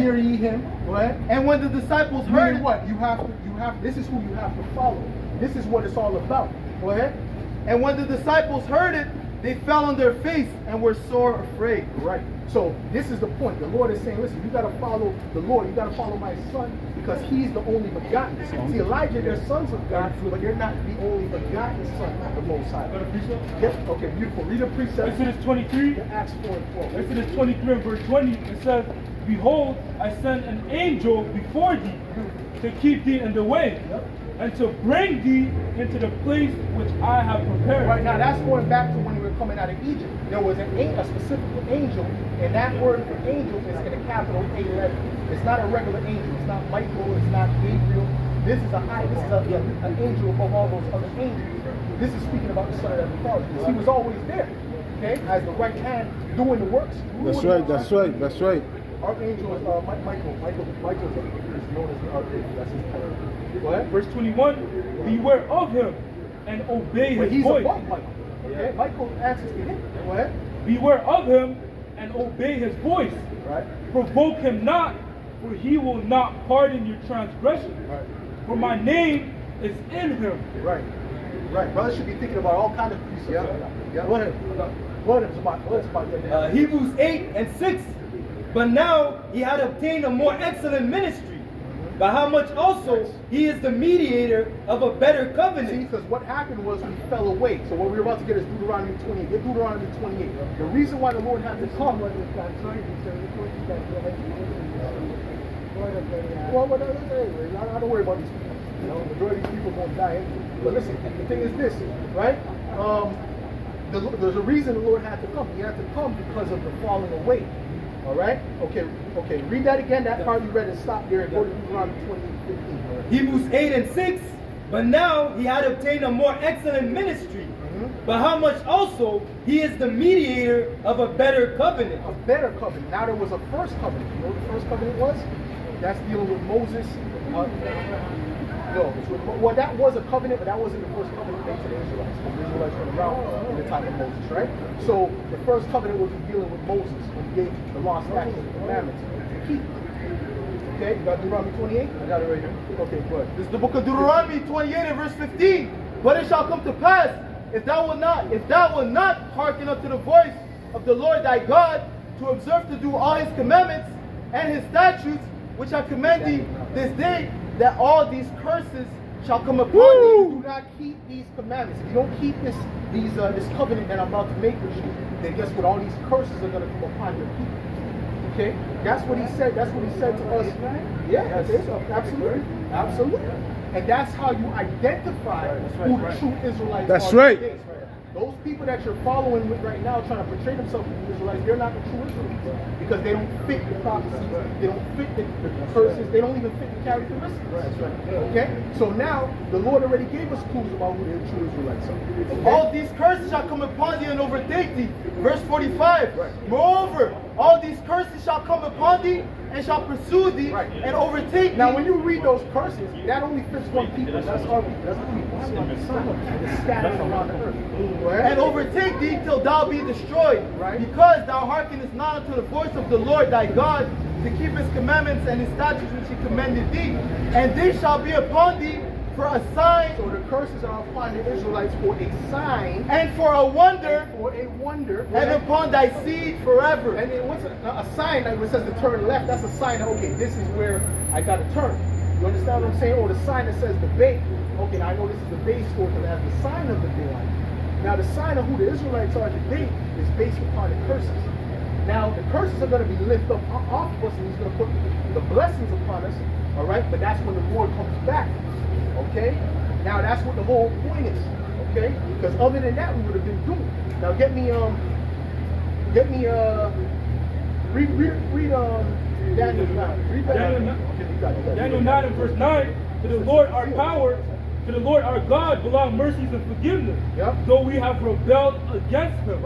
hear ye him. Go ahead. And when the disciples heard Meaning it, what? This is who you have to follow. This is what it's all about. Go ahead. and when the disciples heard it, they fell on their face and were sore afraid. Right. So this is the point. The Lord is saying, listen, you got to follow the Lord. You got to follow my son because he's the only begotten. See, Elijah, they're sons of God, but they're not the only begotten son of the Most High. Yep. Okay, beautiful. Read a precept. Exodus 23. Acts 4 and 12. Exodus 23 and verse 20. It says, behold, I send an angel before thee to keep thee in the way, and to bring thee into the place which I have prepared. Right now, that's going back to when we were coming out of Egypt. There was a specific angel, and that word for angel is in a capital A letter. It's not a regular angel. It's not Michael. It's not Gabriel. This is an angel above all those other angels. This is speaking about the Son of the Father. He was always there, okay, as the right hand doing the works. That's right. That's right. That's right. Archangel is Michael. Michael is known as the archangel. That's his title. Go ahead. Verse 21, beware of him and obey But his he's voice. above Michael. Okay, Michael answers to him. Go ahead. Beware of him and obey his voice. Right. Provoke him not, for he will not pardon your transgression. Right. For my name is in him. Right. Right. Brothers should be thinking about all kinds of precepts. Yeah. Go ahead. Go ahead. What's about Hebrews 8 and 6. But now he had obtained a more excellent ministry, by how much also he is the mediator of a better See, covenant. because what happened was we fell away. So what we're about to get is Deuteronomy 28. Get Deuteronomy 28. The reason why the Lord had to come was I don't worry about these people. You know, the majority of these people going to die anyway. But listen, the thing is this, right? There's a reason the Lord had to come. He had to come because of the falling away. All right? Okay. Read that again. That part you read and stop there and go to Deuteronomy 28:15. Hebrews 8 and 6. But now he had obtained a more excellent ministry, by how much also he is the mediator of a better covenant. A better covenant. Now there was a first covenant. You know what the first covenant was? That's dealing with Moses. Well, that was a covenant, but that wasn't the first covenant made to the Israelites. The Israelites went around in the time of Moses, right? So the first covenant was dealing with Moses when he gave the law, statutes, and commandments to keep. Okay, you got Deuteronomy 28? I got it right here. Okay, good. This is the book of Deuteronomy 28 and verse 15. But it shall come to pass, if thou wilt not hearken unto the voice of the Lord thy God, to observe to do all his commandments and his statutes, which I command thee this day, that all these curses shall come upon You you. do not keep these commandments. If you don't keep this covenant that I'm about to make with you, then guess what? All these curses are going to come upon your people. Okay? That's what he said. That's what he said to us. Yeah, absolutely. Absolutely. And that's how you identify who the true Israelites That's are. right. Today. Those people that you're following with right now, trying to portray themselves as Israelites, they're not the true Israelites because they don't fit the prophecies, they don't fit the curses, they don't even fit the characteristics. Okay? So now the Lord already gave us clues about who the true Israelites are. Okay? All these curses shall come upon thee and overtake thee. Verse 45. Moreover, all these curses shall come upon thee and shall pursue thee and overtake thee. Now, when you read those curses, that only fits one people. That's our people. That's the people. The Son is scattered around the earth. And overtake thee till thou be destroyed, because thou hearkenest not unto the voice of the Lord thy God, to keep his commandments and his statutes which he commanded thee. And they shall be upon thee for a sign. So the curses are upon the Israelites for a sign and for a wonder, and upon thy seed forever. And then what's a sign that when it says to turn left, that's a sign that, okay, this is where I got to turn. You understand what I'm saying? Or the sign that says the bay. Okay, I know this is the bay store because it has the sign of the bay on it. Now the sign of who the Israelites are today is based upon the curses. Now the curses are going to be lifted up off of us and he's going to put the blessings upon us. All right, but that's when the Lord comes back. Okay? Now that's what the whole point is. Okay? Because other than that we would have been doomed. Now read Daniel 9. Read Daniel 9 and verse 9. To the Lord our power, to the Lord our God belong mercies and forgiveness, though we have rebelled against him.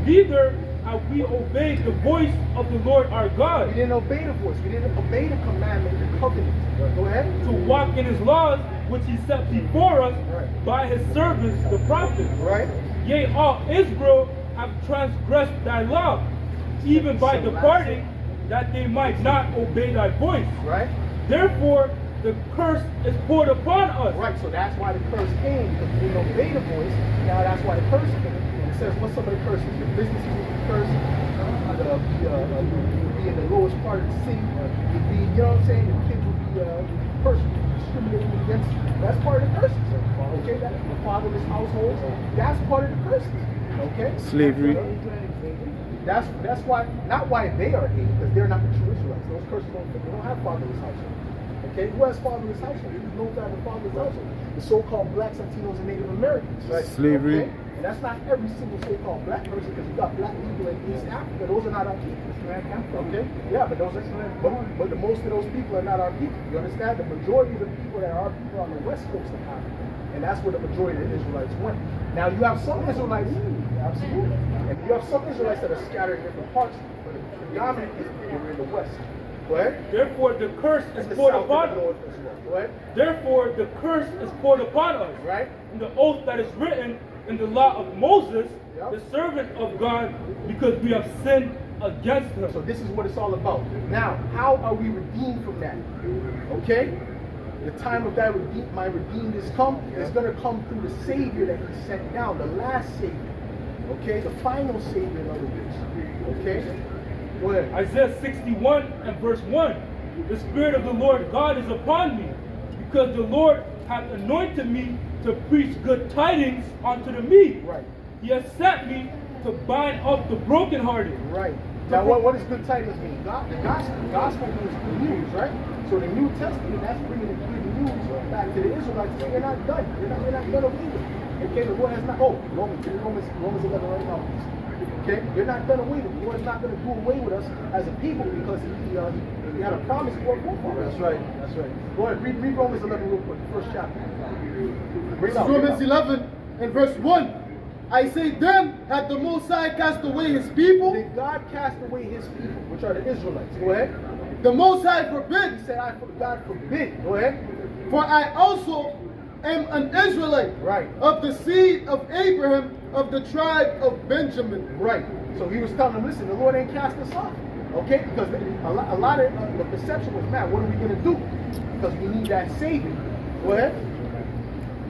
Neither have we obeyed the voice of the Lord our God. We didn't obey the voice. We didn't obey the commandment, the covenant. Go ahead. To walk in his laws, which he set before us by his servants, the prophets. Yea, all Israel have transgressed thy law, even by departing that they might not obey thy voice. Right? Therefore, the curse is poured upon us. Right, so that's why the curse came, because we didn't obey the voice. Now that's why the curse came. And it says, what's some of the curses? The businesses will be cursed, you'll be in the lowest part of the city, you'll be, you know what I'm saying? The kids will be persecuted, discriminated against. That's part of the curses. Okay, that the fatherless households, that's part of the curses. Okay? Slavery. That's why, not why they are hated, because they're not the true Israelites. Those curses don't fit. They don't have fatherless households. Okay, who has fatherless households? Who's known to have a fatherless household? The so-called blacks, Latinos, and Native Americans. Right? Slavery. Okay? And that's not every single so-called black person, because you got black people in East Africa. Those are not our people. Okay? Yeah, but those are, but the most of those people are not our people. You understand? The majority of the people that are our people are on the west coast of Africa. And that's where the majority of the Israelites went. Now you have some Israelites, absolutely. And you have some Israelites that are scattered in different parts, but the predominant is over in the west. Go ahead. Therefore, the curse is poured upon us. Go ahead. Therefore, the curse is poured upon us. Right. In the oath that is written in the law of Moses, Yep. the servant of God, because we have sinned against him. So this is what it's all about. Now, how are we redeemed from that? Okay? The time of that my redeemed is come. It's going to come through the Savior that he sent down, the last Savior. Okay? The final Savior, in other words. Okay? Go ahead. Isaiah 61 and verse 1. The Spirit of the Lord God is upon me, because the Lord hath anointed me to preach good tidings unto the meek. Right. He has sent me to bind up the brokenhearted. Right. Now, what does good tidings mean? The gospel means good news, right? So the New Testament, that's bringing the good news back to the Israelites. You're not done. You're not done away with it. Okay, the Lord has not. Oh, Romans 11 right now. Okay, you're not done away with it. The Lord is not going to do away with us as a people because he had a promise to our forefathers. That's right. That's right. Go ahead, read Romans 11 real quick, the first chapter. This is Romans 11 and verse 1. I say then, hath the Most High cast away his people? Did God cast away his people, which are the Israelites? Go ahead. The Most High forbid. He said, God forbid. Go ahead. For I also am an Israelite, Right. of the seed of Abraham, of the tribe of Benjamin. Right. So he was telling them, listen, the Lord ain't cast us off. Okay? Because a lot of the perception was, man, what are we going to do? Because we need that Savior. Go ahead.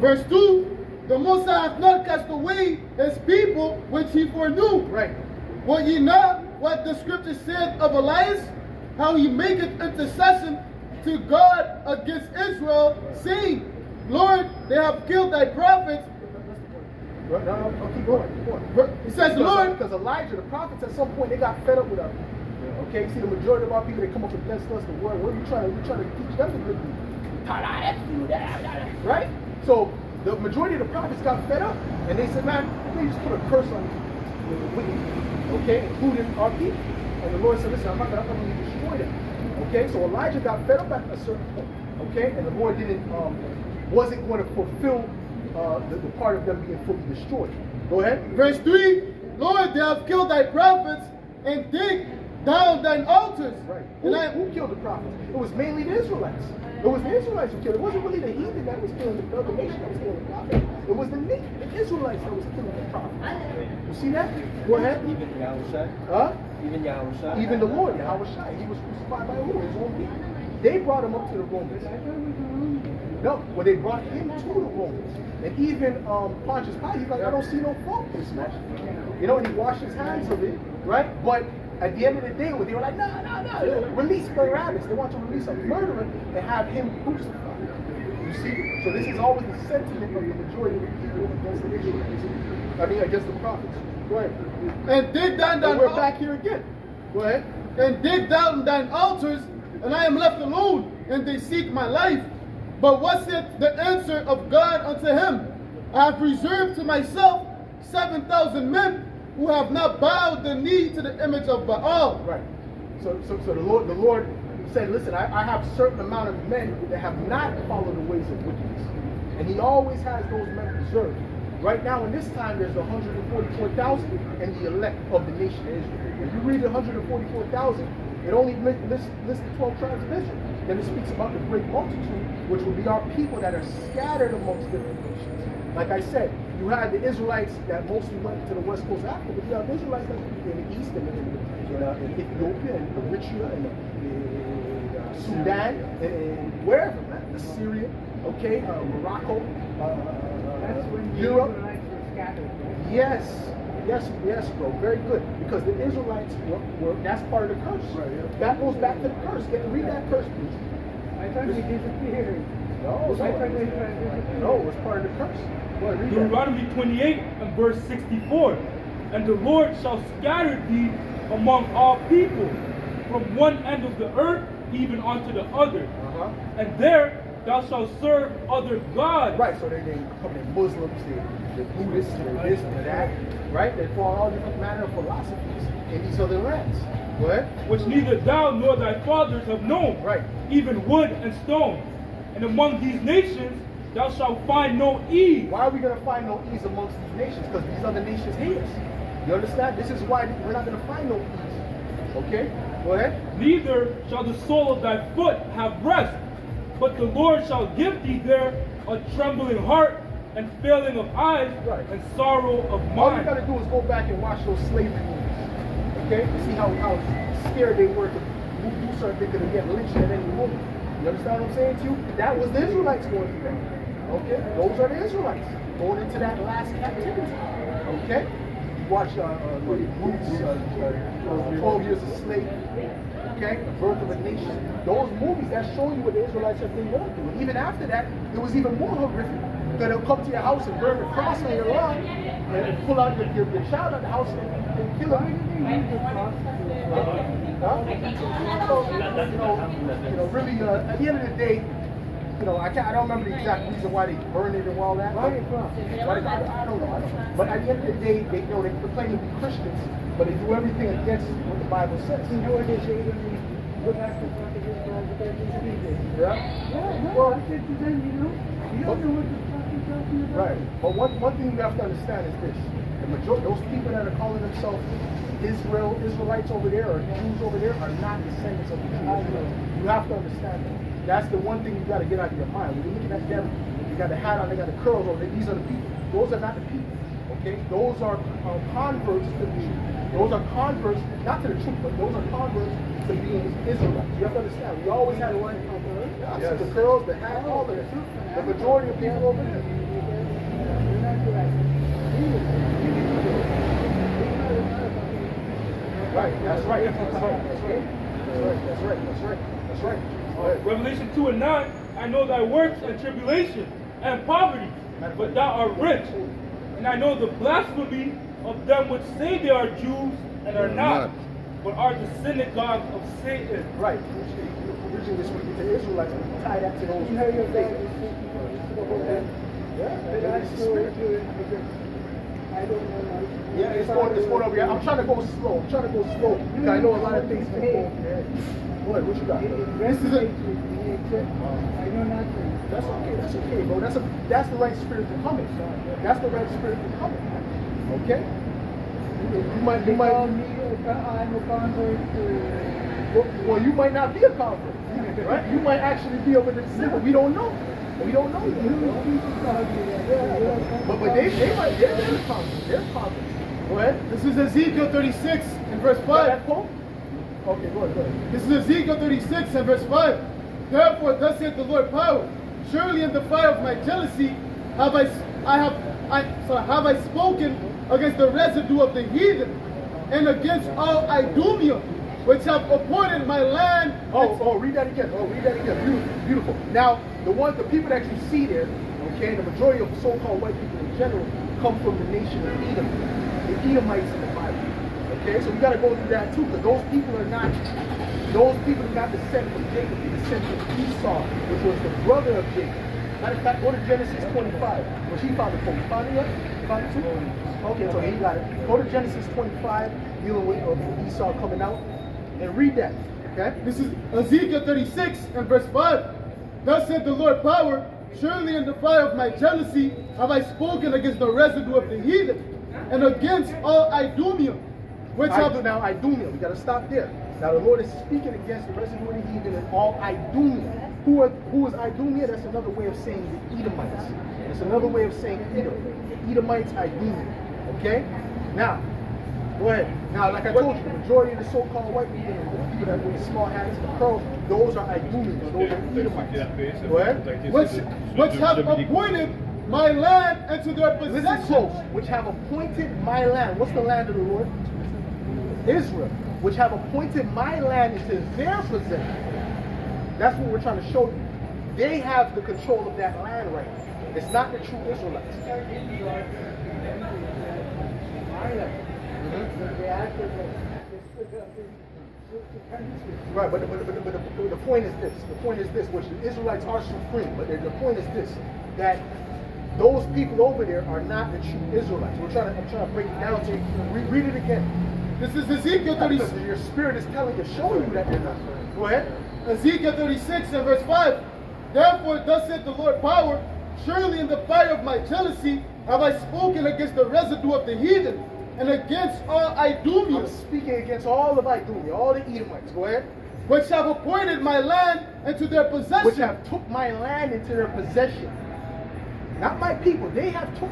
Verse 2, the Most High hath not cast away his people which he foreknew. Right. Will ye not what the scripture said of Elias, how he maketh intercession to God against Israel, saying, Lord, they have killed thy prophets. No, keep going. Keep going. It says, Lord, because Elijah, the prophets, at some point, they got fed up with our people. Okay? See, the majority of our people, they come up against us, the word. What are we trying to teach them the good news? Right? So, the majority of the prophets got fed up. And they said, man, we just put a curse on the wicked. Okay? Including our people. And the Lord said, listen, I'm not going to destroy them. Okay? So Elijah got fed up at a certain point. Okay? And the Lord wasn't going to fulfill the part of them being fully destroyed. Go ahead. Verse 3, Lord, they have killed thy prophets and dig down thine altars. Right. And Who killed the prophets? It was mainly the Israelites. It was the Israelites who killed. It wasn't really the heathen that was killing the other nation that was killing the prophets. It was the Israelites that was killing the prophets. You see that? Go ahead. Even Yahushua? Huh? Even Yahushua? Even the Lord, Yahushua, he was crucified by who? His own people. They brought him up to the Romans. No, well, they brought him to the Romans. And even Pontius Pilate, he's like, I don't see no fault in this man. You know, and he washed his hands of it, right? But at the end of the day, they were like, no, release Barabbas. They want to release a murderer and have him crucified. You see? So this is always the sentiment of the majority of the people against the Israelites. I mean, against the prophets. Go ahead. and dig down thine And we're back here again. Go ahead. and dig down thine altars, and I am left alone, and they seek my life. But what said the answer of God unto him? I have reserved to myself 7,000 men who have not bowed the knee to the image of Baal. Right. So the Lord said, listen, I have a certain amount of men that have not followed the ways of wickedness. And he always has those men reserved. Right now in this time there's 144,000 and the elect of the nation of Israel. When you read 144,000, it only lists the 12 tribes of Israel. Then it speaks about the great multitude, which will be our people that are scattered amongst different nations. Like I said, you had the Israelites that mostly went to the west coast of Africa, but you have Israelites that in the east and in Ethiopia and Eritrea and Sudan and wherever, man. Syria, okay, Morocco, That's when the Europe. Israelites were scattered. Yes, yes, bro. Very good. Because the Israelites were that's part of the curse. That goes back to the curse. Read that curse, please. I thought they disappeared. No, I thought they disappeared. no, it's part of the curse. Go ahead, read that. Deuteronomy 28 and verse 64. And the Lord shall scatter thee among all people, from one end of the earth even unto the other. Uh-huh. And there thou shalt serve other gods. Right, so they come in Muslims, they're Buddhists, they're this, they're that, right? They follow all different manner of philosophies in these other lands. Go ahead. Which neither thou nor thy fathers have known, Right. even wood and stone. And among these nations thou shalt find no ease. Why are we going to find no ease amongst these nations? Because these other nations hate us. You understand? This is why we're not going to find no ease. Okay? Go ahead. Neither shall the sole of thy foot have rest, but the Lord shall give thee there a trembling heart and failing of eyes Right. and sorrow of All you mind. got to do is go back and watch those slavery movies. Okay? To see how scared they were to do certain things because they get lynched at any moment. You understand what I'm saying to you? That was the Israelites going through that. Okay? Those are the Israelites going into that last captivity. Okay? You watch Roots, 12 Years a Slave. Okay? The Birth of a Nation. Those movies that show you what the Israelites have been going through. And even after that, it was even more horrific. Because they'll come to your house and burn the cross on your lawn and pull out your child out of the house and kill him. Really, at the end of the day, I don't remember the exact reason why they burned it and all that. I don't know. But at the end of the day, they claim to be Christians, but they do everything against what the Bible says. You know what they say when we go back to fucking Israel because they speak it. Yeah. Yeah, no, Well, I said to them, you don't know what the fuck you're talking about. right. But one thing you have to understand is this: the majority, those people that are calling themselves Israelites over there or Jews over there are not descendants of the Jews. You have to understand that. That's the one thing you got to get out of your mind. When you're looking at them, they got the hat on, they got the curls on. These are the people. Those are not the people. Okay? Those are converts to the truth. Those are converts, not to the truth, but those are converts to being Israelites. You have to understand. We always had one. Yes. The curls, the hat, all of it. The majority of people over there. You're not right. Right. That's right. That's right. Revelation 2 and 9, I know thy works and tribulation and poverty, but thou art rich. And I know the blasphemy of them which say they are Jews and are not, but are the synagogue of Satan. Right. Originally speaking to Israelites, tie that to those. You know your faith. But I still do it because I don't know. Yeah, it's going over here. I'm trying to go slow. Because I know a lot of things can go over there. What you got? This is it. I know nothing. That's okay, bro. That's the right spirit to come in. That's the right spirit to come in. Okay? You might Call me, I'm a convert to... well, you might not be a convert. Right? You might actually be over the sin, but we don't know. We don't know yet. But they're converts. They're converts. Go ahead. This is Ezekiel 36 and verse 5. That quote? Okay, go ahead. This is Ezekiel 36 and verse 5. Therefore, thus saith the Lord power, surely in the fire of my jealousy have I spoken against the residue of the heathen, and against all Idumea, which have appointed my land. Read that again. Beautiful. Now, the people that you see there, okay, the majority of so-called white people in general come from the nation of Edom, the Edomites in the Bible. Okay, so we got to go through that too, because those people are not descent from Jacob, they descend from Esau, which was the brother of Jacob. Matter of fact, go to Genesis 25. Well, she found the quote. You found it yet? You found it too? Okay, so he got it. Go to Genesis 25, dealing with Esau coming out, and read that. Okay? This is Ezekiel 36 and verse 5. Thus said the Lord power, surely in the fire of my jealousy have I spoken against the residue of the heathen, and against all Idumea, which have... Now, Idumea, we got to stop there. Now, the Lord is speaking against the residue of the heathen and all Idumea. Who is Idumea? That's another way of saying the Edomites. It's another way of saying Edom. The Edomites, Idumea. Okay? Now, go ahead. Now, like I told you, the majority of the so-called white people, the people that wear small hats and curls, those are Idumeans. Those are Edomites. Go ahead. Which have appointed my land into their Listen possession. close. Which have appointed my land. What's the land of the Lord? Israel. Which have appointed my land into their possession. That's what we're trying to show you. They have the control of that land right now. It's not the true Israelites. Right, but the point is this. The point is this, which the Israelites are supreme, but the point is this, that those people over there are not the true Israelites. I'm trying to break it down to you. Read it again. This is Ezekiel Because 36. your spirit is telling you, showing you that they're not. Go ahead. Ezekiel 36 and verse 5. Therefore, thus said the Lord power, surely in the fire of my jealousy have I spoken against the residue of the heathen, and against all I'm Idumeans, speaking against all of Idumea, all the Edomites. Go ahead. which have appointed my land into their possession. Which have took my land into their possession. Not my people. They have took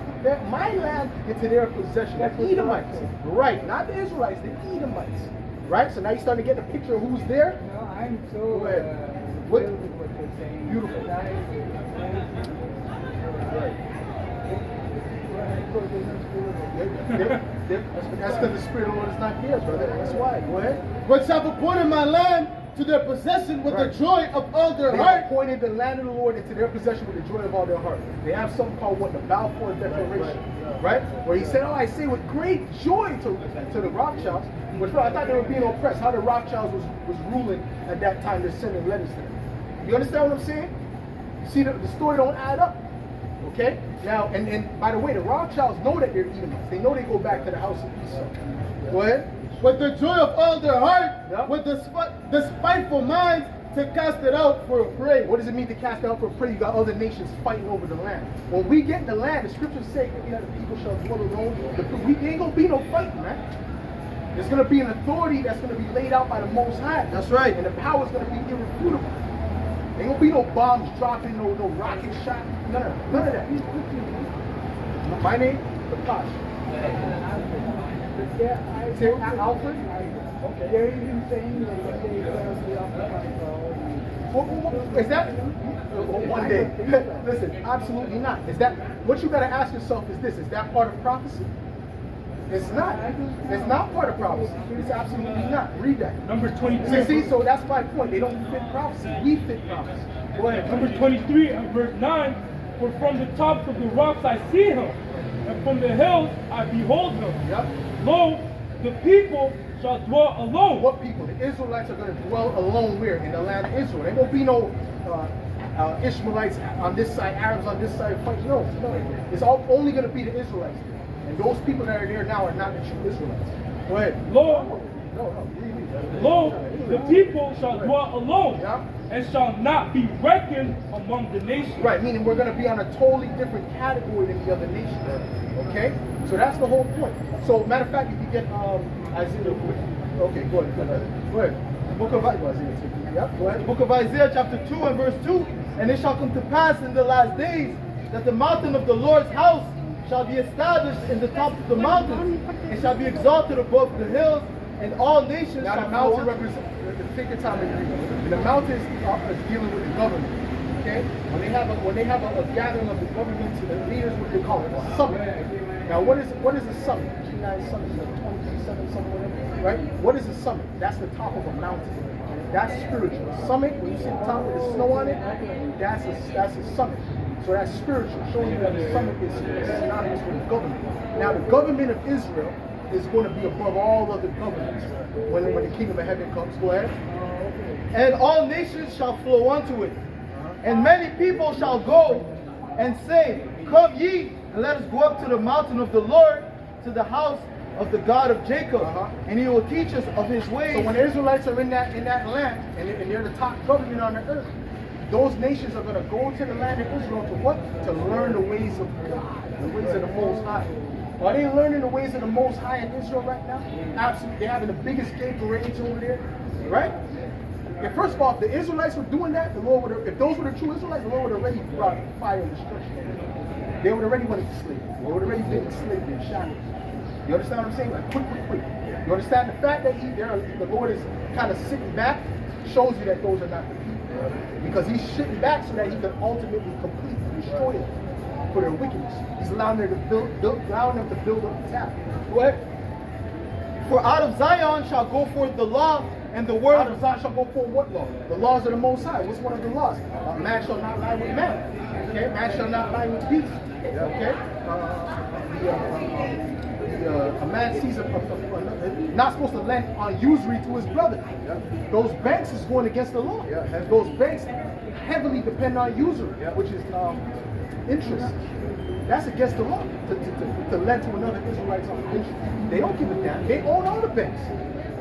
my land into their possession. The Edomites. Right. Not the Israelites, the Edomites. Right? So now you're starting to get the picture of who's there. No, I'm so Go ahead. thrilled with what you're saying. Beautiful. That's because the Spirit of the Lord is not here, brother. That's why. Go ahead. Which have appointed my land to their possession with Right. the joy of all their They heart. appointed the land of the Lord into their possession with the joy of all their heart. They have something called what, the Balfour Declaration, right? Where he said, "Oh, I say with great joy to the Rothschilds." Which I thought they were being oppressed. How the Rothschilds was ruling at that time. They're sending letters to them. You understand what I'm saying? You see, the story don't add up. Okay? Now, and by the way, the Rothschilds know that they're Edomites. They know they go back to the house of Esau. Go ahead. With the joy of all their heart, Yeah. with the spiteful minds to cast it out for a prey. What does it mean to cast out for prey? You got other nations fighting over the land. When we get the land, the scriptures say that the people shall dwell alone. We ain't gonna be no fighting, man. There's gonna be an authority that's gonna be laid out by the Most High. That's right. And the power's gonna be irrefutable. Ain't gonna be no bombs dropping, no rocket shot, none of that. My name, Prakash. Say Alfred. Okay. They're even saying that they will be occupied for all these. Is that one day? Listen, absolutely not. Is that what you gotta ask yourself? Is this? Is that part of prophecy? It's not. It's not part of prophecy. It's absolutely not. Read that. Numbers 23. See, so that's my point. They don't fit prophecy. We fit prophecy. Go ahead. Numbers 23 and verse 9. For from the tops of the rocks I see him, and from the hills I behold him. Yep. Lo, the people shall dwell alone. What people? The Israelites are going to dwell alone where? In the land of Israel. There won't be no Ishmaelites on this side, Arabs on this side fighting. No. It's only going to be the Israelites. And those people that are there now are not the true Israelites. Go ahead. Lo, Read. lo, the people shall dwell alone, Yeah. and shall not be reckoned among the nations. Right, meaning we're going to be on a totally different category than the other nations. Okay? So that's the whole point. So, matter of fact, if you get Isaiah. Okay, go ahead. Go ahead. The book of Isaiah. Yep, go The ahead. book of Isaiah chapter 2 and verse 2. And it shall come to pass in the last days that the mountain of the Lord's house shall be established in the top of the mountains, and shall be exalted above the hills, and all nations Now shall the flow mountain unto it. represents, take your time and read. And the mountain is dealing with the government. Okay? When they have a gathering of the government to the leaders, what they call it, a summit. Now what is a summit? G9 summit, 27 summit, whatever. Right? What is a summit? That's the top of a mountain. That's spiritual. A summit, when you see the top with the snow on it, that's a summit. So that's spiritual, showing you that the summit is synonymous with the government. Now the government of Israel is going to be above all other governments when the kingdom of heaven comes. Go ahead. And all nations shall flow unto it. And many people shall go and say, Come ye, and let us go up to the mountain of the Lord, to the house of the God of Jacob, and he will teach us of his ways. So when the Israelites are in that land, and they're the top government on the earth, those nations are going to go to the land of Israel to what? To learn the ways of God, the ways of the Most High. Are they learning the ways of the Most High in Israel right now? Absolutely. They're having the biggest gay parades over there, right? If first of all, if the Israelites were doing that, the Lord would have, if those were the true Israelites, the Lord would have already brought fire and destruction. They would already went into slavery. They would already been in slavery and shackles. You understand what I'm saying? Like, quick. You understand the fact that the Lord is kind of sitting back shows you that those are not the people. Because he's sitting back so that he can ultimately completely destroy them for their wickedness. He's allowing them to build up the tower. Go ahead. For out of Zion shall go forth the law and the word Out of Zion shall go forth what law? The laws of the Most High. What's one of the laws? Man shall not lie with man. Okay? Man shall not lie with beast. Okay? A man sees not supposed to lend on usury to his brother. Those banks is going against the law. And those banks heavily depend on usury, which is interest. That's against the law to lend to another Israelite on interest. They don't give a damn. They own all the banks.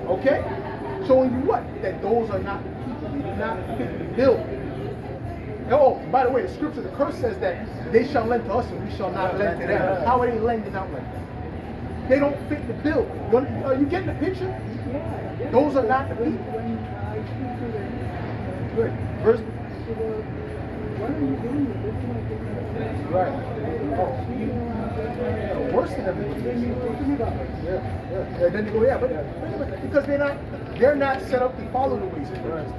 Okay? Showing you what? That those are not people. They do not fit the bill. Oh, by the way, the scripture, the curse says that they shall lend to us and we shall not lend to them. How are they lending out like that? They don't fit the bill. Are you getting the picture? Those are not the people. When I speak to them, Good. Verse. what are you doing with this? Right. Oh. Worse than everybody. Then you go to me about it. Yeah. And then you go, but because they're not set up to follow the ways of Christ.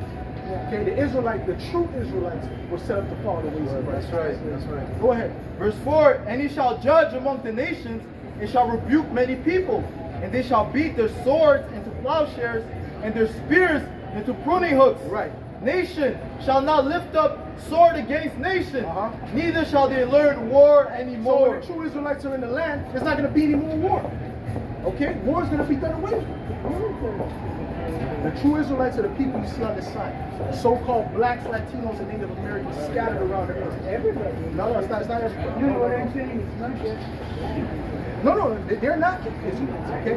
Okay, the true Israelites were set up to follow the ways of Christ. That's right. Go ahead. Verse 4, and he shall judge among the nations, and shall rebuke many people, and they shall beat their swords into plowshares, and their spears into pruning hooks. Right. Nation shall not lift up sword against nation, Uh-huh. neither shall they learn war So anymore. when the true Israelites are in the land, there's not going to be any more war. Okay? War is going to be done away with. The true Israelites are the people you see on this side. The so-called blacks, Latinos, and Native Americans scattered around the earth. Everybody. No, it's not everybody. You know what I'm saying? It's not just. No, they're not the Israelites, okay?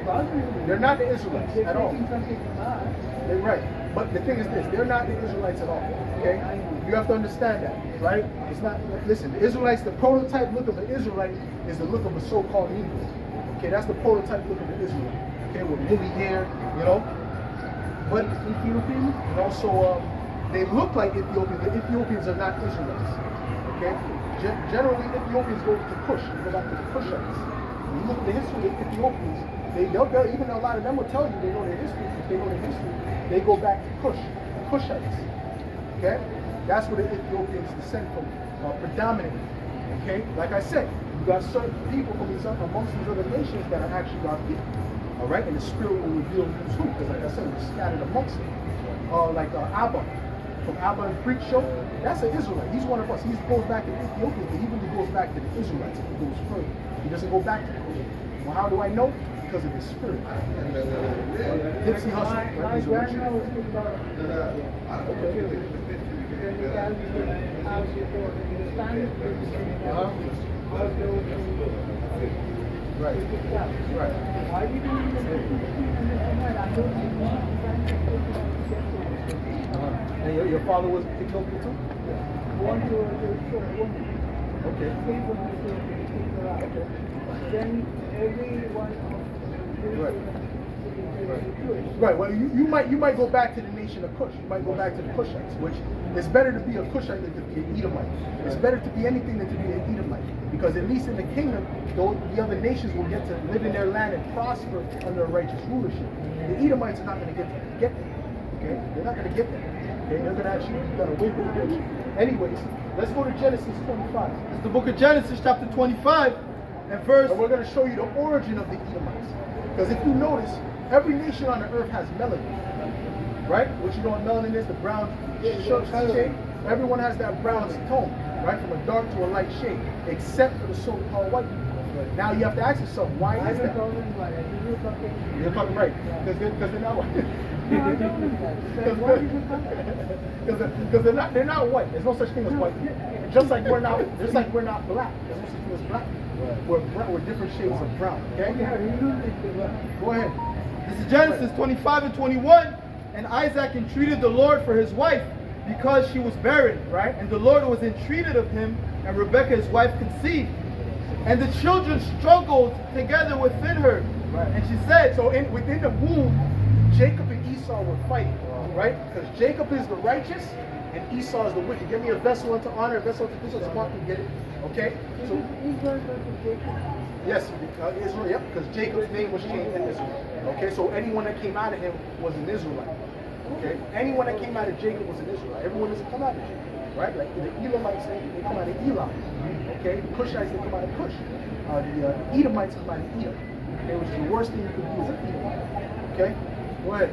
They're not the Israelites They're at all. taking something from us. They're right. But the thing is this, they're not the Israelites at all, okay? You have to understand that, right? It's not, listen, the Israelites, the prototype look of an Israelite is the look of a so-called Negro. Okay, that's the prototype look of an Israelite. Okay, with woolly hair, you know? But Ethiopians, and also, they look like Ethiopians, but Ethiopians are not Israelites, okay? Generally, Ethiopians go to Cush, go back to the Cushites. When you look at the history of Ethiopians, they'll even a lot of them will tell you they know their history. If they know their history, they go back to Cush, the Cushites. Okay? That's where the Ethiopians descend from, predominantly. Okay? Like I said, you got certain people from amongst these other nations that are actually God's people. Alright? And the Spirit will reveal who's who. Because like I said, we're scattered amongst them. Like Abba. From Abba and Freak Show, that's an Israelite. He's one of us. He goes back to Ethiopia, but he really goes back to the Israelites. He goes further. He doesn't go back to the Israelites. Well, how do I know? Because of his spirit. Nipsey Hussle. My Right? He's a witch. grandma was kicked out. Then the guy was out before. The Spanish Right. Right. Why did you And your father was Ethiopian too? Born to a woman. Okay. Came from Ethiopia, came her out. Then every one of Right. Jewish. Right. Well, you might go back to the nation of Cush. You might go back to the Cushites, which it's better to be a Cushite than to be an Edomite. It's better to be anything than to be an Edomite, because at least in the kingdom, the other nations will get to live in their land and prosper under a righteous rulership. The Edomites are not going to get there. Okay, they're not going to get there. Okay, they're going to actually be done away with. Anyways, let's go to Genesis 25. It's the book of Genesis, chapter 25, and verse. And we're going to show you the origin of the Edomites. Because if you notice, every nation on the earth has melanin. Right? What you know what melanin is? The brown shade. Everyone has that brown tone, right? From a dark to a light shade, except for the so-called white people. Now you have to ask yourself, why is that? You're fucking right. Because they're not white. Because they're not white. There's no such thing as white people. Just like we're not black. There's no such thing as black people. We're different shades of brown. Okay? Go ahead. This is Genesis 25 and 21. And Isaac entreated the Lord for his wife, because she was barren, right? And the Lord was entreated of him, and Rebekah his wife conceived. And the children struggled together within her. Right. And she said, So within the womb, Jacob and Esau were fighting. right? Because Jacob is the righteous and Esau is the wicked. Give me a vessel unto honor, a vessel unto this, so Mark can get it. Okay? So Israel versus Jacob. yes, Israel, yep, because Jacob's name was changed in Israel. Okay, so anyone that came out of him was an Israelite. Okay? Anyone that came out of Jacob was an Israelite. Everyone doesn't come out of Jacob. Right? Like the Elamites, they come out of Elam. Okay? The Cushites, they come out of Cush. The Edomites come out of Edom. Okay? Which is the worst thing you could do is an Edomite. Okay? Go ahead.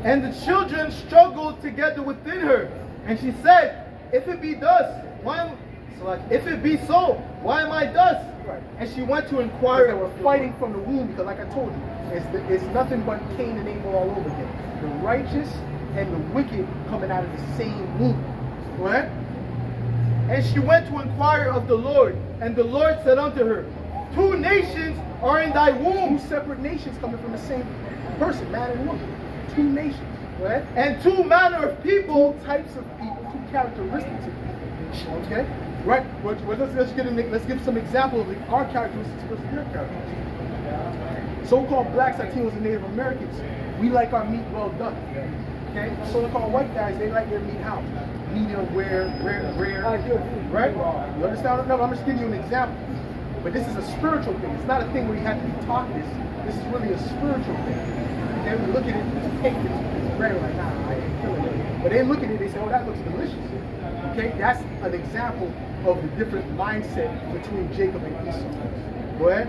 And the children struggled together within her. And she said, if it be thus, if it be so, why am I thus? Right. And she went to Because inquire. they were fighting from the womb, because like I told you, it's nothing but Cain and Abel all over again. The righteous and the wicked coming out of the same womb. Go ahead. And she went to inquire of the Lord. And the Lord said unto her, 2 nations are in thy womb. 2 separate nations coming from the same person, man and woman. 2 nations. Right? And 2 manner of people. 2 types of people, 2 characteristics of people. Okay? Right? Well, let's give some examples of our characteristics versus their characteristics. So-called blacks, Latinos, and Native Americans, we like our meat well done. Okay? So-called white guys, they like their meat how? Medium, rare. Right? You understand? No, I'm just giving you an example. But this is a spiritual thing. It's not a thing where you have to be taught this. This is really a spiritual thing. Okay? We look at it, it's cake, it's rare, like, nah, I ain't killing it. But they look at it, they say, oh, that looks delicious. Okay? That's an example of the different mindset between Jacob and Esau. Go ahead.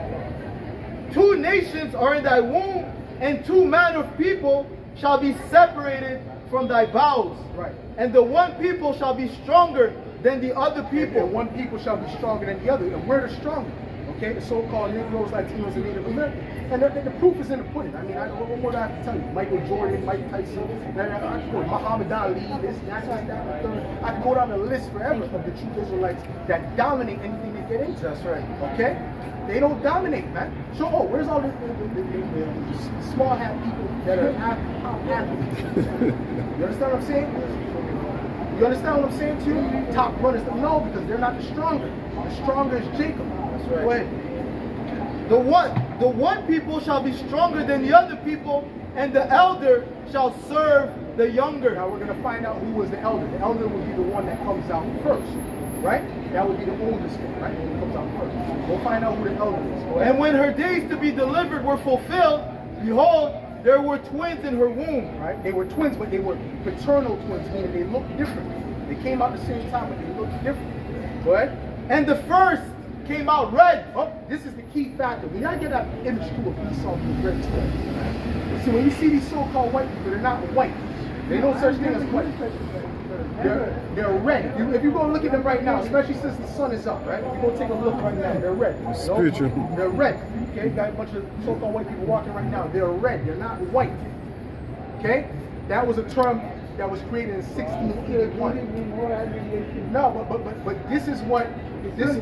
2 nations are in thy womb, and 2 manner of people shall be separated from thy bowels. Right. And the one people shall be stronger than the other people. And one people shall be stronger than the other. And we're the stronger. Okay? The so-called Negroes, Latinos, and Native Americans. And the proof is in the pudding. I mean, what more do I have to tell you? Michael Jordan, Mike Tyson, Muhammad Ali, this, that, that, the third. I can go down the list forever of the true Israelites that dominate anything they get into. That's right. Okay? They don't dominate, man. So, where's all the small hat people that are athletes? You understand what I'm saying? You understand what I'm saying to you? Top runners. No, because they're not the stronger. The stronger is Jacob. That's right. Go ahead. The one people shall be stronger than the other people, and the elder shall serve the younger. Now we're going to find out who was the elder. The elder will be the one that comes out first, right? That would be the oldest one, right? When he comes out first. We'll find out who the elder is. And when her days to be delivered were fulfilled, behold, there were twins in her womb. Right? They were twins, but they were paternal twins, meaning they looked different. They came out at the same time, but they looked different. Go ahead. And the first came out red. Oh, this is the key factor. We gotta get that image too of Esau being red too. See, when you see these so-called white people, they're not white. They no such thing as white. They're red. If you go look at them right now, especially since the sun is up, right? If you go take a look right now, they're red. Spiritual. They're red. Okay, got a bunch of so-called white people walking right now. They're red. They're not white. Okay, that was a term that was created in 1681. No, but this is what this.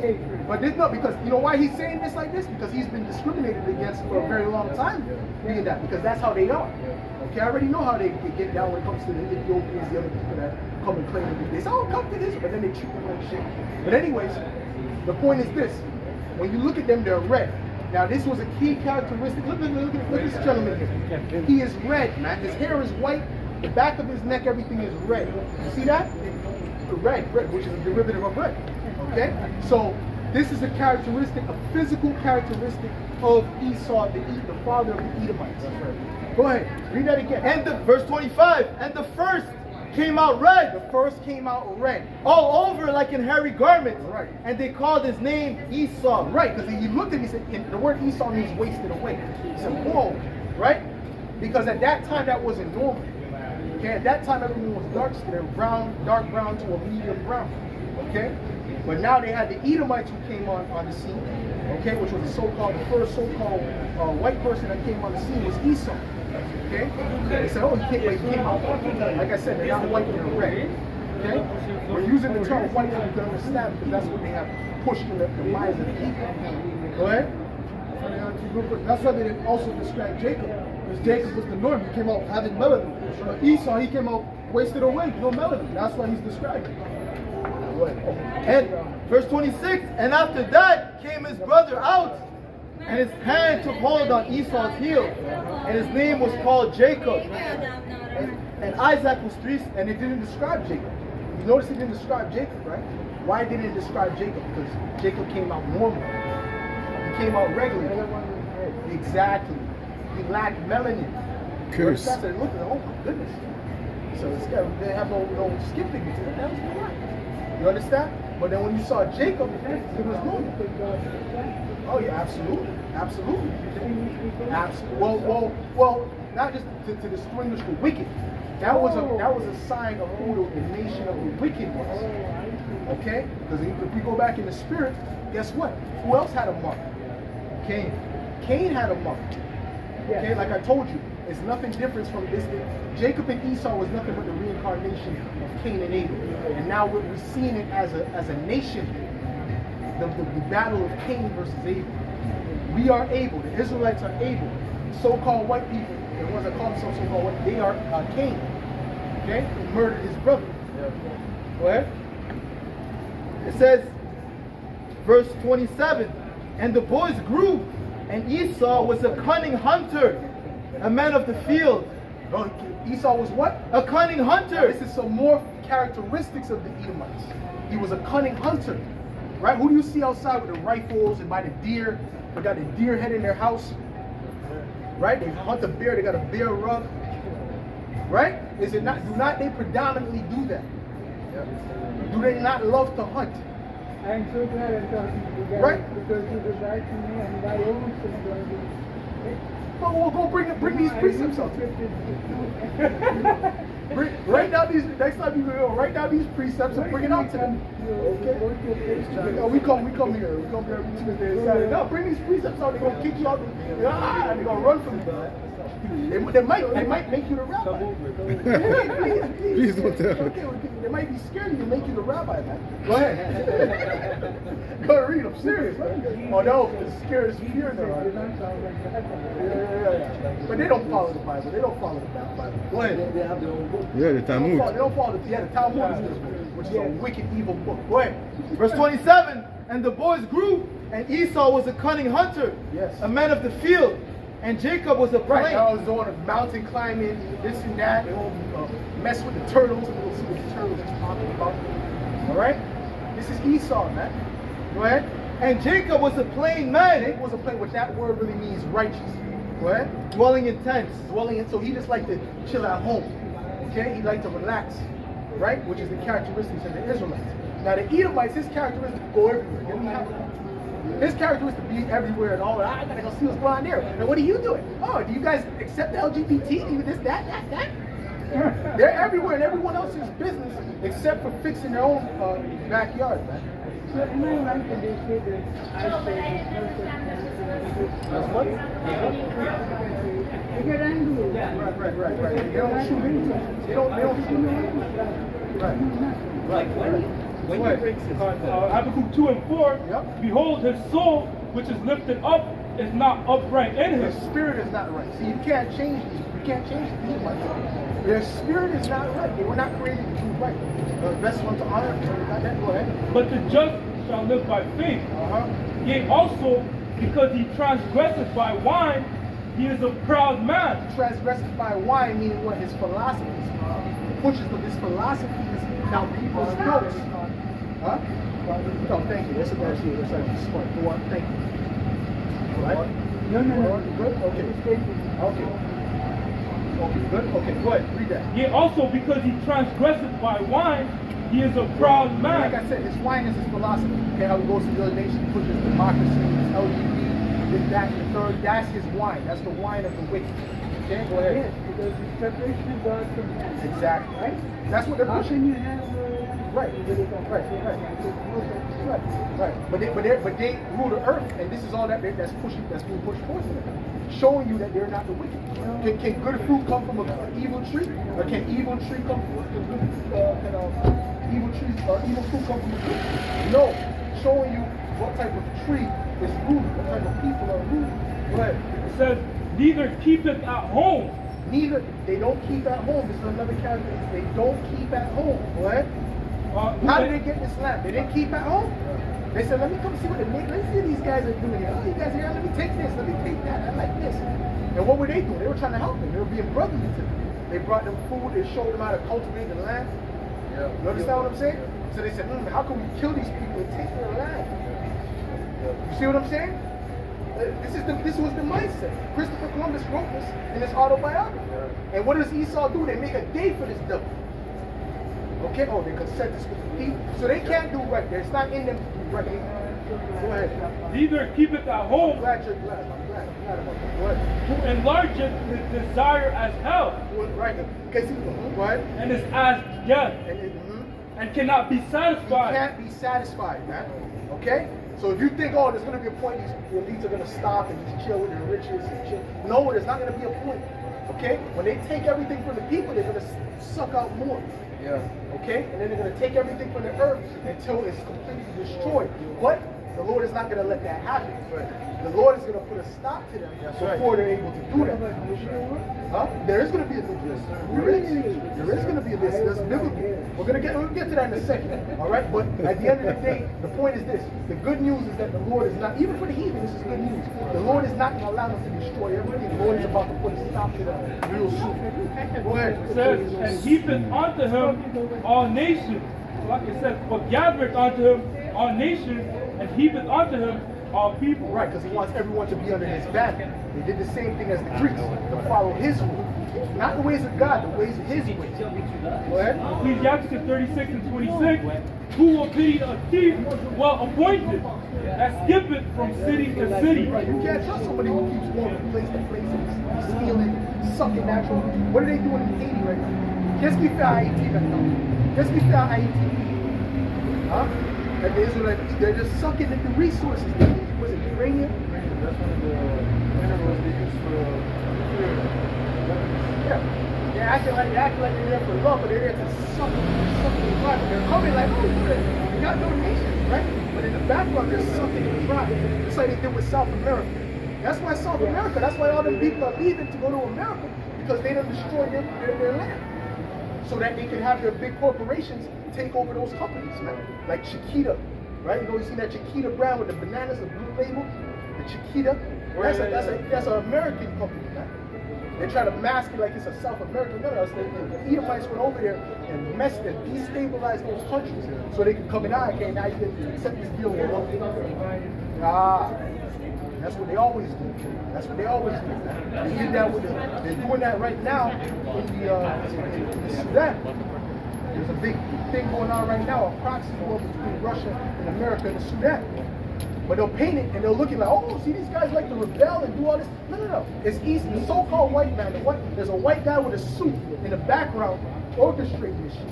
But this no, because you know why he's saying this like this? Because he's been discriminated against for a very long time. Being that, because that's how they are. Okay, I already know how they get down when it comes to the Ethiopians, the other people that come and claim to be. They say, oh, come to this, but then they treat them like shit. But anyways, the point is this: when you look at them, they're red. Now, this was a key characteristic. Look at this gentleman here. He is red, man. His hair is white. The back of his neck, everything is red. You see that? Red, which is a derivative of red. Okay? So, this is a characteristic, a physical characteristic of Esau, the father of the Edomites. Go ahead, read that again. And verse 25, and the first came out red. The first came out red. All over like in hairy garments. Right. And they called his name Esau. Right, because he looked at me and said, the word Esau means wasted away. He said, whoa, right? Because at that time, that wasn't normal. Okay, at that time, everyone was dark skinned, dark brown to a medium brown. Okay? But now they had the Edomites who came on the scene, okay, which was the first so-called white person that came on the scene was Esau. Okay? They said, oh, he came out. Like I said, they're not white, they're red. Okay? We're using the term white to understand because that's what they have pushed in the minds of the people. Go ahead. That's why they also describe Jacob, because Jacob was the norm. He came out having melanin. Esau, he came out wasted away, no melanin. That's why he's described. And verse 26, and after that came his brother out, and his hand took hold on Esau's heel, and his name was called Jacob. And Isaac was 3, and it didn't describe Jacob. You notice it didn't describe Jacob, right? Why didn't it describe Jacob? Because Jacob came out normal. He came out regular. Exactly. He lacked melanin. Curse. I said, look at it, oh my goodness. So this guy didn't have no skin pigments. That was black. You understand? But then when you saw Jacob, it was normal. Oh yeah, absolutely. Absolutely. Well, not just to distinguish the wicked. That was a sign of who the nation of the wicked was. Okay? Because if we go back in the spirit, guess what? Who else had a mark? Cain. Cain had a mark. Okay, like I told you, it's nothing different from this. Jacob and Esau was nothing but the reincarnation of Cain and Abel. And now we're seeing it as a nation. The battle of Cain versus Abel. We are able, the Israelites are able. So-called white people, the ones that call themselves so-called white, they are Cain. Okay? He murdered his brother. Go ahead. It says, verse 27, and the boys grew, and Esau was a cunning hunter, a man of the field. Oh, Esau was what? A cunning hunter. This is some more characteristics of the Edomites. He was a cunning hunter. Right? Who do you see outside with the rifles and by the deer? They got a deer head in their house. Right? They hunt a bear, they got a bear rug. Right? Is it not? Do not they predominantly do that? Do they not love to hunt? I'm so glad I'm talking to you guys, Right. because you was right to me and my own son. Well, we'll go bring these precepts up. Write down these, next time you go, write down these precepts and bring it out to them. Okay? No, we come here. We come here every Tuesday and Saturday. No, bring these precepts out. They're going to kick you out. And they're going to run from you. They might make you the rabbi. Please don't tell. Okay, they might be scared of you to make you the rabbi, man. Go ahead. Go read them. Serious. Right? Oh no, the scariest fear in their heart. Yeah. But they don't follow the Bible. They don't follow the Bible. Go ahead. They have their own book. Yeah, the They Talmud. don't follow the Talmud, which is a wicked, evil book. Go ahead. Verse 27, and the boys grew, and Esau was a cunning hunter, Yes. a man of the field, and Jacob was a Right, plain. I was doing a mountain climbing, this and that. They won't mess with the turtles, and we'll see what the turtles are talking about. All right? This is Esau, man. Go ahead. And Jacob was a plain man, Jacob was a plain, which that word really means righteous. Go ahead. dwelling in tents. Dwelling in, so he just liked to chill at home. Okay? He liked to relax. Right? Which is the characteristics of the Israelites. Now the Edomites, his characteristics go everywhere. They don't have his characteristics be everywhere and all that. I gotta go see what's going on there. And what are you doing? Oh, do you guys accept the LGBT? Do you this, that? They're everywhere in everyone else's business except for fixing their own backyard, man. So am I right when they say that I say That's what? because I'm doing Right. They don't shoot. They don't shoot. Right. When you break Habakkuk 2 and 4, Yep. behold, his soul, which is lifted up, is not upright in Their him. spirit is not right. See, you can't change these. You can't change the Edomites. Their spirit is not right. They were not created to do right. The vessel unto honor. Go ahead. But the just shall live by faith. Yea, also, because he transgresseth by wine, he is a proud man. Transgressed by wine, meaning what? His philosophies. Pushes with his philosophies down people's throats. Huh? No, thank you. That's a verse here. That's actually smart. Go on. Thank you. All right? No. Good? Okay. Good? Okay, go ahead. Read that. Yea, also, because he transgresseth by wine, he is a proud man. Like I said, his wine is his philosophy. Okay, how he goes to the other nation, pushes democracy, his LGBT, this, that, and the third. That's his wine. That's the wine of the wicked. Okay, go ahead. Yes, because it's separation of God from man. Exactly. Right? That's what they're How pushing. can you have Right. But they rule the earth, and this is all that's being pushed forth to them, showing you that they're not the wicked. Can good fruit come from an evil tree, or can evil tree come from evil trees or evil fruit come from a tree? No, showing you what type of tree is ruled, what type of people are ruled. Go ahead. It says, neither keepeth at home. Neither they don't keep at home. This is another character. They don't keep at home. Go ahead. How did they get this land? They didn't keep at home. They said, let me come see what let's see what these guys are doing here. Oh, you guys are here, let me take this, let me take that. I like this. And what were they doing? They were trying to help them. They were being brotherly to them. They brought them food. They showed them how to cultivate the land. You understand what I'm saying? So they said, how can we kill these people and take their land? You see what I'm saying? This was the mindset. Christopher Columbus wrote this in his autobiography. And what does Esau do? They make a day for this devil. Okay? Oh, they consent this with the thief. So they can't do right there. It's not in them to do right. Go ahead. Neither keep it at home, I'm glad you're glad. I'm glad about that. Go ahead. who enlargeth his desire as hell, Right. Okay, see, go ahead. and is as death, and cannot be You satisfied. can't be satisfied, man. Okay? So if you think, oh, there's going to be a point the elites are going to stop and just chill with their riches and chill. No, there's not going to be a point. Okay? When they take everything from the people, they're going to suck out more. Yeah. Okay? And then they're going to take everything from the earth until it's completely destroyed. But the Lord is not going to let that happen. The Lord is going to put a stop to them before they're able to do that. Huh? There is going to be a new list. There is going to be a list. That's biblical. We'll get to that in a second. All right? But at the end of the day, the point is this. The good news is that the Lord is not, even for the heathen, this is good news. The Lord is not going to allow them to destroy everything. The Lord is about to put a stop to them real soon. Go ahead. It says, and heapeth unto him all nations. Like it says, but gathereth unto him all nations, and heapeth unto him all people. Right, because he wants everyone to be under his banner. They did the same thing as the Greeks, to follow his rule. Not the ways of God, the ways of his ways. Go ahead. Ecclesiastes 36 and 26, who will pity a thief well appointed, that skippeth from city to city. Right, you can't trust somebody who keeps going from place to place and stealing, sucking natural. What are they doing in Haiti right now? Qu'est-ce qu'il fait à Haïti maintenant? Qu'est-ce qu'il fait à Haïti? Huh? And the Israelites, they're just sucking at the resources. Was it uranium? That's one of the minerals they use for nuclear. Yeah. They're acting like they're there for love, but they're there to suck the environment. They're coming like, oh, good. We got donations, right? But in the background, they're sucking the drive. It's like they did with South America. That's why South America, that's why all them people are leaving to go to America, because they done destroyed their land. So that they can have their big corporations take over those companies, man. Like Chiquita, right? You know, you see that Chiquita brand with the bananas, the blue label? The Chiquita? That's an American company, man. They try to mask it like it's a South American. No, the Edomites went over there and messed and destabilized those countries so they could come in. Okay, now you can accept this deal with one thing. That's what they always do. That's what they always do. They did that with they're doing that right now in the Sudan. There's a big thing going on right now, a proxy war between Russia and America and the Sudan. But they'll paint it and they're looking like, oh, see, these guys like to rebel and do all this. No. It's easy. The so-called white man, there's a white guy with a suit in the background orchestrating this shit.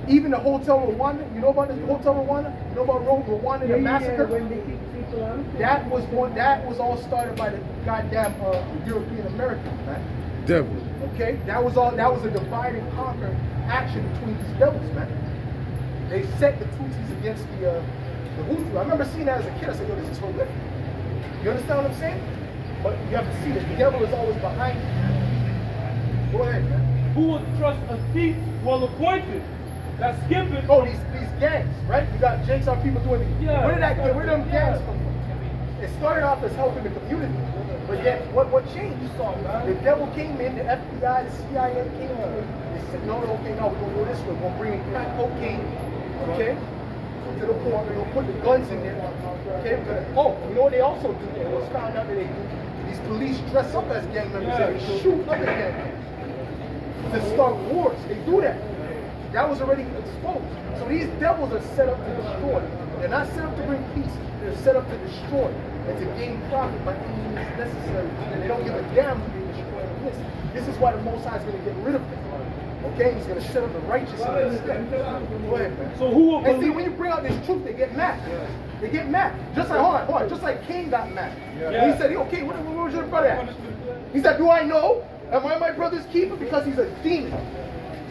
Even the Hotel Rwanda, you know about the Hotel Rwanda? You know about Rwanda, the massacre? When they kick people out? That was all started by the goddamn European Americans, man. Devil. Okay? That was a divide and conquer action between these devils, man. They set the Tutsis against the Hutu. I remember seeing that as a kid. I said, yo, this is horrific. You understand what I'm saying? But you have to see that the devil is always behind you. Go ahead, man. Who will trust a thief well appointed, that skippeth? Oh, these gangs, right? You got Jake's our people doing these. Yeah. Where did them gangs come from? It started off as helping the community. But yet, what changed? The devil came in, the FBI, the CIA came in. They said, no, we're going to go this way. We're going to bring in crack cocaine, okay? To the point, we're going to put the guns in there. Okay? You know what they also do? It was found out that they do. These police dress up as gang members and they shoot other gang members to start wars. They do that. That was already exposed. So these devils are set up to destroy. They're not set up to bring peace. They're set up to destroy and to gain profit by any means necessary. And they don't give a damn who they destroy and this. This is why the Most High is going to get rid of them. Okay? He's going to set up the righteous instead. Go ahead, man. So who will And see, when you bring out this truth, they get mad. They get mad. Just like, hold on. Just like Cain got mad. And he said, okay, where was your brother at? He said, do I know? Am I my brother's keeper? Because he's a demon.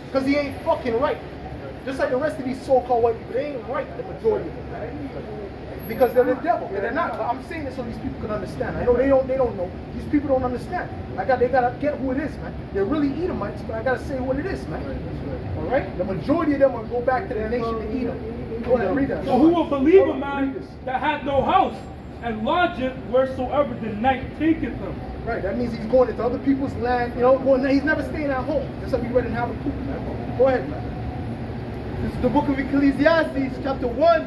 Because he ain't fucking right. Just like the rest of these so-called white people, they ain't right, the majority of them. Because they're the devil. They're not. But I'm saying this so these people can understand. I know they don't know. These people don't understand. They gotta get who it is, man. They're really Edomites, but I gotta say what it is, man. Alright? The majority of them will go back to their nation to Edom. Go ahead, read that. So who will believe a man that hath no house, and lodgeth wheresoever the night taketh him? Right, that means he's going into other people's land, you know, he's never staying at home. That's what we read in Habakkuk, man. Go ahead, man. This is the book of Ecclesiastes, chapter 1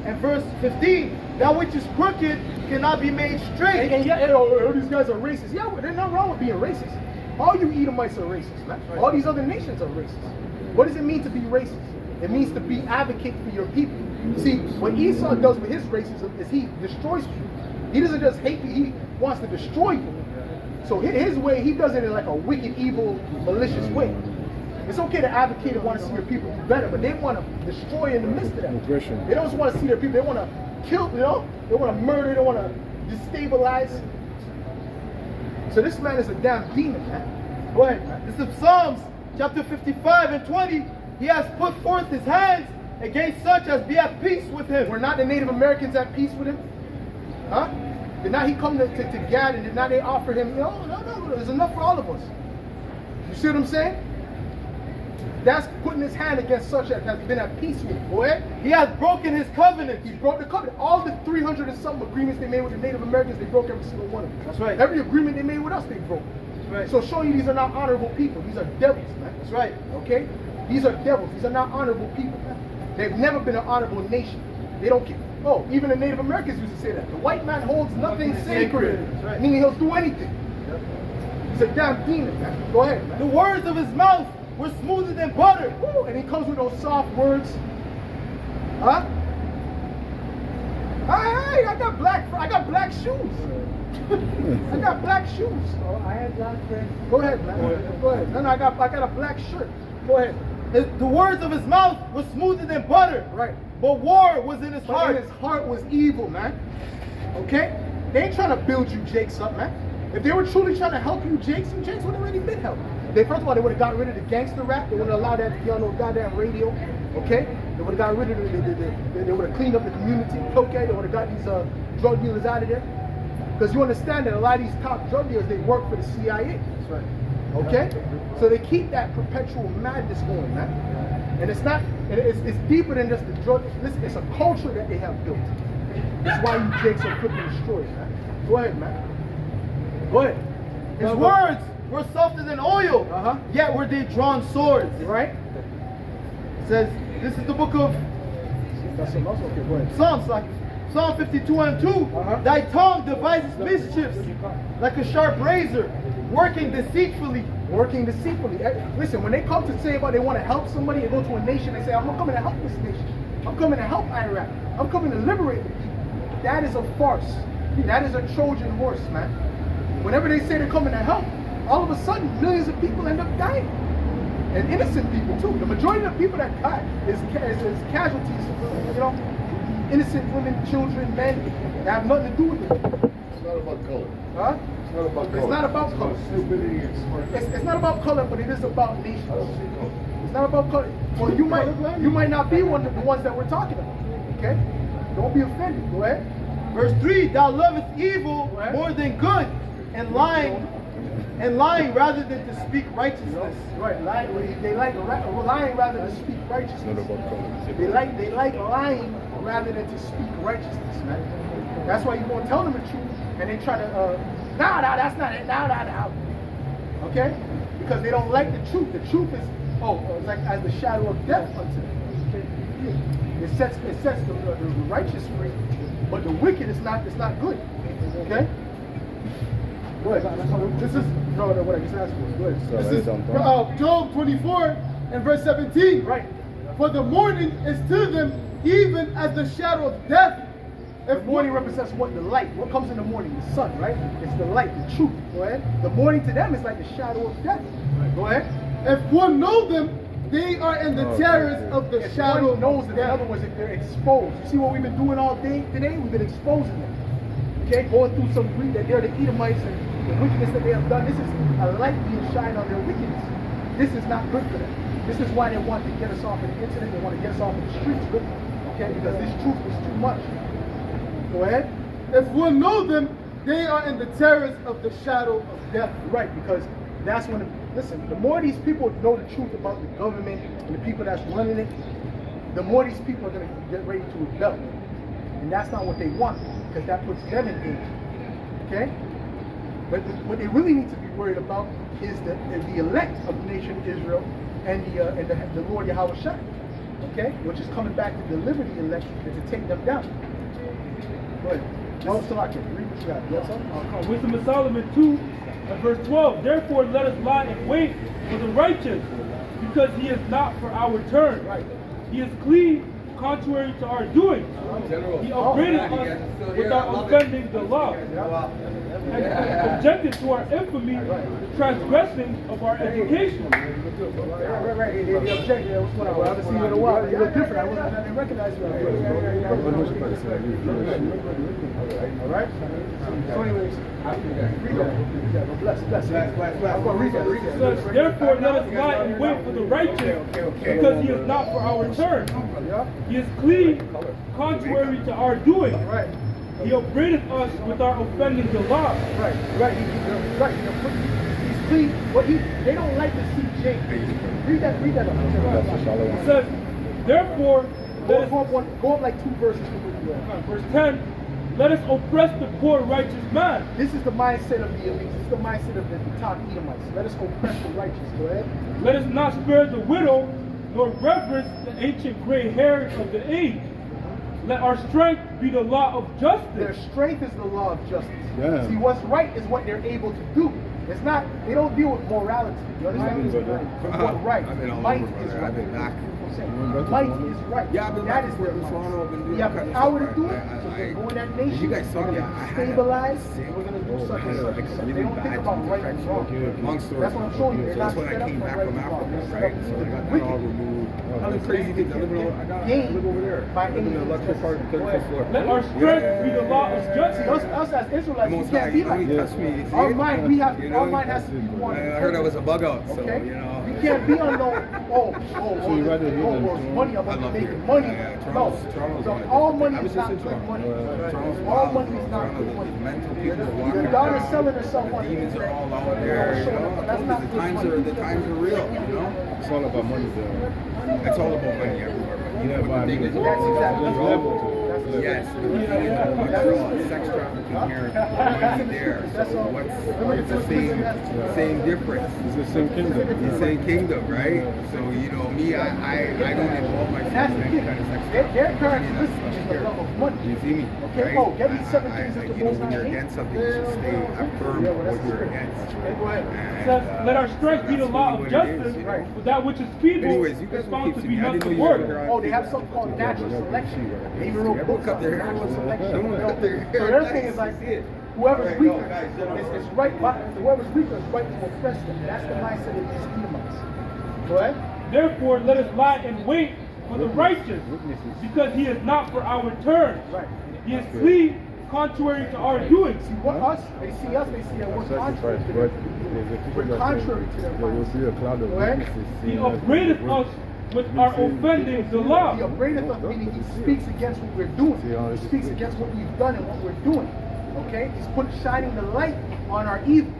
and verse 15. That which is crooked cannot be made straight. And yeah, oh, these guys are racist. Yeah, there's nothing wrong with being racist. All you Edomites are racist, man. All these other nations are racist. What does it mean to be racist? It means to be advocate for your people. See, what Esau does with his racism is he destroys people. He doesn't just hate people, he wants to destroy you. So his way, he does it in like a wicked, evil, malicious way. It's okay to advocate and want to see your people do better, but they want to destroy in the midst of that. Aggression. They don't just want to see their people, they want to kill, you know? They want to murder, they want to destabilize. So this man is a damn demon, man. Go ahead, man. This is Psalms, chapter 55 and 20. He has put forth his hands against such as be at peace with him. Were not the Native Americans at peace with him? Huh? Did not he come to Gad and did not they offer him, no, there's enough for all of us. You see what I'm saying? That's putting his hand against such as has been at peace with him. Go ahead. He has broken his covenant. He broke the covenant. All the 300 and something agreements they made with the Native Americans, they broke every single one of them. That's right. Every agreement they made with us, they broke. That's right. So showing you these are not honorable people. These are devils, man. That's right. Okay? These are devils. These are not honorable people, man. They've never been an honorable nation. They don't care. Oh, even the Native Americans used to say that. The white man holds nothing sacred. That's right. Meaning he'll do anything. He's a damn demon, man. Go ahead, man. The words of his mouth were smoother than butter. Woo, and he comes with those soft words. Huh? Hey, I got black shoes. I got black shoes. Oh, I had black friends. Go ahead, man. Go ahead. No, I got a black shirt. Go ahead. The words of his mouth were smoother than butter. Right. But war was in his But heart. in his heart was evil, man. Okay? They ain't trying to build you Jakes up, man. If they were truly trying to help you Jakes would have already been helped. First of all, they would have got rid of the gangster rap. They wouldn't allow that to be on no goddamn radio. Okay? They would have got rid of they would have cleaned up the community. Okay? They would have got these drug dealers out of there. Because you understand that a lot of these top drug dealers, they work for the CIA. That's right. Okay? So they keep that perpetual madness going, man. And it's not, it's deeper than just the drug. Listen, it's a culture that they have built. That's why you Jakes are flipping destroyed, man. Go ahead, man. Go ahead. His words were softer than oil, yet were they drawn swords. Right? It says, this is the book of That's something else? Okay, go ahead. Psalms, like Psalm 52 and 2. Thy tongue devises mischiefs like a sharp razor, working deceitfully. Working deceitfully. Listen, when they come to say about they want to help somebody, they go to a nation, they say, I'm coming to help this nation. I'm coming to help Iraq. I'm coming to liberate the people. That is a farce. That is a Trojan horse, man. Whenever they say they're coming to help, all of a sudden, millions of people end up dying. And innocent people, too. The majority of the people that die is casualties, you know, innocent women, children, men that have nothing to do with it. It's not about color. Huh? It's not about color. It's not about color. It's not about color, but it is about nations. It's not about color. Well, you might not be one of the ones that we're talking about. Okay? Don't be offended. Go ahead. Verse 3, thou lovest evil more than good, and lying rather than to speak righteousness. Right. They like lying rather than speak It's not righteousness. about color. They like lying rather than to speak righteousness, man. That's why you won't tell them the truth, and they try to that's not it. Okay? Because they don't like the truth. The truth is it's like as the shadow of death unto them. Okay? It sets the righteous free, but the wicked is not good. Okay? Go ahead. This is what I just asked for. Go ahead. So This is Job 24 and verse 17. Right. For the morning is to them even as the shadow of death. The morning represents what? The light. What comes in the morning? The sun, right? It's the light, the truth. Go ahead. The morning to them is like the shadow of death. Go ahead. If one know them, they are in the terrors of the If shadow one knows of them, in death. other words, if they're exposed. You see what we've been doing all day today? We've been exposing them. Okay? Going through some greed that they're the Edomites and the wickedness that they have done. This is a light being shined on their wickedness. This is not good for them. This is why they want to get us off of the internet. They want to get us off of the streets with them. Okay? Because this truth is too much. Go ahead. If one know them, they are in the terrors of the shadow of death. Right, because that's when, listen, the more these people know the truth about the government and the people that's running it, the more these people are going to get ready to rebel. And that's not what they want, because that puts them in danger. Okay? But what they really need to be worried about is the elect of the nation of Israel and the Lord Yahweh Shai, okay, which is coming back to deliver the elect and to take them down. Go ahead. Oh, Salaki, read what you got. You have something? Wisdom of Solomon 2 and verse 12. Therefore let us lie in wait for the righteous, because he is not for our turn. Right. He is clean, contrary to our doing. He upbraided us without offending the law, and objected to our infamy, transgressing of our education. Right. They objected. What's going on? I haven't seen you in a while. You look different. I didn't recognize you. All right. So anyways, read that. Bless. I'm going to read that. Says, therefore let us lie in wait for the righteous, because he is not for our turn. He is clean, contrary to our doing. Right. He upbraided us with our offending the law. Right. He's clean. But they don't like to see Jacob. Read that. It says, therefore, Go up like 2 verses. verse 10, let us oppress the poor righteous man. This is the mindset of the elites. This is the mindset of the top Edomites. Let us oppress the righteous. Go ahead. Let us not spare the widow, nor reverence the ancient gray hairs of the age. Let our strength be the law of justice. Their strength is the law of justice. Yeah. See, what's right is what they're able to do. It's not, they don't deal with morality. You understand? It's what's right. I've been all Might over, is brother. right. I've been back. Might is right. Yeah, I've been that back is and their forth with Toronto. I've been might. doing We have all the kinds of power to stuff. do it. I- So we're going that you nation. guys saw we're me. going I to had a- stabilize. sick- We're going to do I such had and such. like and a such. really They don't think bad about right and wrong. Long story. That's what I'm showing you. They're So that's not when set I up came for back right from and wrong. Africa, They're set right? up So I got that wicked. all removed. All the crazy things. I live over there. By I live in the luxury part of the 35th floor. Let our strength be the law of See, justice. us as Israelites, we Most can't high, be you know, like he that. touched me, you see Our it? mind, You know? our mind has to be one. I heard I was a bug out, so, Okay? you know. We can't be on no, you rather hear them well, too? money, I'm I gonna love make here. money. Yeah, No, Toronto's so on a all different money thing. I was is just not in good Toronto. money. Toronto's All wild, money bro. is not good Toronto, money. there's mental people walking Your daughter's around. selling herself on the Demons are internet. all out there, you know. That's not The good times money. are real, you know. It's all about money there. It's all about money everywhere. But you know what the thing is? That's exactly There's what level to it. Yes, but the thing is, Montreal, sex trafficking here, money there. So what's the same difference? It's the same kingdom. The same kingdom, right? So you know, me, I don't involve myself That's in the any thing. kind of sex Their trafficking. characteristic is the love of money. You see me? Okay, right? oh, get these 7 things that the you know, Most when you're High against hates. something, you should stay firm Yeah, well, with that's what you're true. against. Okay, go ahead. It says, let our strength be the That's law really of what it justice, is, you know? for that which is feeble Anyways, you guys is will found keep to seeing be me. I didn't nothing know you work. were around. Oh, they have something called natural selection. They even wrote Yeah, books cut on their hair. natural selection. Don't cut their hair. So their thing is like, whoever's Alright, weaker, go, guys, gentlemen. it's right. Whoever's weaker is right to oppress them. That's the mindset of these Edomites. Go ahead. Therefore let us lie in wait for the righteous, because he is not for our turn. Right. He is clean, contrary to our doings. See what us? They see us. They see that we're contrary Sacrifice, to but them. there's a people We're that contrary say to their there will minds. be a cloud of Go ahead. witnesses. He seeing us upbraided in the us with our offending the law. He upbraideth us, meaning he speaks against what we're doing. He speaks against what we've done and what we're doing. Okay? He's shining the light on our evil.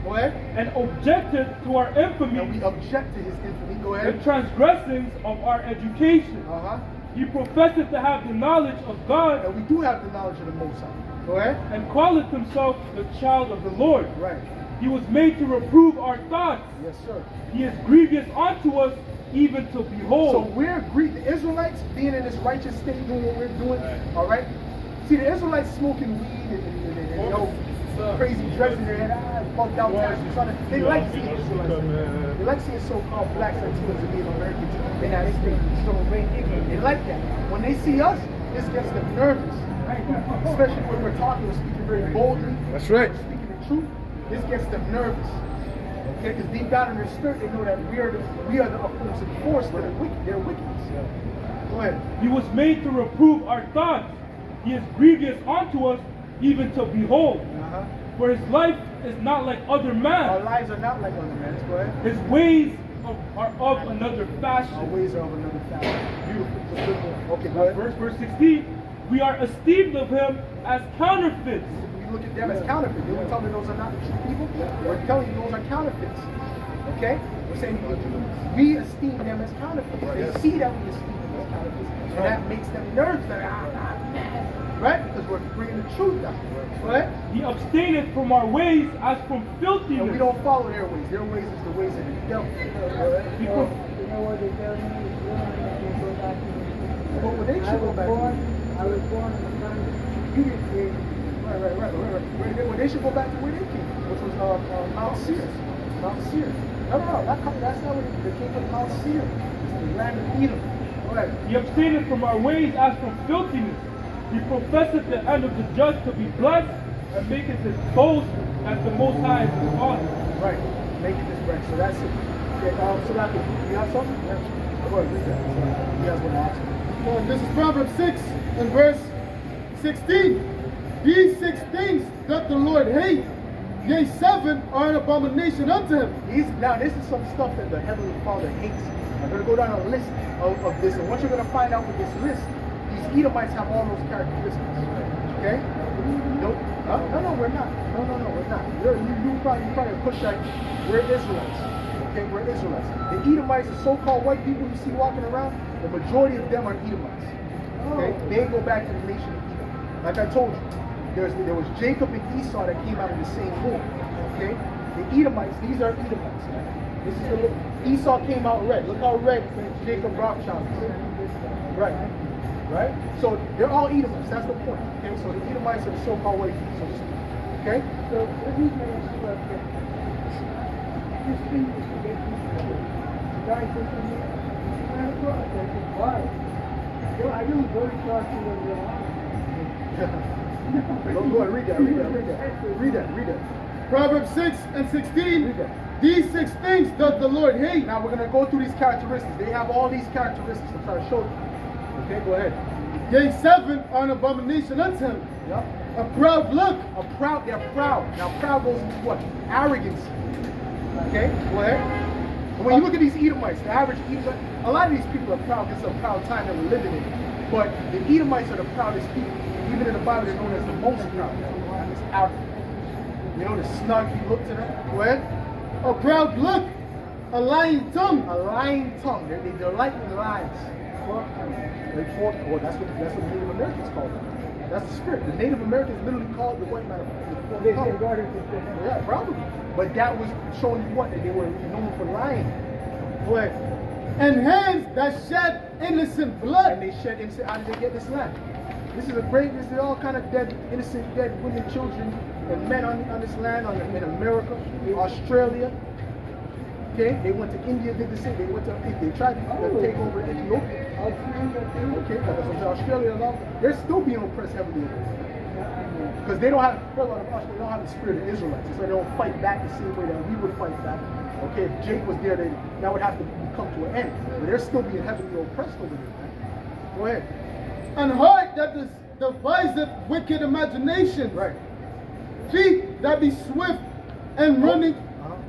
Go ahead. And objected to our And we infamy, object to his infamy. Go the ahead. transgressings of our education. Uh-huh. He professed to have the knowledge of God, And we do have the knowledge of the Most High. Go ahead. and calleth himself the child of the Lord. Right. He was made to reprove our thoughts. Yes, sir. He is grievous unto us, even to So behold. we're the Israelites being in this righteous state, doing what we're doing. All right. See, the Israelites smoking weed and you know, crazy drugs in their head, bugged out terrorists. They like seeing Israelites. They like seeing so-called blacks, Latinos, and Native Americans in that state. They like that. When they see us, this gets them nervous. Especially when we're talking, we're speaking very boldly. That's right. We're speaking the truth. This gets them nervous. Okay, because deep down in their spirit, they know that we are the opposing force. They're wicked. They're wickedness. Go ahead. He was made to reprove our thoughts. He is grievous unto us, even to behold. Uh-huh. For his life is not like other Our man. lives are not like other men's. Go ahead. His ways are of another Our fashion. ways are of another fashion. Beautiful. It's a good one. Okay, go ahead. Verse 16. We are esteemed of him as counterfeits. We look at them as counterfeits. We're telling you those are not the true people. We're telling you those are counterfeits. Okay? We're saying we esteem them as counterfeits. They see that we esteem them as counterfeits. And that makes them nervous. Like, Right? Because we're bringing the truth down. Right? He abstaineth from our ways as from filthiness. And we don't follow their ways. Their ways is the ways of the devil. He You pro- know what they tell me? Is go back to But when they should go back to I was born in the country. You didn't create me. Right. When they should go back to where they came from, which was Mount Seir. Mount Seir. No. That's not where they came from. Mount Seir. It's the land of Edom. All right. He abstaineth from our ways as from filthiness. He professeth the end of the just to be blessed, and maketh his boast as the Most High is his Father. Right. Making this right. So that's it. Okay, so that you have something? Yeah. Go ahead, read that. You guys want to ask me? Well, this is Proverbs 6 and verse 16. These 6 things doth the Lord hate, yea, 7 are an abomination unto him. Now, this is some stuff that the Heavenly Father hates. I'm going to go down a list of this, and what you're going to find out with this list, these Edomites have all those characteristics. Okay? No, we're not. No, we're not. You probably push that. We're Israelites. Okay, we're Israelites. The Edomites, the so-called white people you see walking around, the majority of them are Edomites. Okay? They go back to the nation of Edom. Like I told you, there was Jacob and Esau that came out of the same womb. Okay? The Edomites, these are Edomites. This is the Esau came out red. Look how red Jacob Rothschild is. Right. Right? So they're all Edomites. That's the point. Okay? So the Edomites are the so-called white people, so to speak. Okay? So let me tell you something. This thing is to get people. The guy said to me, "Man, I said, why? Yo, I don't go to church when you're Go ahead, read that. Proverbs 6 and 16. Read that. These 6 things doth the Lord hate. Now we're going to go through these characteristics. They have all these characteristics to try to show you. Okay, go ahead. Yea, 7 are an abomination unto him. Yep. A proud look. They're proud. Now proud goes into what? Arrogance. Okay, go ahead. And when you look at these Edomites, the average Edomite, a lot of these people are proud because it's a proud time that we're living in. But the Edomites are the proudest people. Even in the Bible, they're known as the most proud. It's arrogant. You know, the snug look to them. Go ahead. A proud look. A lying tongue. A lying tongue. They delight in lies. Well, that's what the Native Americans call them. That's the spirit. The Native Americans literally called the white man a They tongue. said God is the Yeah, probably. But that was showing you what? That they were known for lying. Go ahead. And hands that shed innocent blood. And they shed innocent. How did they get this land? This is all kind of dead, innocent, dead women, children, and men on this land, in America, Australia. Okay, they went to India, did the same. They tried to take over Ethiopia. Okay, so Australia and all, they're still being oppressed heavily because they don't have the spirit of Israelites, so they don't fight back the same way that we would fight back. Okay, if Jake was there, that would have to come to an end. But they're still being heavily oppressed over there. Man. Go ahead. And heart that deviseth wicked imagination. Right. Feet that be swift and running.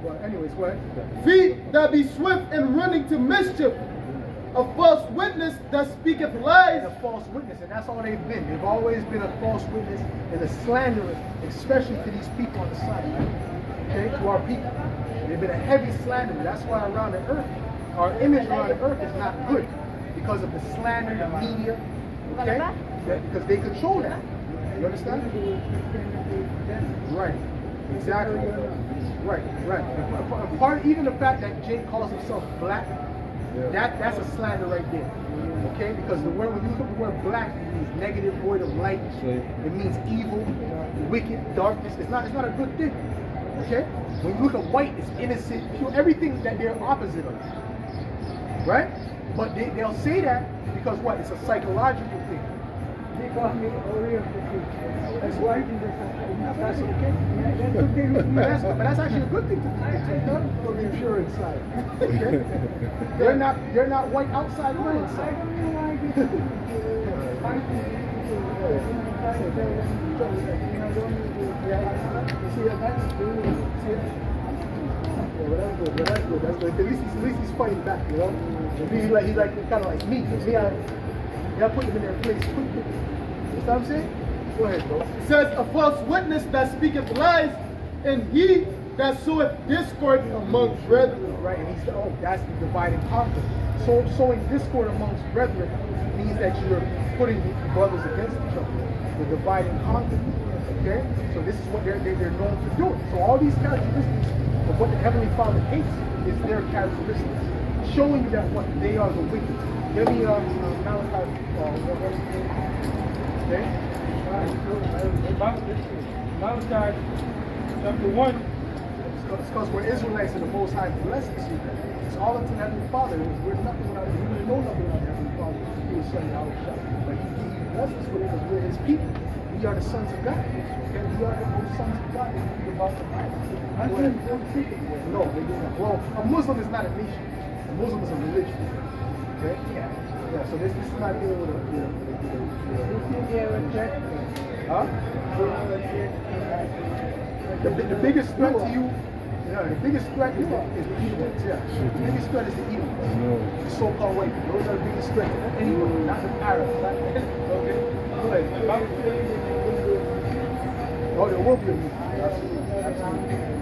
Well, anyways, go ahead. Feet that be swift and running to mischief. A false witness that speaketh lies. And a false witness, and that's all they've been. They've always been a false witness and a slanderer, especially to these people on the side, right? Okay, to our people. They've been a heavy slanderer. That's why around the earth, our image around the earth is not good because of the slander, the media. Okay, because they control that. You understand? Right. Exactly. Right. Even the fact that Jake calls himself black. That's a slander right there. Okay? Because when you look at the word black, it means negative, void of light. It means evil, wicked, darkness. It's not a good thing. Okay? When you look at white, it's innocent, pure, everything that they're opposite of. Right? But they'll say that because what? It's a psychological thing. They call me Oreo cookie. That's why That's okay. But that's actually a good thing to be pure inside. Okay? They're not white outside or inside. That's good. At least he's fighting back, you know. He's like kind of like me. I put him in their place. You know what I'm saying? Go ahead, bro. It says, a false witness that speaketh lies, and he that soweth discord among brethren. Right, and that's the divide and conquer. sowing discord amongst brethren means that you're putting brothers against each other. You're dividing conquer. Okay? So this is what they're known for doing. So all these characteristics of what the Heavenly Father hates is their characteristics. Showing you that what they are the wicked. Give me Malachi 1. Okay? Malachi chapter 1. Because we're Israelites and the Most High blessed us with that. It's all up to the Heavenly Father. We're nothing without Him. We know nothing without the Heavenly Father. He was sending out shot. But He blessed us with it because we're His people. We are the sons of God. Okay? We are the sons of God. They read about the Bible. No, they do not. Well, a Muslim is not a nation. A Muslim is a religion. Okay? Yeah. So this is not dealing with huh? The biggest threat to you, the biggest threat is the Edomites. Yeah. The biggest threat is the Edomites. The so-called white people. Those are the biggest threats. Anybody, not the Arabs. Okay. Go ahead. Oh, there will be a movement. Absolutely.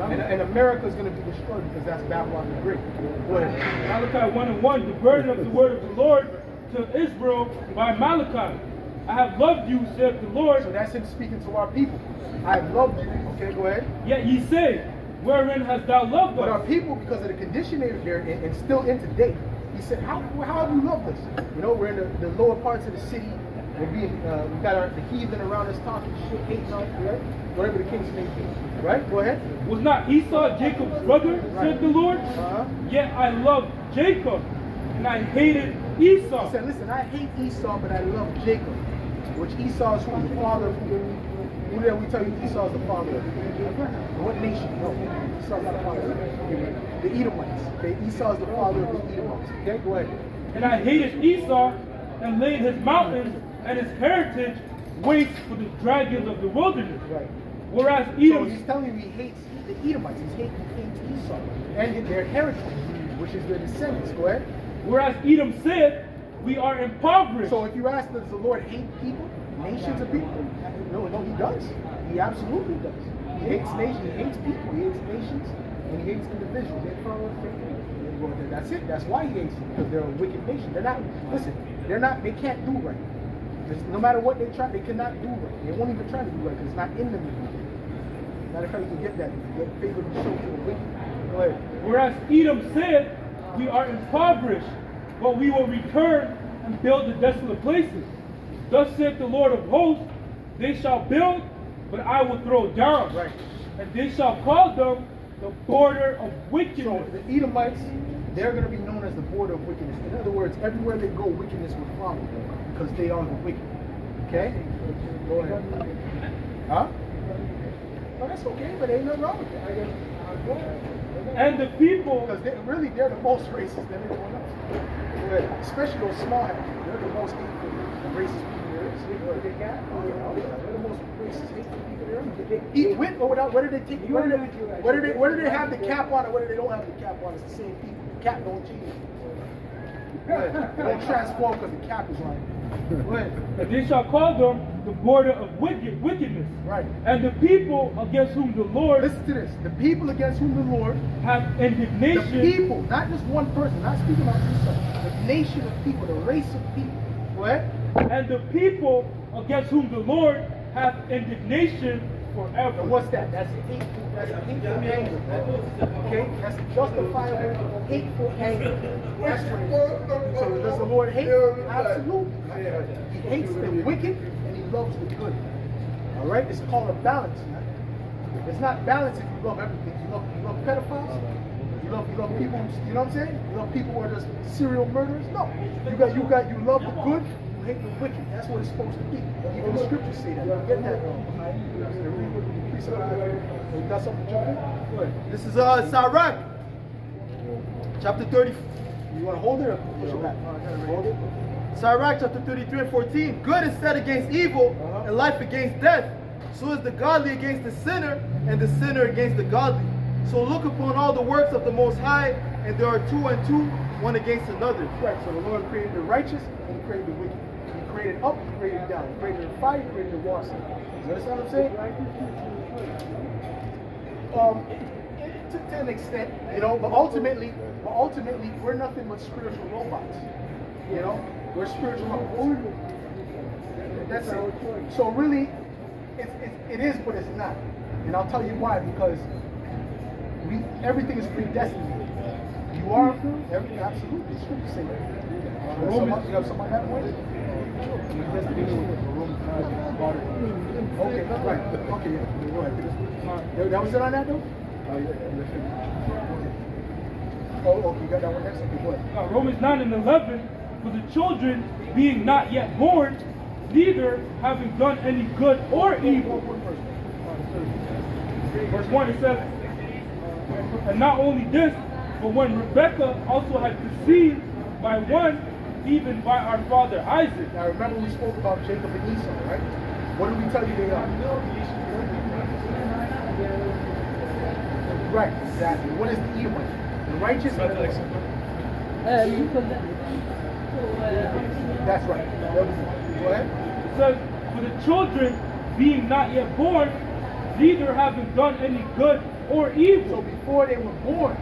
And America is going to be destroyed because that's Babylon the Great. Go ahead. Malachi 1:1, the burden of the word of the Lord to Israel by Malachi. I have loved you, saith the Lord. So that's Him speaking to our people. I have loved you. Okay, go ahead. Yet ye say, wherein hast thou loved But us? our people, because of the condition they're in, and still in today, He said, how have you loved us? You know, we're in the lower parts of the city. We're being, we got the heathen around us talking shit, hating us, right? Whatever the case may be. Right? Go ahead. Was not Esau Jacob's brother, said the Lord? Yet I loved Jacob, and I hated Esau. He said, listen, I hate Esau, but I love Jacob. Which Esau is who? The father of who? Who did we tell you Esau is the father of? What nation? No, Esau is not the father of the Edomites. Okay? Esau is the father of the Edomites. Okay, go ahead. And I hated Esau, and laid his mountains and his heritage waste for the dragons of the wilderness. Right. Whereas So Edom, he's telling you he hates the Edomites. He hates Esau and their heritage, which is their descendants. Go ahead. whereas Edom said, we are impoverished. So if you ask, does the Lord hate people, nations of people? No, He does. He absolutely does. He hates nations. He hates people. He hates nations, and He hates individuals. Well, that's it. That's why He hates them, because they're a wicked nation. They're not. Listen, they're not. They can't do right. No matter what they try, they cannot do right. They won't even try to do right because it's not in them to do right. Matter of fact, you can get that. You get favor to show to the wicked. Go ahead. Whereas Edom said, we are impoverished, but we will return and build the desolate places. Thus saith the Lord of hosts, they shall build, but I will throw down. Right. And they shall call them the border of So wickedness. the Edomites, they're going to be known as the border of wickedness. In other words, everywhere they go, wickedness will follow them because they are the wicked. Okay? Go ahead. Huh? Oh, that's okay, but ain't nothing wrong with that. And the people, Because they're the most racist than anyone else. Go ahead. Especially those small hats. They're the most hateful racist people there is. They're the most racist hateful people there is. They eat with or without. Whether they take, whether they have the cap on or whether they don't have the cap on, it's the same people. The cap don't change. Go ahead. They don't transform because the cap is on. Go ahead. and they shall call them the border of wickedness. Right. And the people against whom the Lord Listen to this. The people against whom the Lord, hath the indignation. people, not just one person, not speaking about Esau, the nation of people, the race of people. Go ahead. And the people against whom the Lord hath indignation forever. And what's that? That's hateful. That's a hateful anger. Okay? That's justifiable hateful anger. That's what it is. So does the Lord hate? Absolutely. He hates the wicked and He loves the good. All right? It's called a balance. Man. It's not balance if you love everything. You love pedophiles. You love people. You know what I'm saying? You love people who are just serial murderers. No. You love the good. You hate the wicked. That's what it's supposed to be. Even the scriptures say that. You get that? You got something to jump in? Go ahead. This is Sirach, chapter 30. You want to hold it or push it back? Hold it. Sirach chapter 33 and 14. Good is set against evil, and life against death. So is the godly against the sinner, and the sinner against the godly. So look upon all the works of the Most High, and there are two and two, one against another. Right. So the Lord created the righteous and He created the wicked. He created up, He created down. He created the fire, He created the water. You understand what I'm saying? To an extent, you know, but ultimately, But ultimately, we're nothing but spiritual robots. You know, we're spiritual robots. That's it. So really, it is, but it's not. And I'll tell you why. Because everything is predestined. You are everything. Absolutely, scripture say that. You have somebody that way? Okay, right. Okay, yeah. Go ahead. That was it on that though? Oh, yeah. Oh, okay, you got that one next? Okay, go ahead. Romans 9:11, for the children being not yet born, neither having done any good or evil. Verse 1, it says, and not only this, but when Rebekah also had conceived by one, even by our father Isaac. Now remember we spoke about Jacob and Esau, right? What did we tell you they are? Right, exactly. What is the Edomite? The righteous and the wicked. That's right. Go ahead. It says, for the children being not yet born, neither having done any good or So evil. before they were born,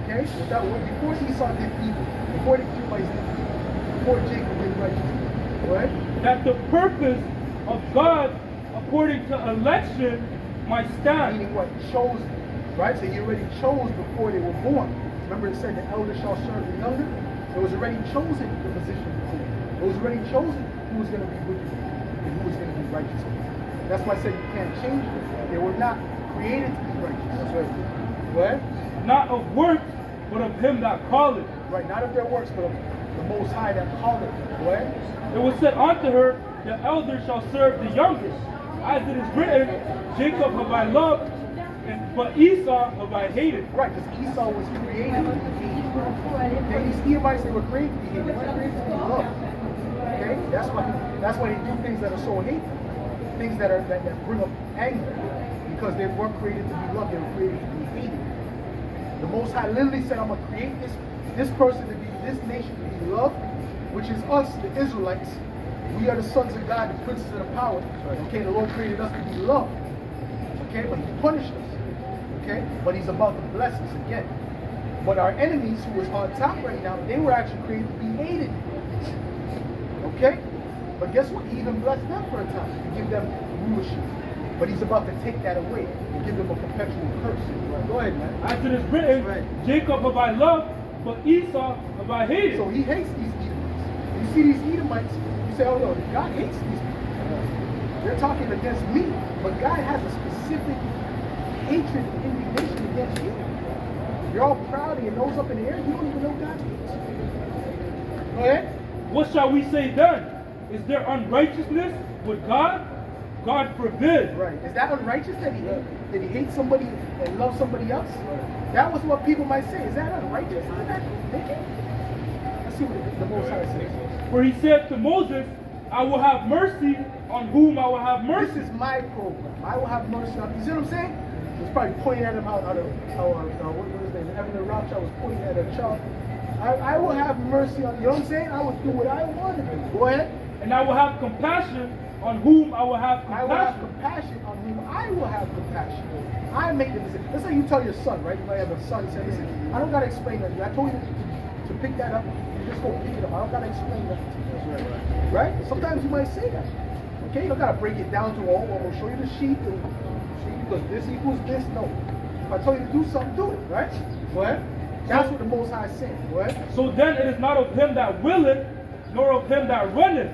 okay, before Esau did evil, before the Edomites did evil, before Jacob did righteousness, right? That the purpose of God, according to election, might stand. Meaning what? Chosen, right? So he already chose before they were born. Remember it said the elder shall serve the younger? It was already chosen the position before. It was already chosen who was going to be wicked and who was going to be righteous. That's why I said you can't change it. They were not created to be righteous. That's right. What? Not of works, but of him that calleth. Right, not of their works, but of the Most High that called it. What? It was said unto her, the elder shall serve the youngest. As it is written, Jacob have I loved, but Esau have I hated. Right, because Esau was created to be hated. Okay, these Edomites, they were created to be hated. They weren't created to be loved. Okay, that's why they do things that are so hateful, things that bring up anger, because they weren't created to be loved. They were created to be hated. The Most High literally said, I'm gonna create this person to be, this nation to be loved, which is us, the Israelites. We are the sons of God, the princes of the power. Okay, the Lord created us to be loved. Okay, but He punished us. Okay, but He's about to bless us again. But our enemies, who is on top right now, they were actually created to be hated. Okay, but guess what? He even blessed them for a time to give them rulership. But He's about to take that away and give them a perpetual curse. Go ahead, man. As it is written, Jacob have I loved, but Esau have I hated. So He hates these Edomites. You see these Edomites, you say, oh no, God hates these people. They're talking against me, but God has a specific hatred and indignation against you. You're all proud and your nose up in the air, you don't even know God hates. Go ahead. What shall we say then? Is there unrighteousness with God? God forbid. Right. Is that unrighteous that he hates somebody and loves somebody else? That was what people might say. Is that unrighteous? Is that wicked? Let's see what the Most High says. For he said to Moses, I will have mercy on whom I will have mercy. This is my program. I will have mercy on. You see what I'm saying? He was probably pointing at him how what was his name? Evan the Rothschild was pointing at a child. I will have mercy on. You know what I'm saying? I will do what I want to do. Go ahead. And I will have compassion on whom I will have I will have compassion. compassion on whom I will have compassion. I make the decision. That's how you tell your son, right? You might have a son. Say, listen, I don't gotta explain that to you. I told you to pick that up. You just go pick it up. I don't gotta explain that to you. Right? Sometimes you might say that. Okay, you don't gotta break it down to, oh, well, we'll show you the sheep because this equals this. No. If I tell you to do something, do it. Right? Go ahead. That's what the Most High is saying. Go ahead. So then it is not of him that willeth, nor of him that runneth,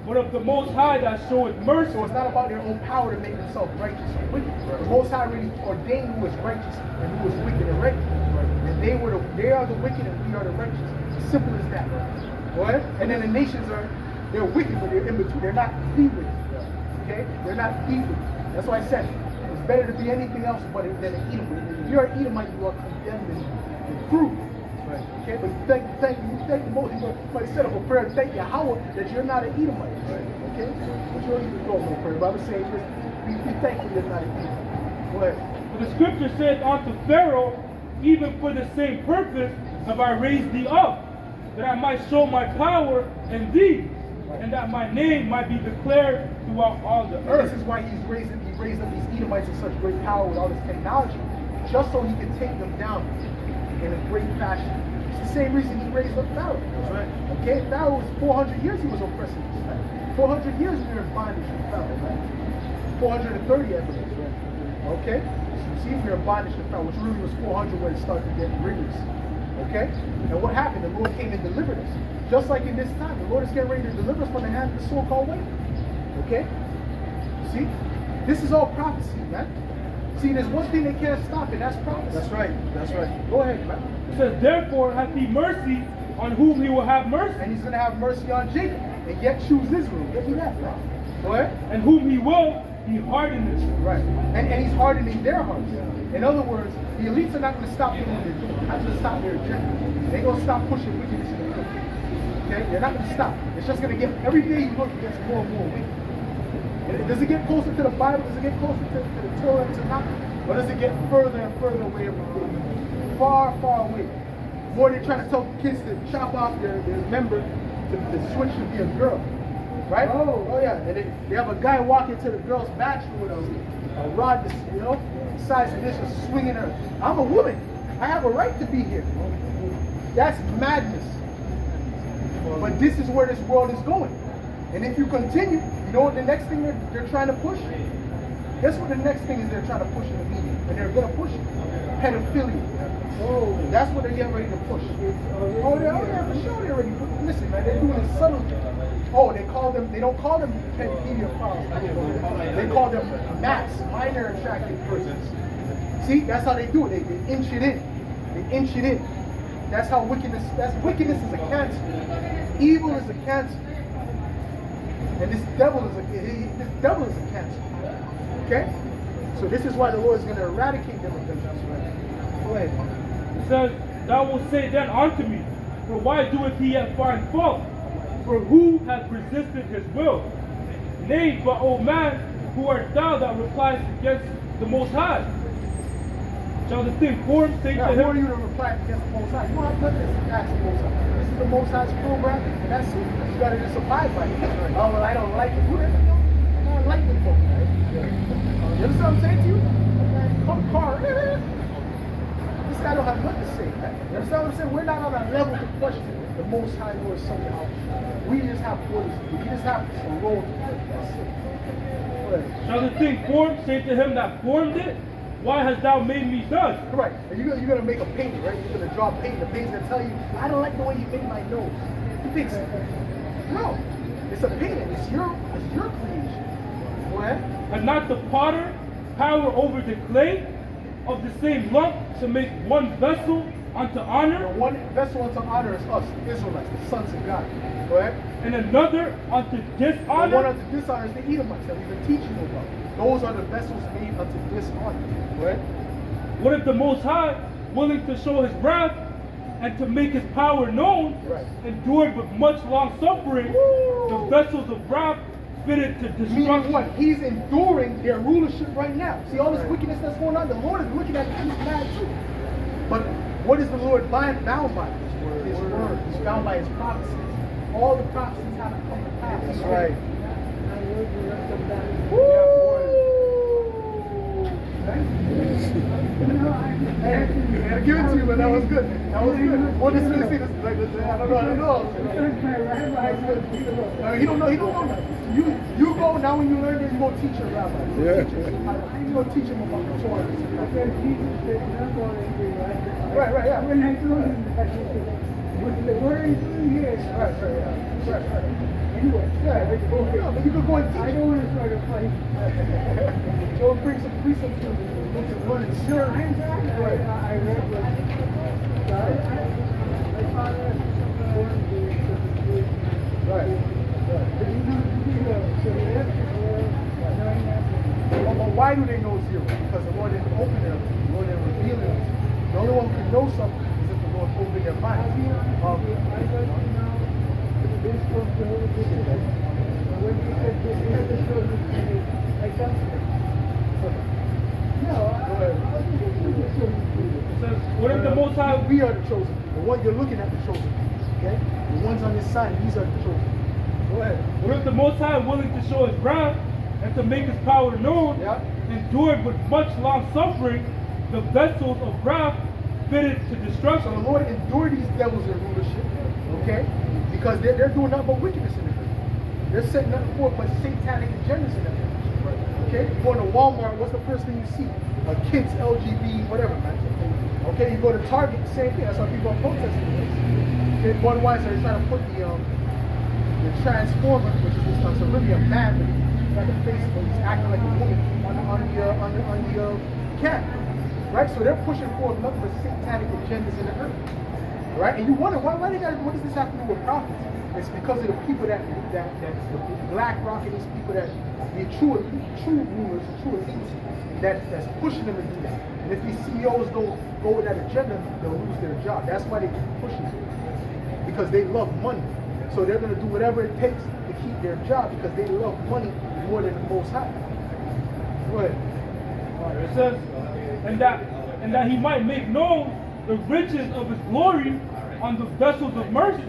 but of the Most High that showeth mercy. So it's not about their own power to make themselves righteous or wicked. The Most High already ordained who is righteous and who is wicked and right. And they are the wicked and we are the righteous. Simple as that. Go ahead. And then the nations they're wicked, but they're in between. They're not the wicked. Okay? They're not the wicked. That's why I said it's better to be anything else but than an Edomite. If you're an Edomite, you are condemned and through. Right. Okay, but thank the Most High. But he set up a prayer and thank Yahweh that you're not an Edomite. Right. Okay? But you don't even go no prayer. But I'm saying just be thankful you're not an Edomite. Go ahead. For the scripture saith unto Pharaoh, even for the same purpose have I raised thee up, that I might show my power in thee, and that my name might be declared throughout all the earth. This is why he raised up these Edomites with such great power with all this technology, just so he can take them down in a great fashion. It's the same reason he raised up Pharaoh. That's right. Okay, Pharaoh was 400 years he was oppressing us. Right? 400 years we were in bondage to Pharaoh. Right? 430, I believe. Right? Okay? So see, we were in bondage to Pharaoh, which really was 400 when it started to get rigorous. Okay? And what happened? The Lord came and delivered us. Just like in this time, the Lord is getting ready to deliver us from the hand of the so-called wicked. Okay? See? This is all prophecy, man. See, there's one thing they can't stop, and that's prophecy. That's right. That's right. Go ahead, man. It says, therefore hath he mercy on whom he will have mercy, And he's going to have mercy on Jacob, and yet choose Israel. Get me that, man. Go ahead. and whom he will, he hardeneth. Right. And he's hardening their hearts. In other words, the elites are not going to stop doing what they're doing. They're not going to stop their agenda. They're going to stop pushing wickedness in the country. Okay? They're not going to stop. It's just going to get, every day you look, it gets more and more wicked. And does it get closer to the Bible? Does it get closer to the Torah and Tanakh? Or does it get further and further away every day? Far, far away. The more they're trying to tell kids to chop off their member to switch to be a girl. Right? Oh yeah. And they have a guy walking to the girl's bathroom with a rod, you know, the size of this, just swinging her. I'm a woman. I have a right to be here. That's madness. But this is where this world is going. And if you continue, you know what the next thing they're trying to push? Guess what the next thing is they're trying to push in the media? And they're going to push it. Pedophilia. Oh, that's what they're getting ready to push. Oh, yeah, for sure they're already pushing. Listen, man, they're doing it subtly. Oh, they don't call them pedophiles. They call them MAPs, minor attracted persons. See, that's how they do it. They inch it in. They inch it in. That's how wickedness is a cancer. Evil is a cancer. And this devil is a cancer. Okay? So this is why the Lord is going to eradicate them with them. Go ahead. It says, thou wilt say then unto me, for why doeth he yet find fault? For who hath resisted his will? Nay, but O man, who art thou that replies against the Most High? Shall the thing form say Yeah, to who are him, you to reply against the Most High? You don't have nothing to ask the Most High. This is the Most High's program, and that's it. You got to just abide by it. Oh, well, I don't like it. Who the hell? I don't like them folks, right? You understand what I'm saying to you? Come car. This guy don't have nothing to say. Right? You understand what I'm saying? We're not on a level to question the Most High Lord somehow. We just have orders. We just have a role to play. That's it. Go ahead. shall the thing form say to him that formed it, why hast thou made me thus? Correct. And you're gonna make a painting, right? You're gonna draw a painting. The painting's gonna tell you, I don't like the way you made my nose. You fix it. No. It's a painting. It's your creation. Go ahead. Has not the potter power over the clay of the same lump to make one vessel unto The honor, one vessel unto honor is us, the Israelites, the sons of God. Go ahead. and another unto The one dishonor? unto dishonor is the Edomites that we've been teaching you about. Those are the vessels made unto dishonor. Go ahead. What if the Most High, willing to show his wrath and to make his power known, Right. endured with much long suffering the vessels of wrath fitted to Meaning destruction? what? He's enduring their rulership right now. See all this wickedness that's going on? The Lord is looking at it. He's mad too. But what is the Lord bound by? His word. He's bound by his prophecies. All the prophecies have to come to pass. That's right. Hey, I give it to you, but that was good. That was good. Well, this really see this. Like, I don't know. He don't know that. You go now when you learn this, you go teach your rabbi. You go teach him about the Torah. Right, yeah. When I told him that with the word here, Right. anyway, Yeah, but you could go and teach I don't want to start a fight. Go and bring some precepts to learn it. Sure, I read what my father born Right. Well, why do they know zero? Because the Lord didn't open their eyes. The Lord didn't reveal their eyes. The only one who can know something is if the Lord opened their mind. It says, what if the Most High, We are the chosen people. The one you're looking at, the chosen people. Okay? The ones on this side, these are the chosen people. Go ahead. what if the Most High, willing to show his wrath and to make his power known, Yeah. endured with much long suffering the vessels of wrath fitted to So destruction. the Lord endured these devils in rulership, okay? Because they're doing nothing but wickedness in the earth. They're setting up forth but satanic agendas in the earth. Okay? You go to Walmart, what's the first thing you see? Kids, LGBT, whatever, man. Okay, you go to Target, same thing. That's why people are protesting this. Okay, Budweiser, they're trying to put the Transformer, which is this, so really a man, but he's got the face, but he's acting like a woman on the can. Right? So they're pushing forward nothing but satanic agendas in the earth. Right? And you wonder, what does this have to do with prophets? It's because of the people that BlackRock and these people that the true rulers, the true elites, that's pushing them to do that. And if these CEOs don't go with that agenda, they'll lose their job. That's why they keep pushing it. Because they love money. So they're going to do whatever it takes to keep their job because they love money more than the Most High. Go ahead. It says, and that he might make known the riches of his glory on the vessels of mercy,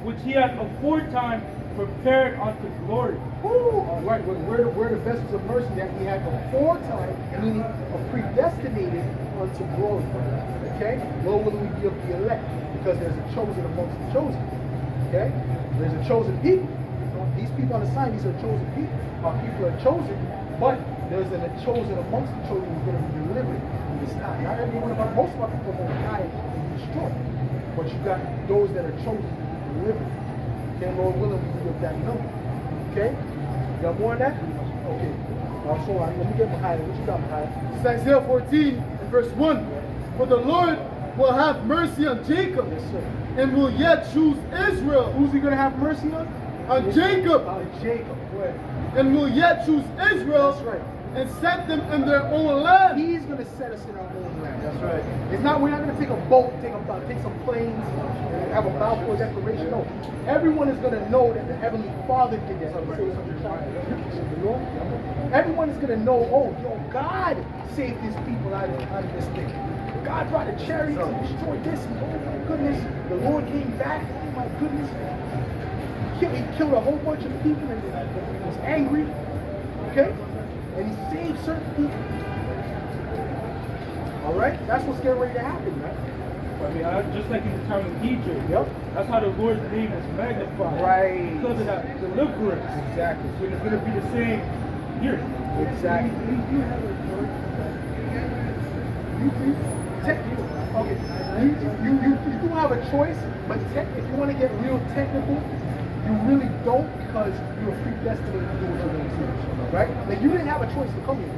which he hath aforetime prepared unto glory. Woo! Right, we're the vessels of mercy that we had aforetime, meaning predestinated unto glory. Okay? Lord willing we be of the elect, because there's a chosen amongst the chosen. Okay? There's a chosen people. These people on the sign, these are chosen people. Our people are chosen, but there's a chosen amongst the chosen who's going to be delivered in this time. Not everyone, but most of our people are going to die and be destroyed. But you got those that are chosen to be delivered. Okay, Lord willing, we will get that number. Okay? You got more on that? Okay. So let me get behind it. What you got behind it? It's Isaiah 14 and verse 1. For the Lord will have mercy on Jacob, Yes, sir. and will yet choose Israel. Who's he going to have mercy on? On Jacob, On Jacob. Go ahead. and will yet choose Israel, That's right. and set them in their own land. He's going to set us in our own land. That's right. It's not, we're not going to take a boat, take some planes, and have a Balfour Declaration. No. Everyone is going to know that the Heavenly Father did this. Everyone is going to know, oh, God saved his people out of this thing. God brought a chariot to destroy this. And oh my goodness, the Lord came back. Oh my goodness. He killed a whole bunch of people and he was angry. Okay? And he saved certain people. Alright? That's what's getting ready to happen, man. I mean, just like in the time of Egypt. Yep. That's how the Lord's name is magnified. Right. Because of that deliverance. Exactly. So it's going to be the same here. Exactly. Okay. You do have a choice, but if you want to get real technical, you really don't, because you were predestinated to do what you're going to do. Right? Like you didn't have a choice to come here.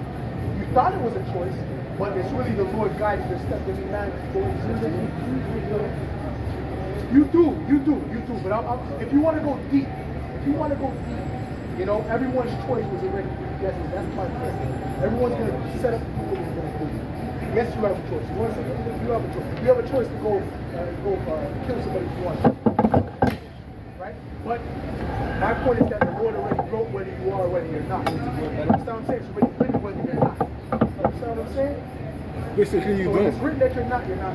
You thought it was a choice, but it's really the Lord guiding your steps every man. You do. But if you want to go deep, you know, everyone's choice was already predestined. That's my point. Everyone's going to set up the people they're going to do. Yes, you have a choice. You have a choice. You have a choice to go kill somebody if you want to. Right? But my point is that the Lord already wrote whether you are or whether you're not. You understand what I'm saying? It's already written whether you're not. You understand what I'm saying? Basically, you So when it's written that you're not going to.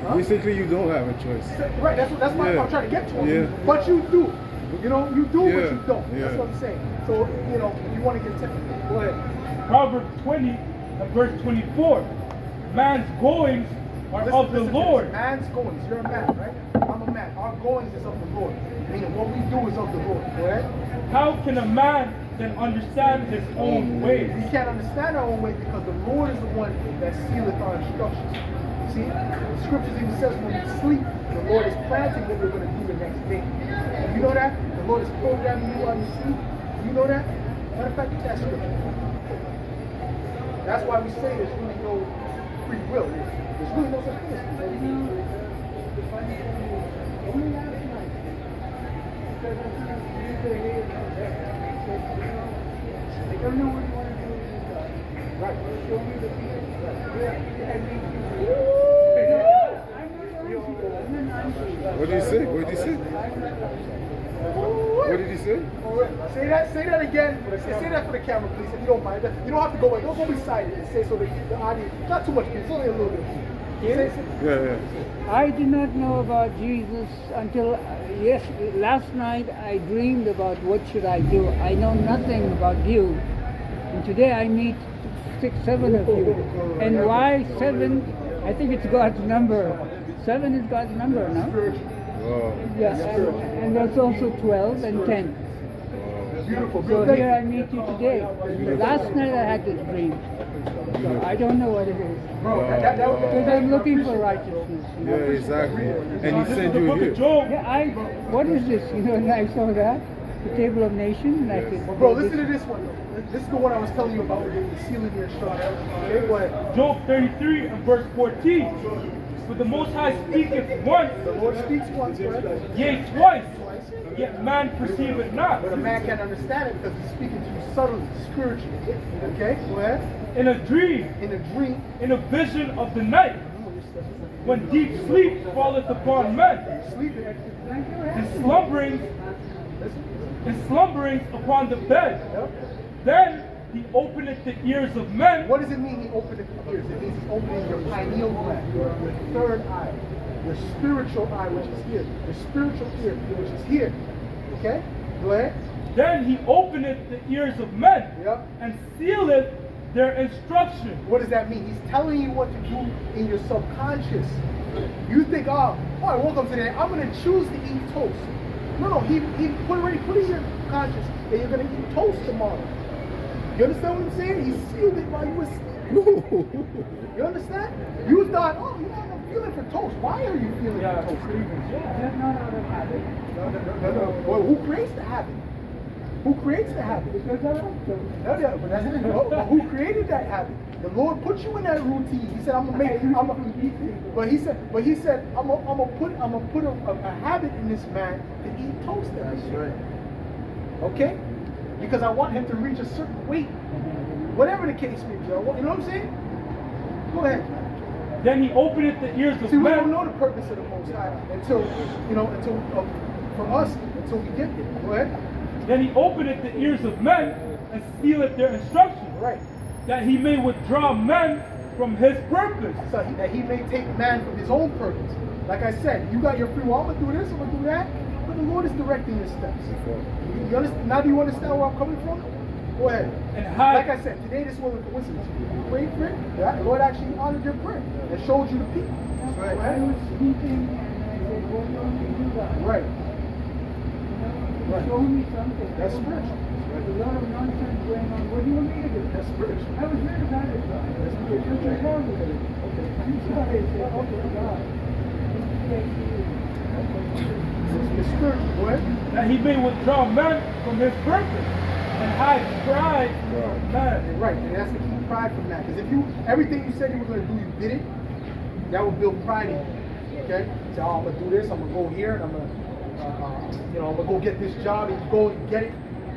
Huh? Basically, you don't have a choice. Right, that's my Yeah. I'm trying to get to. Yeah. But you do. You know, you do, but Yeah. you don't. Yeah. That's what I'm saying. So, you know, if you want to get technical, go ahead. Proverbs 20 and verse 24. Man's goings are Listen, of the listen to Lord. this. Man's goings. You're a man, right? I'm a man. Our goings is of the Lord. Meaning what we do is of the Lord. Go ahead. How can a man then understand his own ways? We can't understand our own way because the Lord is the one that sealeth our instructions. See, the scriptures even says when we sleep, the Lord is planting what we're going to do the next day. You know that? The Lord is programming you while you sleep. You know that? Matter of fact, that's scripture. That's why we say there's really no free will. There's really no such thing as free will. Only last night, because I see the hair on there. They don't know what you want to do with this guy. Right. Show me the people. I mean, What did he say? What did he say? What did he say? Say that again. Say that for the camera, please, if you don't mind. You don't have to go away. Don't go beside it and say so the audience. Not too much, please. Only a little bit. Say. Yeah. I did not know about Jesus until last night I dreamed about what should I do. I know nothing about you. And today I meet 6, 7 of you. And why 7? I think it's God's number. 7 is God's number, no? Wow. Yeah, and there's also 12 and 10. Beautiful. So here I meet you today. Last night I had this dream. So I don't know what it is. Bro, Because I'm looking for righteousness. You Yeah, know? exactly. And he This sent is the you book here. of Job. Yeah, what is this? You know, and I saw that, the Table of Nations, and I said, Bro, listen to this one. This is the one I was telling you about with the sealing your instructions. Okay, go ahead. Job 33 and verse 14. For the Most High speaketh once, The Lord speaks once, go ahead. yea twice, yet man perceiveth not. But a man can't understand it because he's speaking to you subtly, spiritually. Okay, go ahead. In a dream, In a dream, in a vision of the night, when deep sleep falleth upon men, sleeping. and slumberings upon the bed, Yep. then he openeth the ears of men. What does it mean he opened the ears? It means he's opening your pineal gland, your third eye, your spiritual eye, which is here, your spiritual ear, which is here. Okay? Go ahead. Then he openeth the ears of men, Yep. and sealeth their instruction. What does that mean? He's telling you what to do in your subconscious. You think, oh, I woke up today, I'm going to choose to eat toast. No, he already put in your conscious that you're going to eat toast tomorrow. You understand what I'm saying? He sealed it while you were sleeping. You understand? You thought, oh, you know, I'm feeling for toast. Why are you feeling for toast? that's not out of habit. No. Well, who creates the habit? Who creates the habit? Because I like those. No, but that's but who created that habit? The Lord put you in that routine. He said, "I'm gonna make you." But he said, "I'm gonna put a habit in this man to eat toast every day." Right. Okay? Because I want him to reach a certain weight, whatever the case may be. You know what I'm saying? Go ahead. Then he openeth the ears of See, we don't men. know the purpose of the Most High until from us until we get there. Go ahead. Then he openeth the ears of men, and sealeth their instruction. Right. That he may withdraw men from his purpose. So that he may take man from his own purpose. Like I said, you got your free will. I'm gonna do this. I'm gonna do that. But the Lord is directing your steps. You understand? Now do you understand where I'm coming from? Go ahead. And hide. Like I said, today this wasn't a coincidence. You prayed for it. The Lord actually honored your prayer and showed you the people. Go I ahead. was sleeping and I said, what do you do that? Right. Right. Show me something. That's spiritual. There's a lot of nonsense going on. What do you want me to do? That's spiritual. I was very satisfied. That's what you told me. I'm sorry. I said, okay, God. It's spiritual. Go ahead. That he may withdraw men from his purpose, and hide pride from man. Right, and that's to keep pride from that. Because if you, everything you said you were going to do, you did it, that would build pride in you. Okay? So, oh, I'm going to do this, I'm going to go here, and I'm going to, I'm going to go get this job, and you go and get it.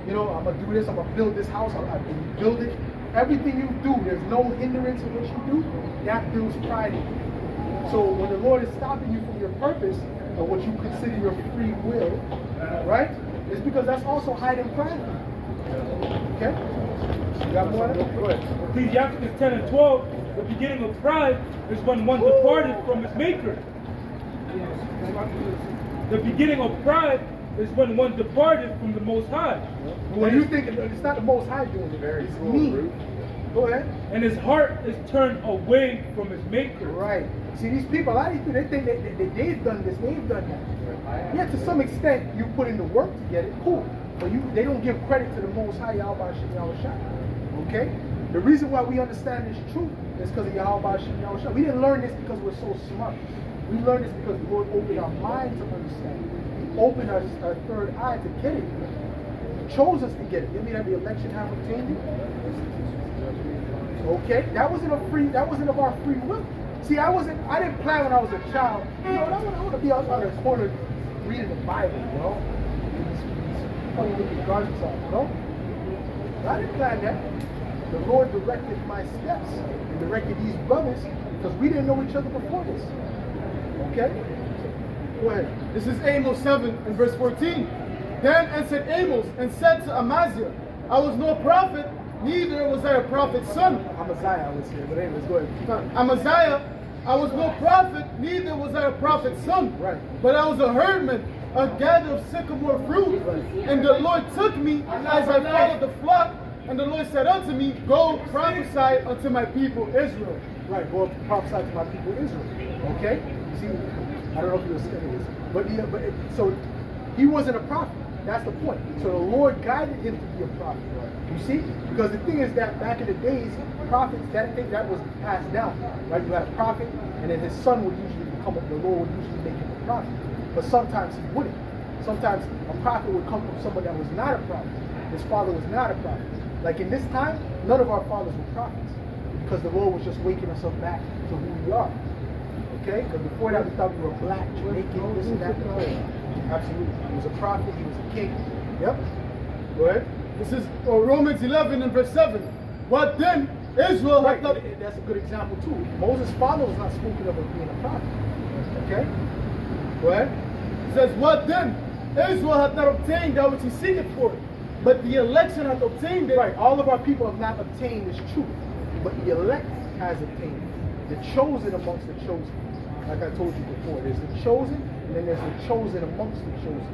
You know, I'm going to do this, I'm going to build this house, and you build it. Everything you do, there's no hindrance in what you do, that builds pride in you. So when the Lord is stopping you from your purpose, or what you consider your free will, right? It's because that's also hiding pride in you. Okay? You got more? Go ahead. Ecclesiastes 10 and 12, the beginning of pride is when one departed from his maker. The beginning of pride is when one departed from the Most High. When you think it's not the Most High doing it, it's me. Go ahead. And his heart is turned away from his maker. Right. See, these people, a lot of these people, they think that they've done this, they've done that. Yeah, to some extent, you put in the work to get it, cool. But they don't give credit to the Most High, Yahweh Shem Yahushua. Okay? The reason why we understand this truth is because of Yahweh Shem Yahushua. We didn't learn this because we're so smart. We learned this because the Lord opened our mind to understand. He opened our third eye to get it. He chose us to get it. You mean that the election have obtained it? Okay? That wasn't of our free will. See, I didn't plan when I was a child. You know, I want to be out on the corner reading the Bible, you know? Funny looking gardens out, you know? I didn't plan that. The Lord directed my steps and directed these brothers because we didn't know each other before this. Okay? Go ahead. This is Amos 7 and verse 14. Then answered Amos and said to Amaziah, I was no prophet, neither was I a prophet's son. Amaziah was here, but anyways, go ahead. Amaziah, I was no prophet, neither was I a prophet's son. Right. But I was a herdman, a gatherer of sycamore fruit. And the Lord took me as I followed the flock, And the Lord said unto me, Go prophesy unto my people Israel. Right, go prophesy to my people Israel. Okay? See, I don't know if you were studying this. So he wasn't a prophet. That's the point. So the Lord guided him to be a prophet. You see? Because the thing is that back in the days, prophets, that was passed down. Right? You had a prophet, and then his son would usually become the Lord would usually make him a prophet. But sometimes he wouldn't. Sometimes a prophet would come from someone that was not a prophet. His father was not a prophet. Like in this time, none of our fathers were prophets. Because the Lord was just waking us up back to who we are. Okay? Because before that we thought we were black, Jamaican, this and that. Absolutely. He was a prophet, he was a king. Yep. Go ahead. This is Romans 11 and verse 7. What then? Israel Right, hath not... that's a good example too. Moses' father was not spoken of as being a prophet. Okay? Go ahead. It says, What then? Israel hath not obtained that which he seeketh for, but the election hath obtained it. Right, all of our people have not obtained this truth, but the elect has obtained it. The chosen amongst the chosen. Like I told you before, there's the chosen, and then there's the chosen amongst the chosen.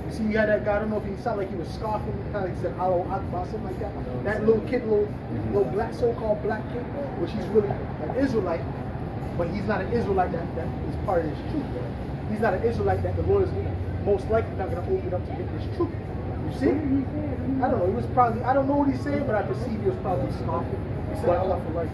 You see, you had that guy, I don't know if he sounded like he was scoffing, kind of like he said, Allahu Akbar, something like that. That little kid, little black, so-called black kid, which he's really an Israelite, but he's not an Israelite that is part of this truth. He's not an Israelite that the Lord is most likely not going to open up to get this truth. You see? I don't know, he was probably, I don't know what he's saying, but I perceive he was probably scoffing. He said, Allah for life.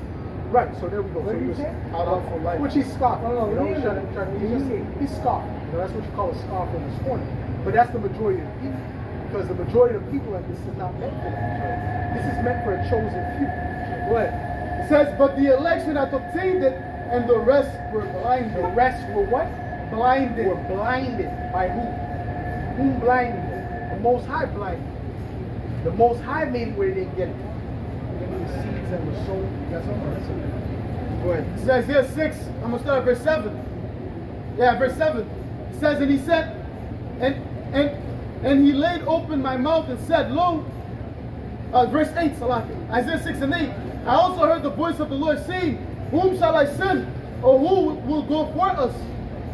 Right, so there we go. So he was Allah for life. Which he's scoffing. You know, he's scoffing. You know, that's what you call a scoffer this morning. But that's the majority of the people. Because the majority of the people, like this is not meant for them. This is meant for a chosen few. Go ahead. It says, But the election hath obtained it, and the rest were blinded. The rest were what? Blinded. Were blinded. By who? Whom blinded? The Most High blinded. The Most High made it where they didn't get it. The seeds that were sown. That's what I'm saying. Go ahead. It says here 6, I'm going to start at verse 7. Yeah, verse 7. It says, And he said, and he laid open my mouth and said, Lo, verse 8, Salaki, Isaiah 6 and 8. I also heard the voice of the Lord saying, Whom shall I send? Or who will go for us?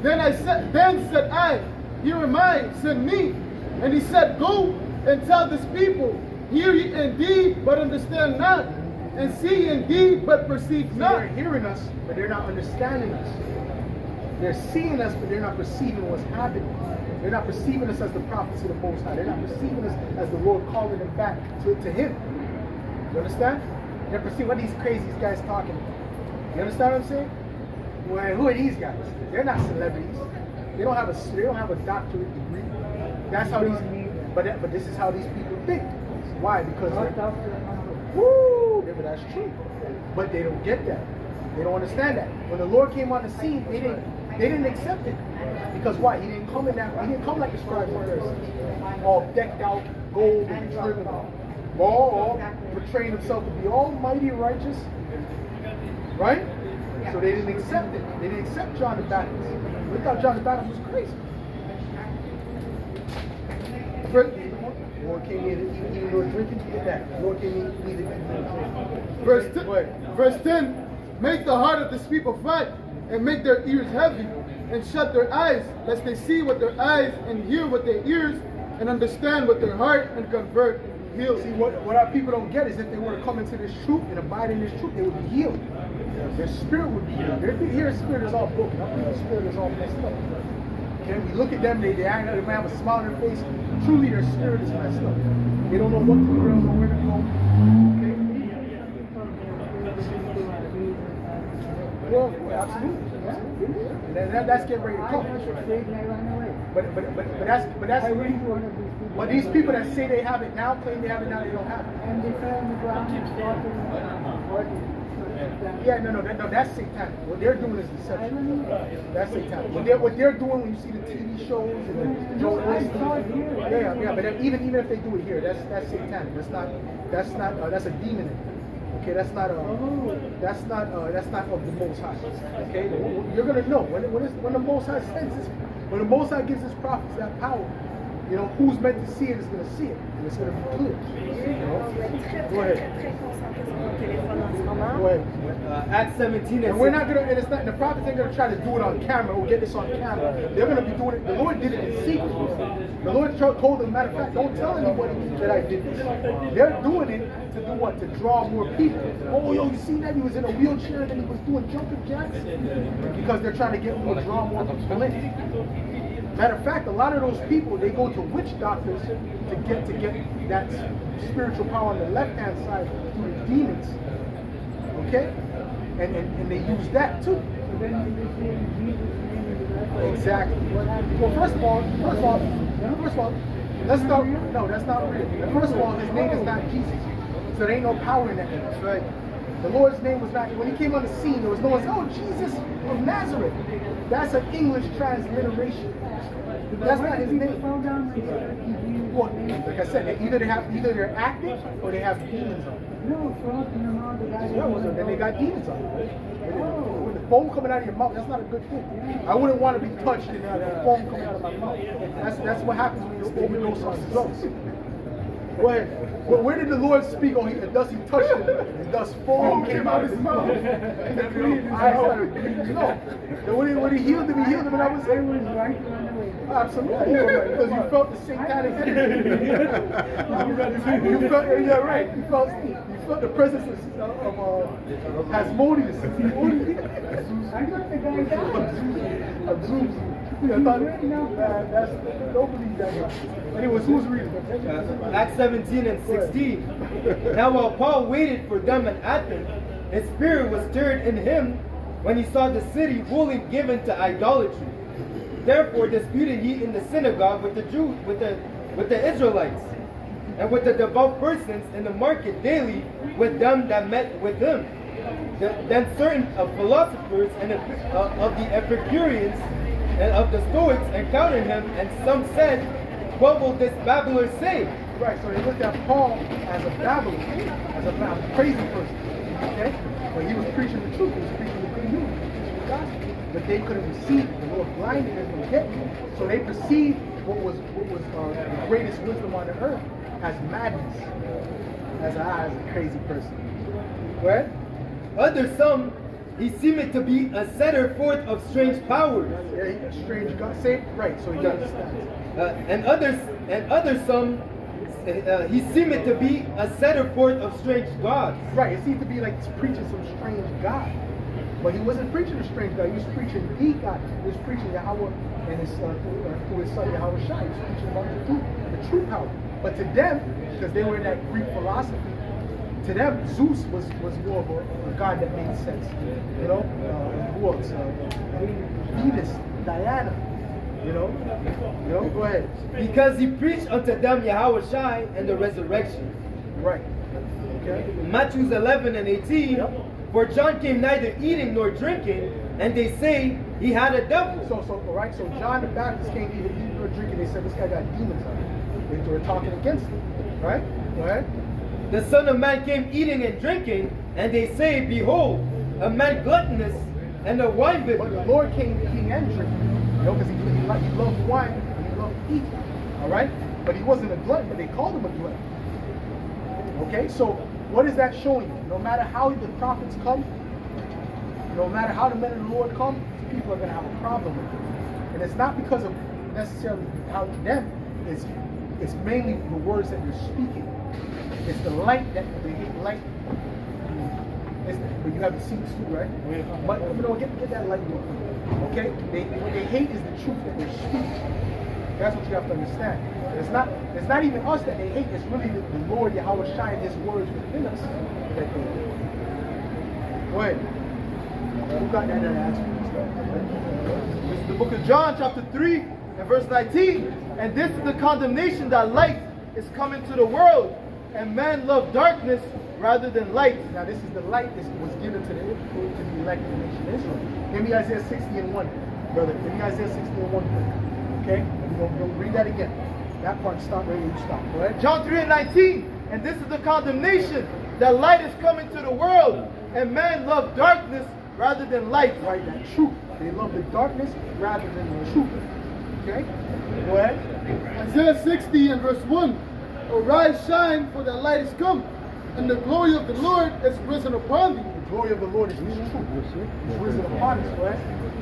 Then said I, Here am I, send me. And he said, Go and tell this people, Hear ye indeed, but understand not, and see indeed, but perceive not. They're hearing us, but they're not understanding us. They're seeing us, but they're not perceiving what's happening. They're not perceiving us as the prophets of the Most High. They're not perceiving us as the Lord calling them back to Him. You understand? They're perceiving what these crazy guys talking about. You understand what I'm saying? Well, who are these guys? They're not celebrities. They don't have a doctorate degree. That's how these. But this is how these people think. Why? Because woo, yeah, but that's true. But they don't get that. They don't understand that. When the Lord came on the scene, they didn't accept it. Because why? He didn't come in that. He didn't come like the scribes and Pharisees, all decked out, gold and trim and all portraying himself to be almighty righteous. Right? So they didn't accept it. They didn't accept John the Baptist. They thought John the Baptist was crazy. Lord came in eating or drinking. Get that. Lord came in eating or drinking. Verse 10. Make the heart of this people fat, and make their ears heavy, and shut their eyes, lest they see with their eyes, and hear with their ears, and understand with their heart, and convert and heal. See, what our people don't get is if they were to come into this truth and abide in this truth, they would be healed. Their spirit would be healed. Their spirit is all broken. Our people's spirit is all messed up. Okay, we look at them, they act like they have a smile on their face. Truly, their spirit is messed up. They don't know what to do, they don't know where to go. Okay? Well, absolutely. And that's getting ready to come. But these people that say they have it now, claim they have it now, they don't have it. And they fell on the ground and Yeah, no, that's satanic. What they're doing is deception. That's satanic. What they're doing when you see the TV shows and the but even if they do it here, that's satanic. That's a demon. Okay, that's not of the Most High. Okay, you're gonna know when the Most High sends this, when the Most High gives His prophets that power. you know, who's meant to see it is going to see it, and it's going to be clear. You know? Go ahead. Go ahead. Acts 17 And we're not gonna, and it's not, the prophets ain't gonna try to do it on camera or get this on camera. They're gonna be doing it. The Lord did it in secret. The Lord told them, matter of fact, don't tell anybody that I did this. They're doing it to do what? To draw more people. Oh, yo, you see that? He was in a wheelchair and then he was doing jumping jacks. Because they're trying to get more, draw more people in. Matter of fact, a lot of those people, they go to witch doctors to get that spiritual power on the left hand side through the demons. Okay? And they use that too. Exactly. Well, first of all, let's start. No, that's not real. First of all, his name is not Jesus. So there ain't no power in that name. That's right. The Lord's name was not, when he came on the scene, there was no one, oh, Jesus of Nazareth. That's an English transliteration. That's not his name. Well, like I said, either they're acting or they have demons on them. Then they got demons on them. With the foam coming out of your mouth, that's not a good thing. I wouldn't want to be touched and have foam coming out of my mouth. That's what happens when you overdose on drugs. Go ahead. Well, where did the Lord speak? Oh, thus he touched him, and thus foam came out of his mouth. No. When he healed him, and I was saying, absolutely, because you felt the same kind of energy. You felt, yeah, right. You felt the presence of Asmodeus. I got the guy down. Of Zeus. Don't believe that guy. Anyways, who's reading? Acts 17 and 16. Now while Paul waited for them at Athens, his spirit was stirred in him when he saw the city wholly given to idolatry. Therefore disputed he in the synagogue with the Jews, with the Israelites, and with the devout persons in the market daily with them that met with him. Then certain philosophers and of the Epicureans and of the Stoics encountered him, and some said, what will this babbler say? Right, so they looked at Paul as a babbler, as a crazy person. Okay? But he was preaching the truth, he was preaching the good news, preaching the gospel. But they couldn't receive it. The Lord blinded them from getting it. So they perceived what was the greatest wisdom on the earth as madness, as a crazy person. Right? Other some, he seemed to be a setter forth of strange powers. Yeah, strange God. Say it right, so he understands. And others some, he seemed to be a setter forth of strange gods. Right, it seemed to be like preaching some strange God. But he wasn't preaching a strange God, he was preaching the God. He was preaching Yahweh and his through his son Yahweh Shai. He was preaching about the true power. But to them, because they were in that Greek philosophy, to them, Zeus was more of a god that made sense. You know, who else? Venus, Diana. You know, go ahead. Because he preached unto them Yahweh Shai and the resurrection. Right. Okay. Matthew 11 and 18. Yep. For John came neither eating nor drinking, and they say he had a devil. So John the Baptist came neither eating nor drinking. They said this guy got demons on him. They were talking against him. Right? Go ahead. The Son of Man came eating and drinking, and they say, behold, a man gluttonous and a winebibber. But the Lord came eating and drinking. You know, because he loved wine and he loved eating. All right? But he wasn't a glutton, but they called him a glutton. Okay? So what is that showing you? No matter how the prophets come, no matter how the men of the Lord come, people are going to have a problem with it. And it's not because of necessarily how them, it's mainly the words that you're speaking. It's the light that they hate light. But you have the seeds too, right? But you know, get that light real quick. Okay? What they hate is the truth that they're speaking. That's what you have to understand. It's not even us that they hate, it's really the Lord Yahweh Shai and his words within us that they hate. Go ahead. Who got that answer? This is the book of John, chapter 3, and verse 19. And this is the condemnation that light is coming to the world, and man loved darkness rather than light. Now this is the light that was given to the elect of the nation of Israel. Give me Isaiah 60 and 1, brother. Give me Isaiah 60 and 1. Okay? We'll read that again. That part, stop where you stop. Go ahead. John 3 and 19. And this is the condemnation that light is coming to the world, and man loved darkness rather than light. Right, that truth. They love the darkness rather than the truth. Okay? Go ahead. Isaiah 60 and verse 1. Arise, shine, for the light is come, and the glory of the Lord is risen upon thee. The glory of the Lord is true. It's risen upon us, right?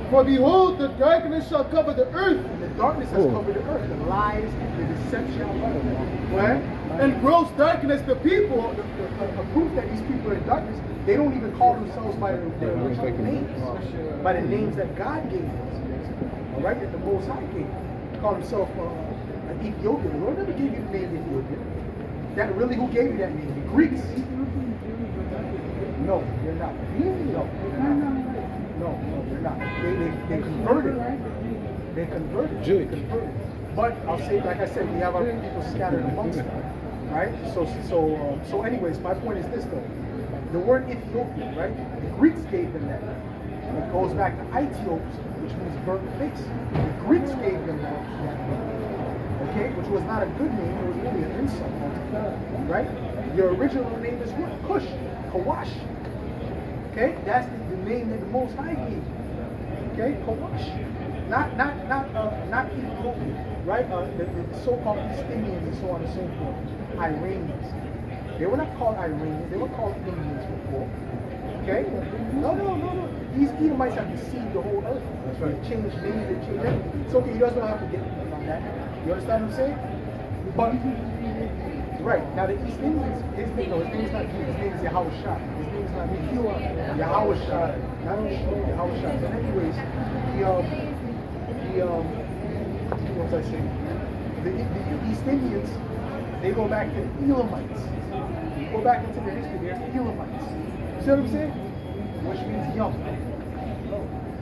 For behold, the darkness shall cover the earth, And the darkness has covered the earth. The lies, the deception, right? and gross darkness the people. A proof that these people are in darkness, they don't even call themselves by their original names, by the names that God gave them. All right, that the Most High gave them. They call himself an Ethiopian. The Lord never gave you the name Ethiopian. That really, who gave you that name? The Greeks. No, they're not. No, they're not. No, they're not. They converted. They converted. Jake. They converted. But I'll say, like I said, we have our people scattered amongst them, right? So anyways, my point is this though: the word Ethiopian, right? The Greeks gave them that. It goes back to Aetios, which means burnt face. The Greeks gave them that name, okay? Which was not a good name; it was really an insult, right? Your original name is what? Cush, Kawash. Okay, that's the name that the Most High gave you. Okay, Kawash. Not Ethiopian, right? The so-called East Indians and so on and so forth. Iranians. They were not called Iranians, they were called Indians before. Okay? No. These Edomites have deceived the whole earth. They changed names, they changed everything. It's okay, you guys don't have to get on that. You understand what I'm saying? But right, now the East Indians, his name is not Jesus, his name is Yahushua. His name is not Yahushua. Not Yahushua. But anyways, what was I saying? The East Indians, they go back to the Elamites. Go back into the history, they're Elamites. You see what I'm saying? Which means young.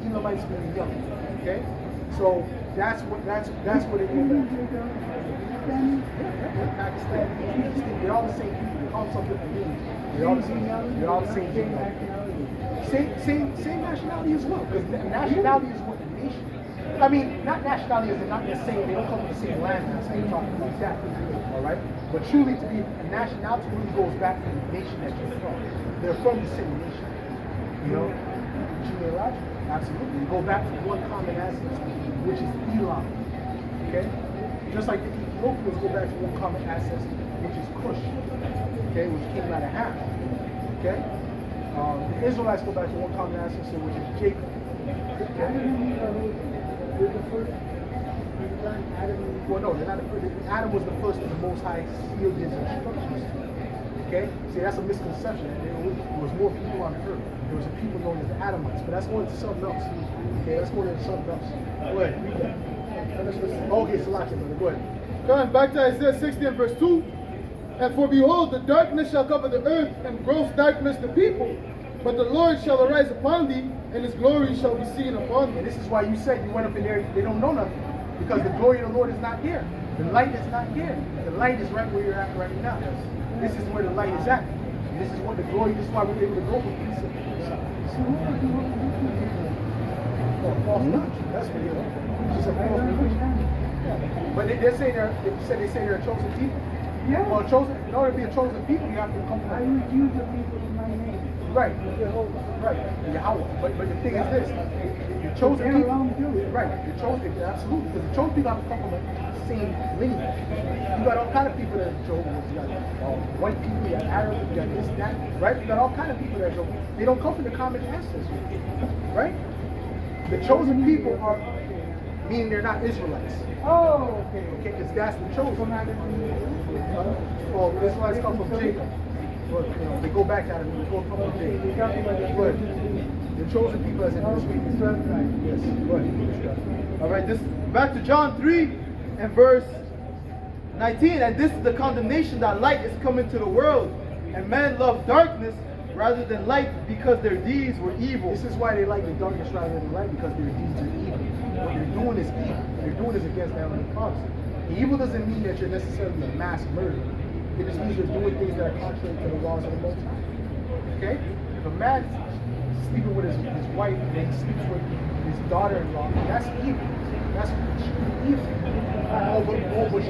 Elamites mean young. Okay? So that's what it is. Pakistan, they're all the same people. They call them some different names. They're all the same people. Same nationality as well. Because nationality is what the nation. I mean, not nationality is not the same. They don't come from the same land. So you're talking about that. All right. But truly, to be a nationality really goes back to the nation that you're from. They're from the same nation. You know, genealogy. Absolutely. You go back to one common ancestor, which is Elam. Okay. Just like the Ethiopians go back to one common ancestor, which is Cush, okay, which came out of Ham, okay? The Israelites go back to one common ancestor, which is Jacob. Okay? Well, no, they're not the first. Adam was the first and the Most High sealed his instructions. Okay? See, that's a misconception. There was more people on earth. There was a people known as the Adamites, but that's going to something else. Okay, that's going to something else. Go ahead, read that. Okay, Salaki, brother, go ahead. Going back to Isaiah 60 and verse 2. And for behold, the darkness shall cover the earth, and gross darkness the people. But the Lord shall arise upon thee, and his glory shall be seen upon thee. And this is why you said you went up in there, they don't know nothing. Because the glory of the Lord is not here. The light is not here. The light is right where you're at right now. This is where the light is at. And this is what the glory, this is why we're able to go from peace. False doctrine. That's what you're looking for. It's just a false religion. But they say they're a chosen people. Yeah. Well, in order to be a chosen people, you have to come from. I would use the people in my name. Right. Right. Yahweh. But the thing is this: the chosen They're people. wrong too. Right. The chosen, absolutely, because the chosen people have to come from the same lineage. You got all kind of people that are Jehovah's. You got white people, you got Arabs, you got this, that. Right. You got all kind of people that are Jehovah's. They don't come from the common ancestry. Right. The chosen people are, meaning they're not Israelites. Oh, okay. Okay, because that's the chosen. Well, the Israelites come from Jacob. But, they go back out and they go from Jacob. But the chosen people as in Israel. Yes, go ahead. All right, this back to John 3 and verse 19. And this is the condemnation, that light is come into the world, and men love darkness rather than light, because their deeds were evil. This is why they like the darkness rather than the light, because their deeds are evil. What they're doing is evil. What they're doing is against the Heavenly Father. Evil doesn't mean that you're necessarily a mass murderer. It just means you're doing things that are contrary to the laws of the Most High. Okay? If a man's sleeping with his wife and then he sleeps with his daughter-in-law, that's evil. That's evil. But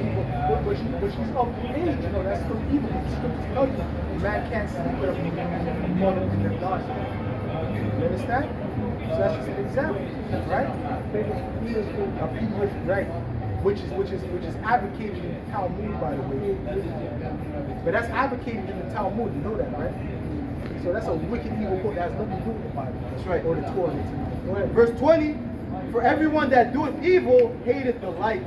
she's of age. No, that's still evil. The scriptures tell you a man can't sleep with a mother and their daughter. You understand? So that's just an example, right? Right. which is advocated in the Talmud, by the way. But that's advocated in the Talmud. You know that, right? So that's a wicked evil book that has nothing to do with the Bible. That's right. Or the Torah. Go ahead. Verse 20, for everyone that doeth evil hateth the light,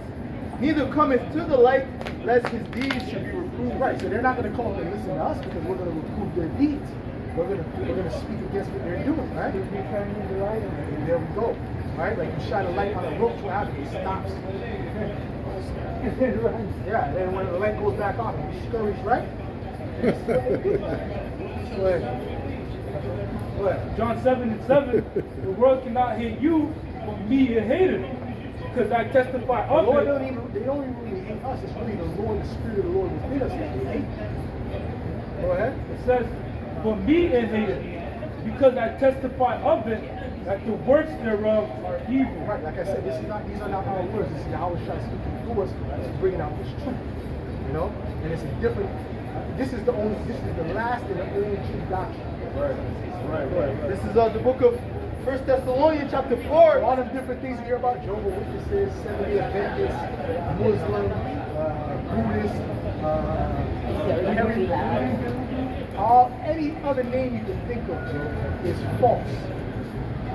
neither cometh to the light, lest his deeds should be reproved. Right, so they're not going to come up and listen to us because we're going to reprove their deeds. We're going to speak against what they're doing, right? And there we go. Right? Like you shine a light on a rope, what happens? It stops. Yeah, and then when the light goes back on, it's discouraged, right? Go ahead. Go ahead. John 7:7, the world cannot hate you, but me it hated it. Because I testify The of Lord it. they don't even really hate us. It's really the Lord, the Spirit of the Lord within us that they hate. Go ahead. It says, for me it hated, because I testify of it, that the works thereof are evil. Right, like I said, these are not our words. This is Yahweh Shai speaking through us. This is bringing out this truth. You know? And it's a different, this is the last and the only true doctrine. Right. This is the book of 1 Thessalonians chapter 4. All the different things you hear about Jehovah's Witnesses, Seventh-day Adventists, Muslim, Buddhist, any other name you can think of, Joe, is false.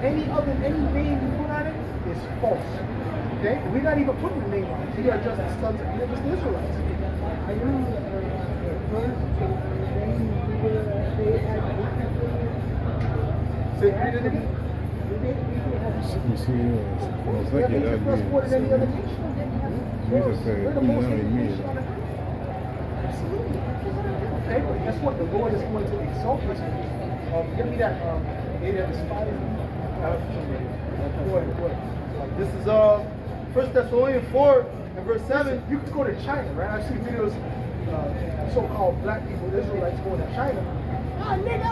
Any name you put on it is false. Okay? We're not even putting the name on it. We are just the sons of we are just the Israelites. I know first people they had Say, read it again. You see, most We have likely hatred that for us more than any other nation. Jesus said, We're the "You most know hated me." nation on earth. Absolutely. Okay, but guess what? The Lord is going to exalt us. Give me that. They that despise me. Go ahead. This is 1 Thessalonians 4 and verse 7. You could go to China, right? I've seen videos, so-called black people, Israelites going to China. Ah, nigga.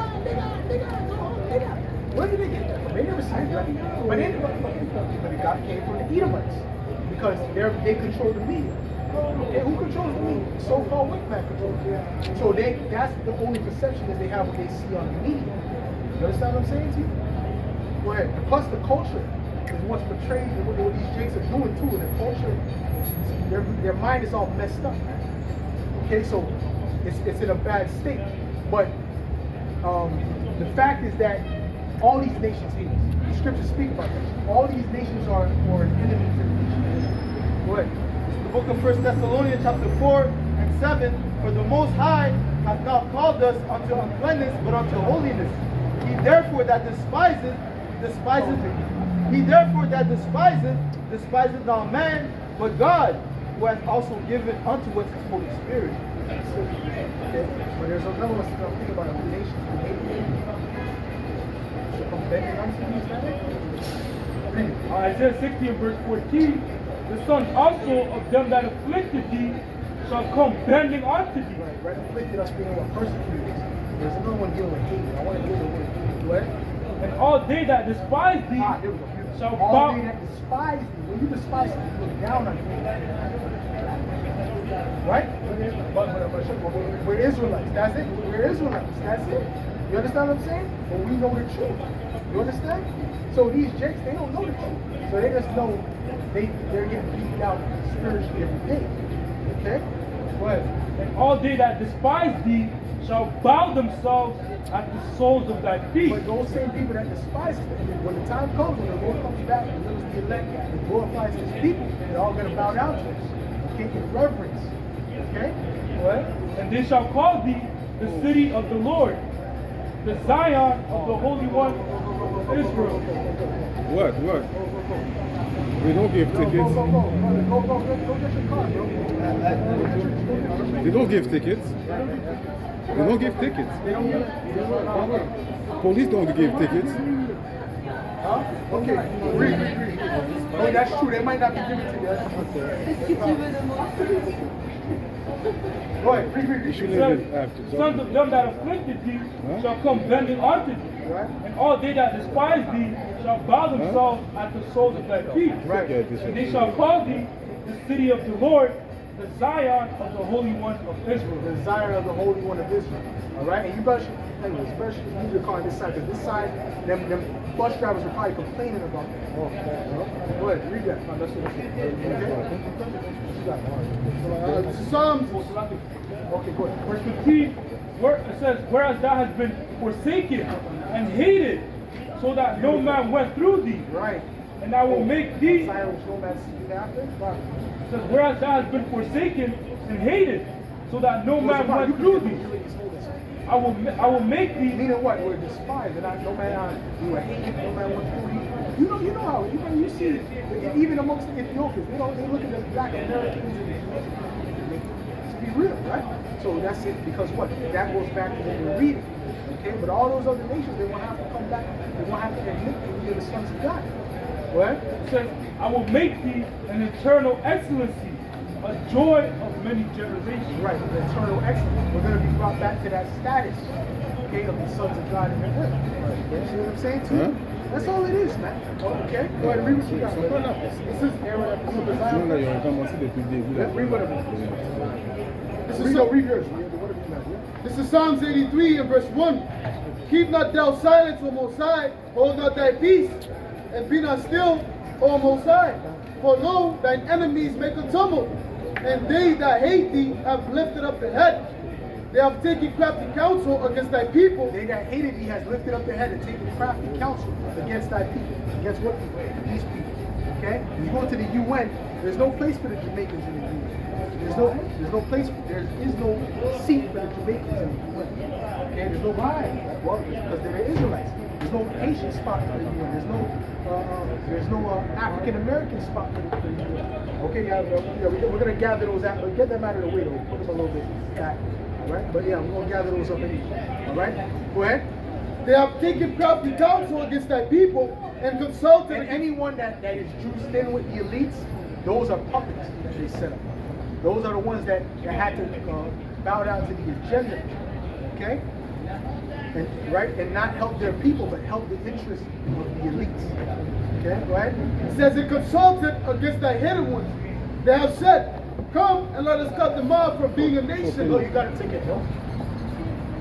Where did they get that from? They never seen that. But it came from the Edomites because they control the media. Okay, who controls the media? So-called white man controls it. So that's the only perception that they have what they see on the media. You understand what I'm saying to you? Go ahead. And plus the culture is what's portrayed and what these jakes are doing too. And the culture, their mind is all messed up. Okay, so it's in a bad state. But the fact is that all these nations hate us. The scriptures speak about that. All these nations are an enemy to the nation. Go ahead. The book of 1 Thessalonians chapter 4 and 7. For the Most High hath not called us unto uncleanness, but unto holiness. He therefore that despiseth not man, but God, who hath also given unto us his Holy Spirit. Okay? But there's another one to think about the nations who hate me. So from bending unto these men. Isaiah 60 and verse 14, the sons also of them that afflicted thee shall come bending unto thee. Right, afflicted us being what persecuted us. There's another one dealing with hate. I want to deal with hate. Go ahead. And all they that despise thee There we go. shall All bow. they that despise thee. When you despise me, you look down on me. Right? But we're Israelites. That's it. We're Israelites. That's it. You understand what I'm saying? But we know the truth. You understand? So these jakes, they don't know the truth. So they just know they're getting beaten out spiritually every day. Okay? Go ahead. And all they that despise thee shall bow themselves at the soles of thy feet. But those same people that despise him, when the time comes, when the Lord comes back and delivers the elect and glorifies his people, they're all going to bow down to him. Okay? In reverence. Okay? What? And they shall call thee the city of the Lord, the Zion of the Holy One of Israel. What? We don't give tickets. Go get your car, bro. They don't give tickets. They don't give tickets. Police don't give tickets. Huh? Okay. Read. Oh, that's true. They might not be giving to you. Go ahead. Read. You should It live says, after. sons of them that afflicted thee shall come bending unto thee. Right? And all they that despise thee shall bow themselves at the soles of thy feet. Right. And they shall call thee the city of the Lord, the Zion of the Holy One of Israel. The Zion of the Holy One of Israel. All right, and you better, anyways, you better use your car on this side, because this side, them bus drivers are probably complaining about that. Go ahead, read that. Psalms. Okay, go ahead. Verse 15, where it says, whereas thou hast been forsaken and hated, so that no man went through thee. Right. And I will make thee, Zion which no man seeth after. it says, whereas thou hast been forsaken and hated, so that no man went through thee. I will make thee. Meaning what? We're despised. And no man, we were hated, no man went through you. You know how, you see, even amongst the Ethiopians, they look at the black Americans and to be real, right? So that's it, because what? That goes back to what we're reading. Okay? But all those other nations, they won't have to come back, they won't have to admit that we are the sons of God. What? It says, I will make thee an eternal excellency, a joy of many generations. Right, the eternal excellence. We're going to be brought back to that status, okay, of the sons of God in the earth. You see what I'm saying too? Huh? That's all it is, man. Okay? Go ahead, read what you got. This is Aaron at the Sinon, là, il y aurait commencé depuis le début. là. Read whatever. This Read is, your, read yours. Whatever you got, yeah? this is Psalms 83 and verse 1. Keep not thou silence, O Most High, hold not thy peace, and be not still, O Most High. For lo, thine enemies make a tumult, and they that hate thee have lifted up the head. They have taken crafty counsel against thy people. They that hated thee has lifted up their head and taken crafty counsel against thy people. Against what people? These people. Okay? You go to the UN, there's no place for the Jamaicans in the UN. There's no place, there is no seat for the Jamaicans in the UN. Okay? There's no well, because they're Israelites. There's no Haitian spot for the UN. There's no African American spot for the UN. Okay, we're gonna gather those out, but get them out of the way though. Put them a little bit back. Alright? But yeah, we're gonna gather those up anyway. Alright? Go ahead. They have taken crafty counsel against thy people and consulted. And anyone that is juiced in with the elites, those are puppets that they set up. Those are the ones that had to bow down to the agenda. Okay? And, right? And not help their people, but help the interests of the elites. Okay? Go ahead. It says it consulted against thy hidden ones. They have said, come and let us cut them off from being a nation. No, you got to take it, no?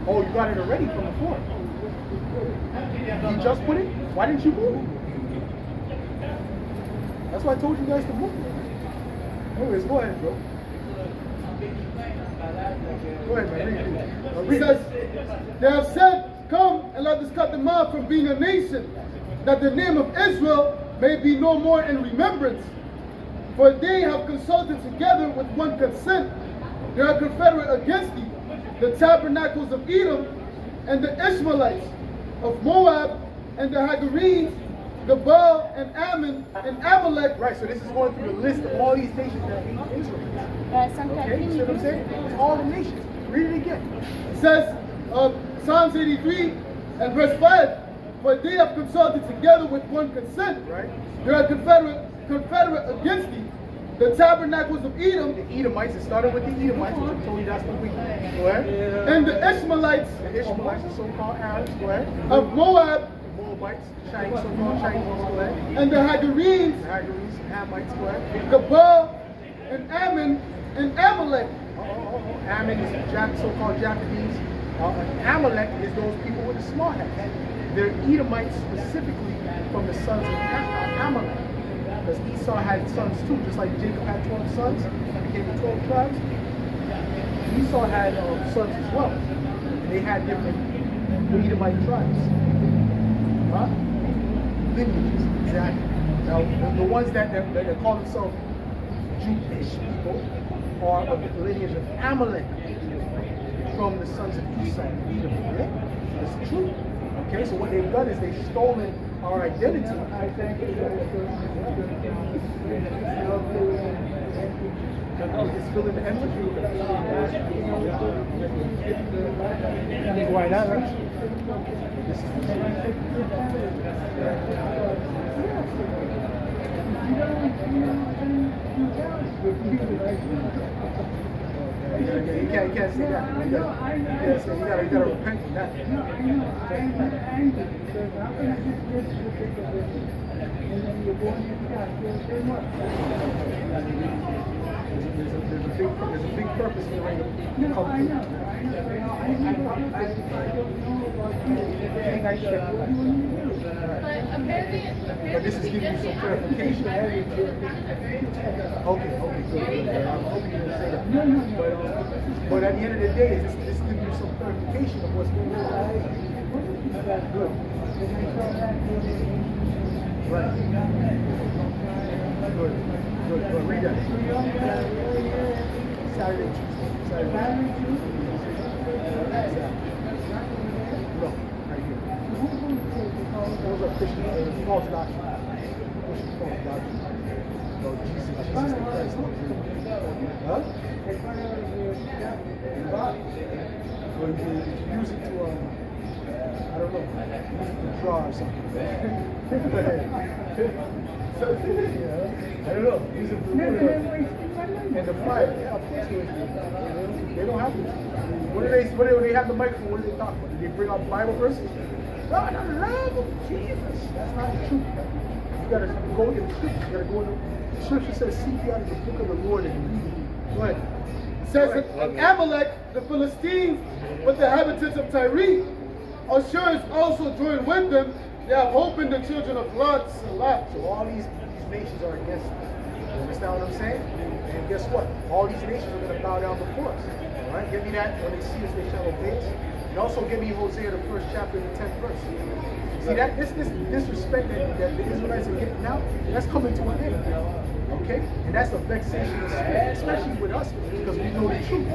Oh, you got it already from before. You just put it? Why didn't you move it? That's why I told you guys to move it. Anyways, go ahead, bro. Go ahead, man. It says, they have said, come and let us cut them off from being a nation, that the name of Israel may be no more in remembrance. For they have consulted together with one consent. They are confederate against thee, the tabernacles of Edom, and the Ishmaelites of Moab, and the Hagarenes, the Baal, and Ammon, and Amalek. Right, so this is going through the list of all these nations that hate Israel. Okay, you see what I'm saying? It's all the nations. Read it again. It says, Psalms 83 and verse 5, for they have consulted together with one consent. Right. They are confederate against thee, the tabernacles of Edom, The Edomites, it started with the Edomites, which I told you that's the weak. Go ahead. and the Ishmaelites The Ishmaelites, the so-called Arabs, go ahead. of Moab, The Moabites, Chinese, so-called Chinese, go ahead. and the Hagarenes, The Hagarenes, Hamites, go ahead. the Baal, and Ammon, and Amalek. Ammon is so-called Japanese. Amalek is those people with the small hats. They're Edomites specifically from the sons of Amalek. Because Esau had sons too, just like Jacob had 12 sons, became the 12 tribes. Esau had sons as well. They had different Edomite tribes. Huh? Lineages, exactly. Now, the ones that call themselves Jewish people are of the lineage of Amalek from the sons of Esau. Okay? That's true. Okay, so what they've done is they've stolen our identity. It's filling the empty. Why not? You can't say that. You gotta repent from that. No, I know. I'm not angry because how can I just look at the business and then you're going to God? You'll say what? There's a big purpose here, right? No, I know. I don't know about you. Everything I share. But this is giving you some clarification. Okay, good. I'm hoping you didn't say that. But at the end of the day, this is giving you some clarification of what's going on. Good. Right. Good. Read that. Saturday, Tuesday. No, right here. Those are Christian false doctrine. Christian false doctrine. No, Jesus the Christ. Huh? Or you can use it to, I don't know, use it to draw or something. I don't know, use it for and the fire. Yeah, of course they don't have to. What do they have the microphone? What do they talk about? Do they bring out Bible verses? God, the love of Jesus. That's not the truth. You gotta go in the scripture. You gotta go in the scripture says, seek ye out of the book of the Lord and read it. Go ahead. It says that Amalek, the Philistines, with the inhabitants of Tyre, Ashur also joined with them. They have hope in the children of Lot. So all these nations are against us. You understand what I'm saying? And guess what? All these nations are going to bow down before us. All right? Give me that. When they see us, they shall obey us. And also give me Hosea, the 1st chapter, the 10th verse. See that this disrespect that the Israelites are getting now, that's coming to an end. Okay? And that's a vexation of spirit, especially with us, because we know the truth.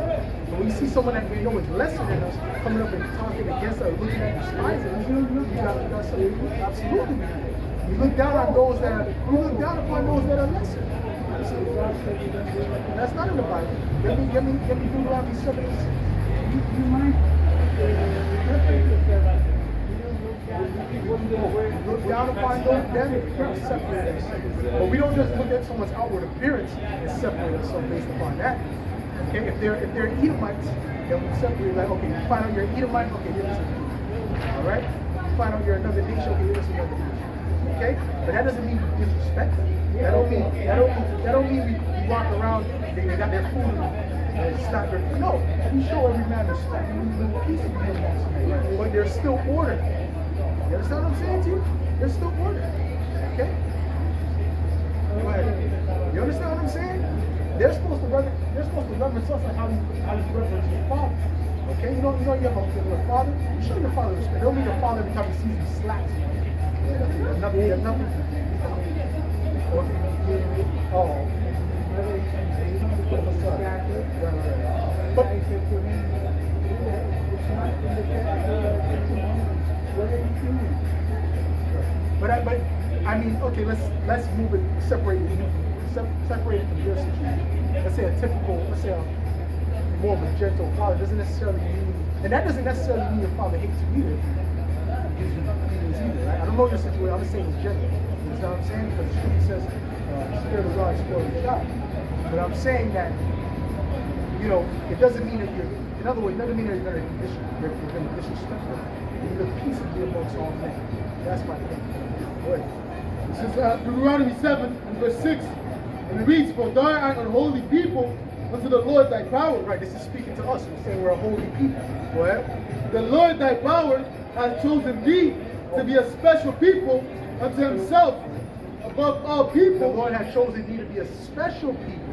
When we see someone that we know is lesser than us coming up and talking against us, looking at despising us, we got something. Absolutely. We look down on those that are, we look down upon those that are lesser. That's not in the Bible. Get me Deuteronomy 7. You mind? Look down upon those that separate us. But we don't just look at someone's outward appearance and separate ourselves based upon that. Okay, if they're Edomites, then we separate like, okay, you find out you're an Edomite, okay, you're this one. Alright? You find out you're another nation, okay, you're this another nation. Okay? But that doesn't mean we disrespect them. That don't mean we walk around, they got their food and it's not their food. No, we show every man respect and we live peaceably. But there's still order. You understand what I'm saying to you? There's still order. Okay? Go ahead. You understand what I'm saying? They're supposed to reverence us like how you reverence your father. Okay? You know you have a father? You show your father respect. Don't mean your father every time he sees you slaps you. There's nothing. Oh. But I mean, okay, let's move it, separate it from your situation. Let's say a more of a gentle father doesn't necessarily mean, and that doesn't necessarily mean your father hates you either. Right? I don't know your situation. I'm just saying it's general. You know what I'm saying? Because the scripture says, Spirit of God spoils the child. But I'm saying that, it doesn't mean that in other words, it doesn't mean that you're going to disrespect them. You live peaceably amongst all men. That's my point. Go ahead. This is Deuteronomy 7 and verse 6. And it reads, For thou art an holy people unto the Lord thy power. Right, this is speaking to us. We're saying we're a holy people. Go ahead. The Lord thy power has chosen thee to be a special people unto himself above all people. The Lord has chosen thee to be a special people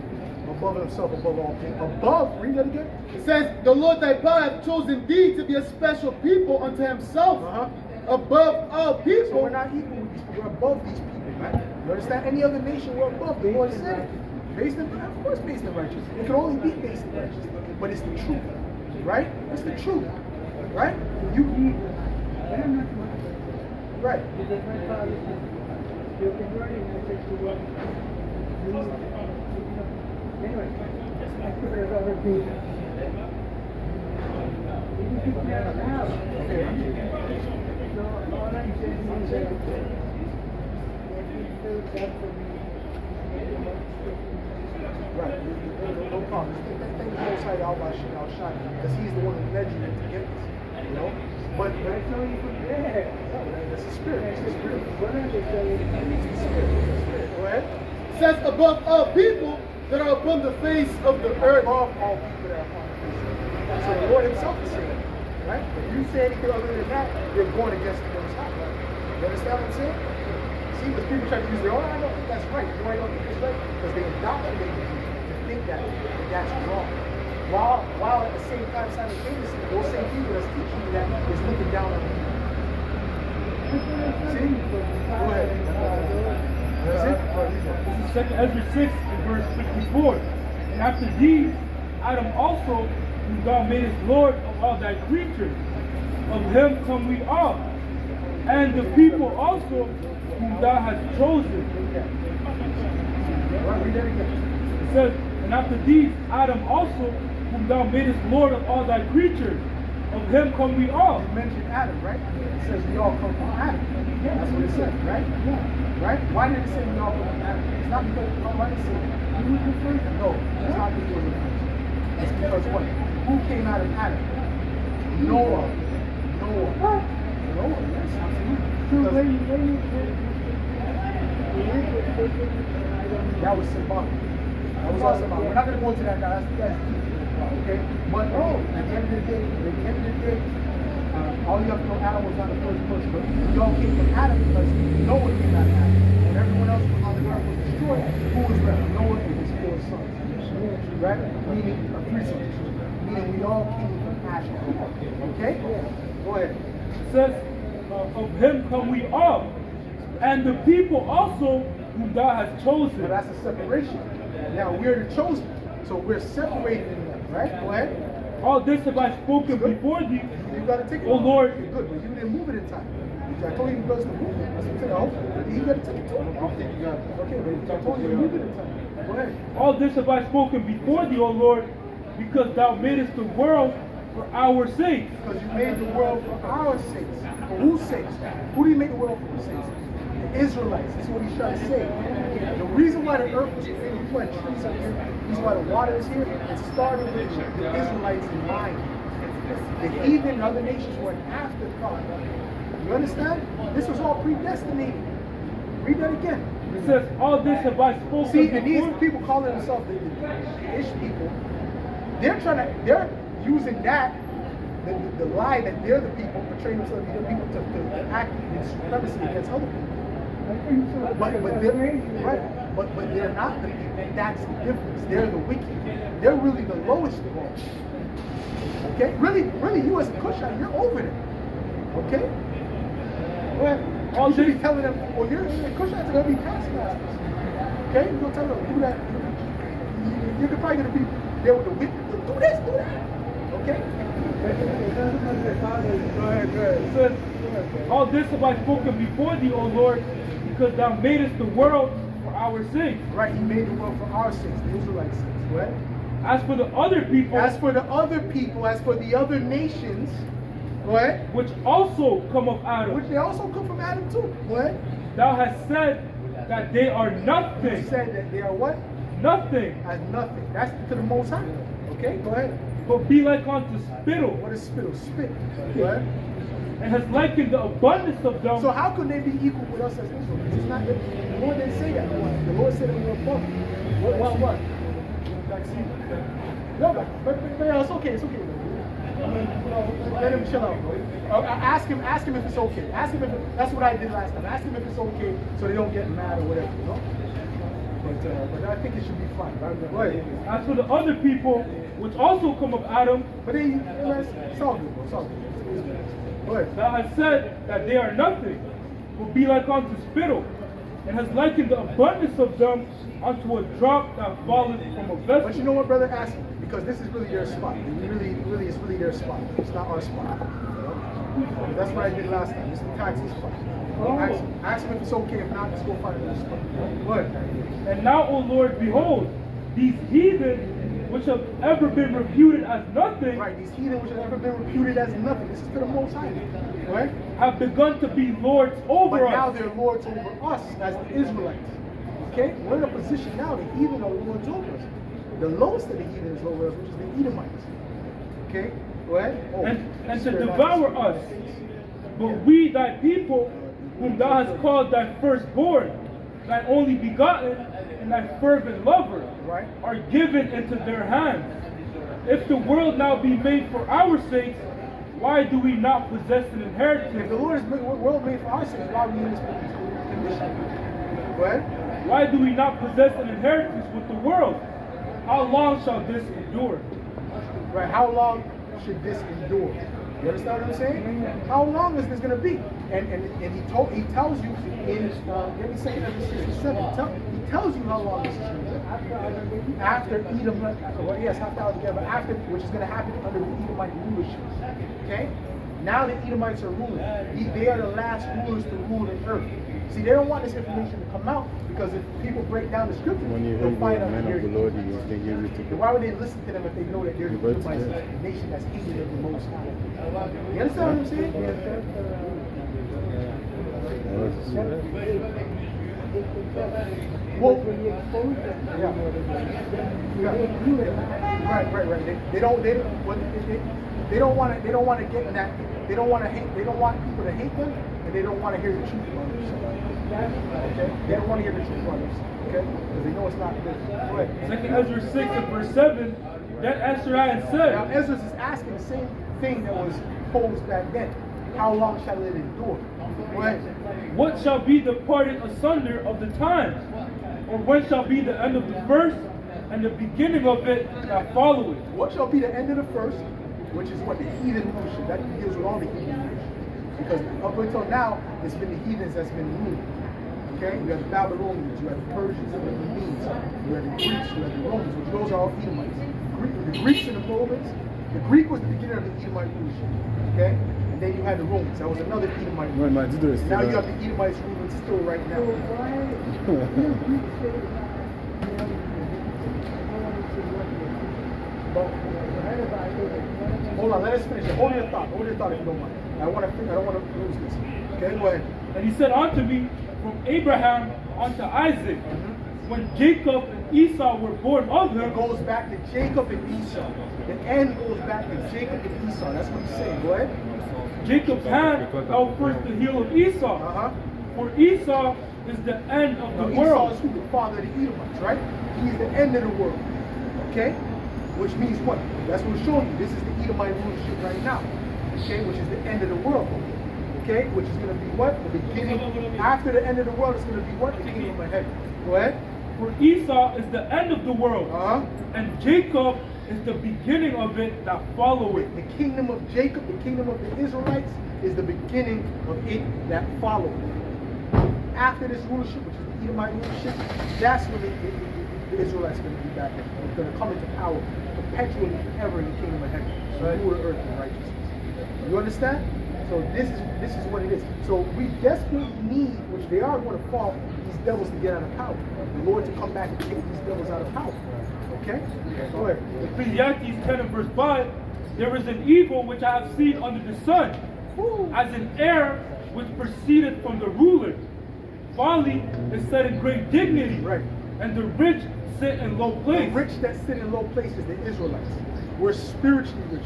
above himself, above all people. Above, read that again. It says, the Lord thy power hath chosen thee to be a special people unto himself above all people. So we're not equal with these people, we're above these people, right? You understand? Any other nation, we're above. The Lord said it. Based in, of course, based in righteousness. It can only be based in righteousness. But it's the truth, right? It's the truth, right? Right. Because my father said, you're converting, I said, to what? Anyway, I could have other people. You can kick me out of the house. So all I'm saying is that he stood up for me. Right. No problem. Thank the Most High Allah Shai, because He's the one who led you to get this. You know? But I saw you from there. it's a spirit. It's a spirit. What are they saying? It's a spirit. Go ahead. Says above all people that are upon the face of the earth. Above all people that are upon the face of the earth. So the Lord Himself is saying, right? If you say anything other than that, you're going against the Most High. You understand what I'm saying? See, because people try to use their own, I don't think that's right. You know why you don't think it's right? Because they indoctrinate you to think that that's wrong. While at the same time, simultaneously, those same people that's teaching you that is looking down on you. See? Go ahead. That's it? This is 2 Ezra 6 and verse 54. And after these, Adam also, whom thou madest Lord of all thy creatures, of him come we all, and the people also whom thou hast chosen. Read that again. It says, and after these, Adam also, whom thou madest Lord of all thy creatures, of him come we all. You mentioned Adam, right? It says we all come from Adam. That's what it says, right? Right? Why did it say we all come from Adam? It's not because why did it say that? No, it's not because of that. It's because what? Who came out of Adam? Noah. Noah, yes, absolutely. So Because when you say that was symbolic. That was all symbolic. We're not going to go into that now. That's deep. Okay? But at the end of the day, all you have to know, Adam was not the first person, but we all came from Adam because Noah came out of Adam. When everyone else on the earth was destroyed, who was left? Noah and his 4 sons. Right? Meaning, 3 sons. Meaning we all came from Adam. Okay? Go ahead. It says, of him come we all, and the people also whom thou hast chosen. But that's a separation. Now we're the chosen. So we're separated in that, right? Go ahead. All this have I spoken before thee, You gotta take it. O Lord. You're good, but you didn't move it in time. I told you was to move it. That's what I said. You gotta take it to him. I don't think you got it. Okay, but I told you to move it in time. Go ahead. All this have I spoken before thee, O Lord, because thou madest the world for our sake. Because you made the world for our sakes. For whose sakes? Who do you make the world for? Whose sakes? The Israelites. That's what he's trying to say. The reason why the earth was created, the reason why trees are here, the reason why the water is here, it started with the Israelites in mind. The heathen and other nations were an afterthought. You understand? This was all predestinated. Read that again. It says, all this have I spoken See, and these before. people calling themselves the Ish people, they're using that, the lie that they're the people, portraying themselves to be the people to act in supremacy against other people. But they're not the people. That's the difference. They're the wicked. They're really the lowest of all. Okay? Really, you as a Cushite, you're over them. Okay? Well, you should be telling them, well, you're Cushites are going to be taskmasters. Okay? You're going to tell them, do that. You're probably going to be there with the wicked. Do this, do that. Okay? Go ahead. It says, all this have I spoken before thee, O Lord, because thou madest the world for our sake. Right, he made the world for our sakes, the Israelites' sakes. What? As for the other people, As for the other people, as for the other nations, what? which also come of Adam, Which they also come from Adam too. What? thou hast said that they are He nothing. said that they are what? Nothing. As nothing. That's to the Most High. Okay, go ahead. But be like unto spittle, What is spittle? Spit. What? and has likened the abundance of them. So how could they be equal with us as Israelites? It's not. The Lord didn't say that. The Lord said that we were above. What? No, but it's okay. It's okay. Let him chill out. Ask him if it's okay. Ask him if that's what I did last time. Ask him if it's okay so they don't get mad or whatever. You know? But I think it should be fine. Go ahead. As for the other people, which also come of Adam, But then it's all good, bro. It's all good. Go ahead. thou hast said that they are nothing, will be like unto spittle, and has likened the abundance of them unto a drop that falleth from a vessel. But you know what, brother? Ask him, because this is really their spot. It's really their spot. It's not our spot. You know? That's what I did last time. It's the taxi spot. Ask him if it's okay. If not, let's go find another spot. What? And now, O Lord, behold, these heathen, which have ever been reputed as nothing, Right, these heathen which have ever been reputed as nothing. This is to the Most High. Right? have begun to be lords over But now us. they're lords over us as the Israelites. Okay? We're in a position now, the heathen are lords over us. The lowest of the heathen is over us, which is the Edomites. Okay? Go ahead. Oh, and to devour us. But we, thy people, whom thou hast called thy firstborn, thy only begotten, and thy fervent lover, Right. are given into their hands. If the world now be made for our sakes, why do we not possess an If inheritance? the Lord is made, world made for our sakes, why are we in this condition? Go ahead. Why do we not possess an inheritance with the world? How long shall this endure? Right. How long should this endure? You understand what I'm saying? How long is this going to be? And he tells you in let me say it in 67. He tells you how long this is going to be. After Edom, well, yes, after Altogether, after, which is going to happen under the Edomite rulership. Okay? Now the Edomites are ruling. They are the last rulers to rule the earth. See, they don't want this information to come out because if people break down the scripture, When you they'll hear find the out man that of the Lord, you can hear it then why would they listen to them if they know that they're the Right. Edomites, a nation that's hated of the Most High? You understand what I'm saying? Well, right. They don't want to get in that. They don't want to hate. They don't want people to hate them, and they don't want to hear the truth from others. Okay? They don't want to hear the truth from others. Okay? Because they know it's not good. Go ahead. Second Ezra 6 and verse 7, then Azariah Now said, Ezra is asking the same thing that was posed back then. How long shall it endure? Go ahead. what shall be the parting asunder of the times? Or when shall be the end of the first and the beginning of it that followeth? What shall be the end of the first, which is what the heathen rulership, that deals with all the heathen rulership. Because up until now, it's been the heathens that's been ruling. Okay? You have the Babylonians, you have the Persians, you have the Medes, you have the Greeks, you have the Romans, which those are all Edomites. The Greeks and the Romans, the Greek was the beginning of the Edomite rulership. Okay? And then you had the Romans, that was another Edomite Well, my rulership. tutor is Now still you have there. the Edomites ruling still right now. Hold on, let us finish it. Hold your thought if you don't mind. I don't want to lose this. Okay, go ahead. And he said unto me, from Abraham unto Isaac, when Jacob and Esau were born of him, It goes back to Jacob and Esau. The end goes back to Jacob and Esau. That's what he's saying. Go ahead. Jacob's hand held first the heel of Esau. Uh-huh. For Esau is the end of the Now, Esau world. is who? The father of the Edomites, right? He's the end of the world. Okay? Which means what? That's what we're showing you. This is the Edomite rulership right now. Okay? Which is the end of the world. Okay? Which is going to be what? The beginning. After the end of the world, it's going to be what? The kingdom of heaven. Go ahead. For Esau is the end of the world. Uh-huh. And Jacob is the beginning of it that followeth. The kingdom of Jacob, the kingdom of the Israelites, is the beginning of it that follows. After this rulership, which is the Edomite rulership, that's when the Israelites are going to be back. They're going to come into power perpetually forever in the kingdom of heaven. So rule the earth in righteousness. You understand? So this is what it is. So we desperately need, which they are going to fall, these devils to get out of power. The Lord to come back and take these devils out of power. Okay? Go ahead. Ecclesiastes 10 and verse 5, there is an evil which I have seen under the sun, as an heir which proceedeth from the ruler. Folly is set in great dignity, Right. and the rich sit in low The place. rich that sit in low places, the Israelites. We're spiritually rich.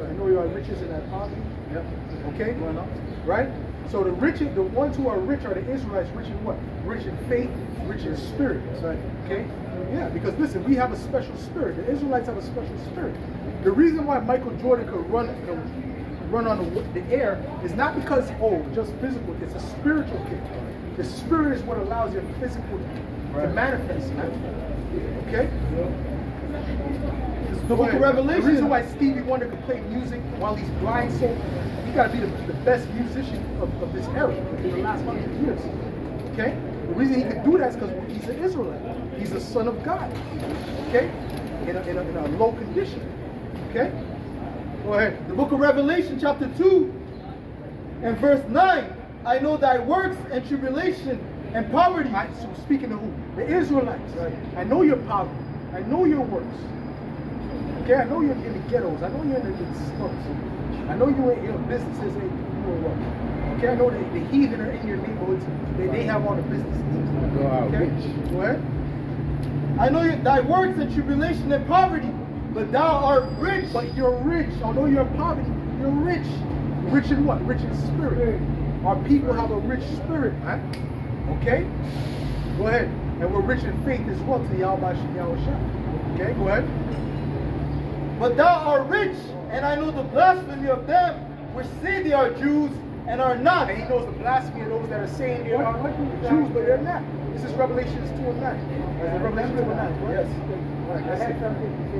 I know you are riches in that poverty. Yep. Okay? Right? So the rich, the ones who are rich are the Israelites, rich in what? Rich in faith, rich in spirit. Right. Okay? Yeah, because listen, we have a special spirit. The Israelites have a special spirit. The reason why Michael Jordan could run on the air is not because, just physical. It's a spiritual thing. The spirit is what allows your physical to manifest, man. Okay? The book of Revelation. The reason why Stevie Wonder could play music while he's blind, so he got to be the best musician of this era in the last 100 years. Okay? The reason he could do that is because he's an Israelite. He's a son of God. Okay? In a low condition. Okay? Go ahead. The book of Revelation, chapter 2, and verse 9. I know thy works and tribulation and poverty. So speaking to who? The Israelites. Right. I know your poverty. I know your works. Okay, I know you're in the ghettos. I know you're in the slums. I know your businesses ain't doing well. Okay, I know the heathen are in your neighborhoods. They have all the businesses. Go out Okay? rich. Go ahead. I know thy works and tribulation and poverty, but thou art rich. But you're rich. Although you're in poverty, you're rich. Rich in what? Rich in spirit. Our people have a rich spirit, man. Okay? Go ahead. And we're rich in faith as well to Yahweh Shah. Okay, go ahead. But thou art rich, and I know the blasphemy of them which say they are Jews and are not. And he knows the blasphemy of those that are saying they are Jews, but they're not. This is Revelations 2 and 9. Revelation 2 and 9. Yes. Right, that's it.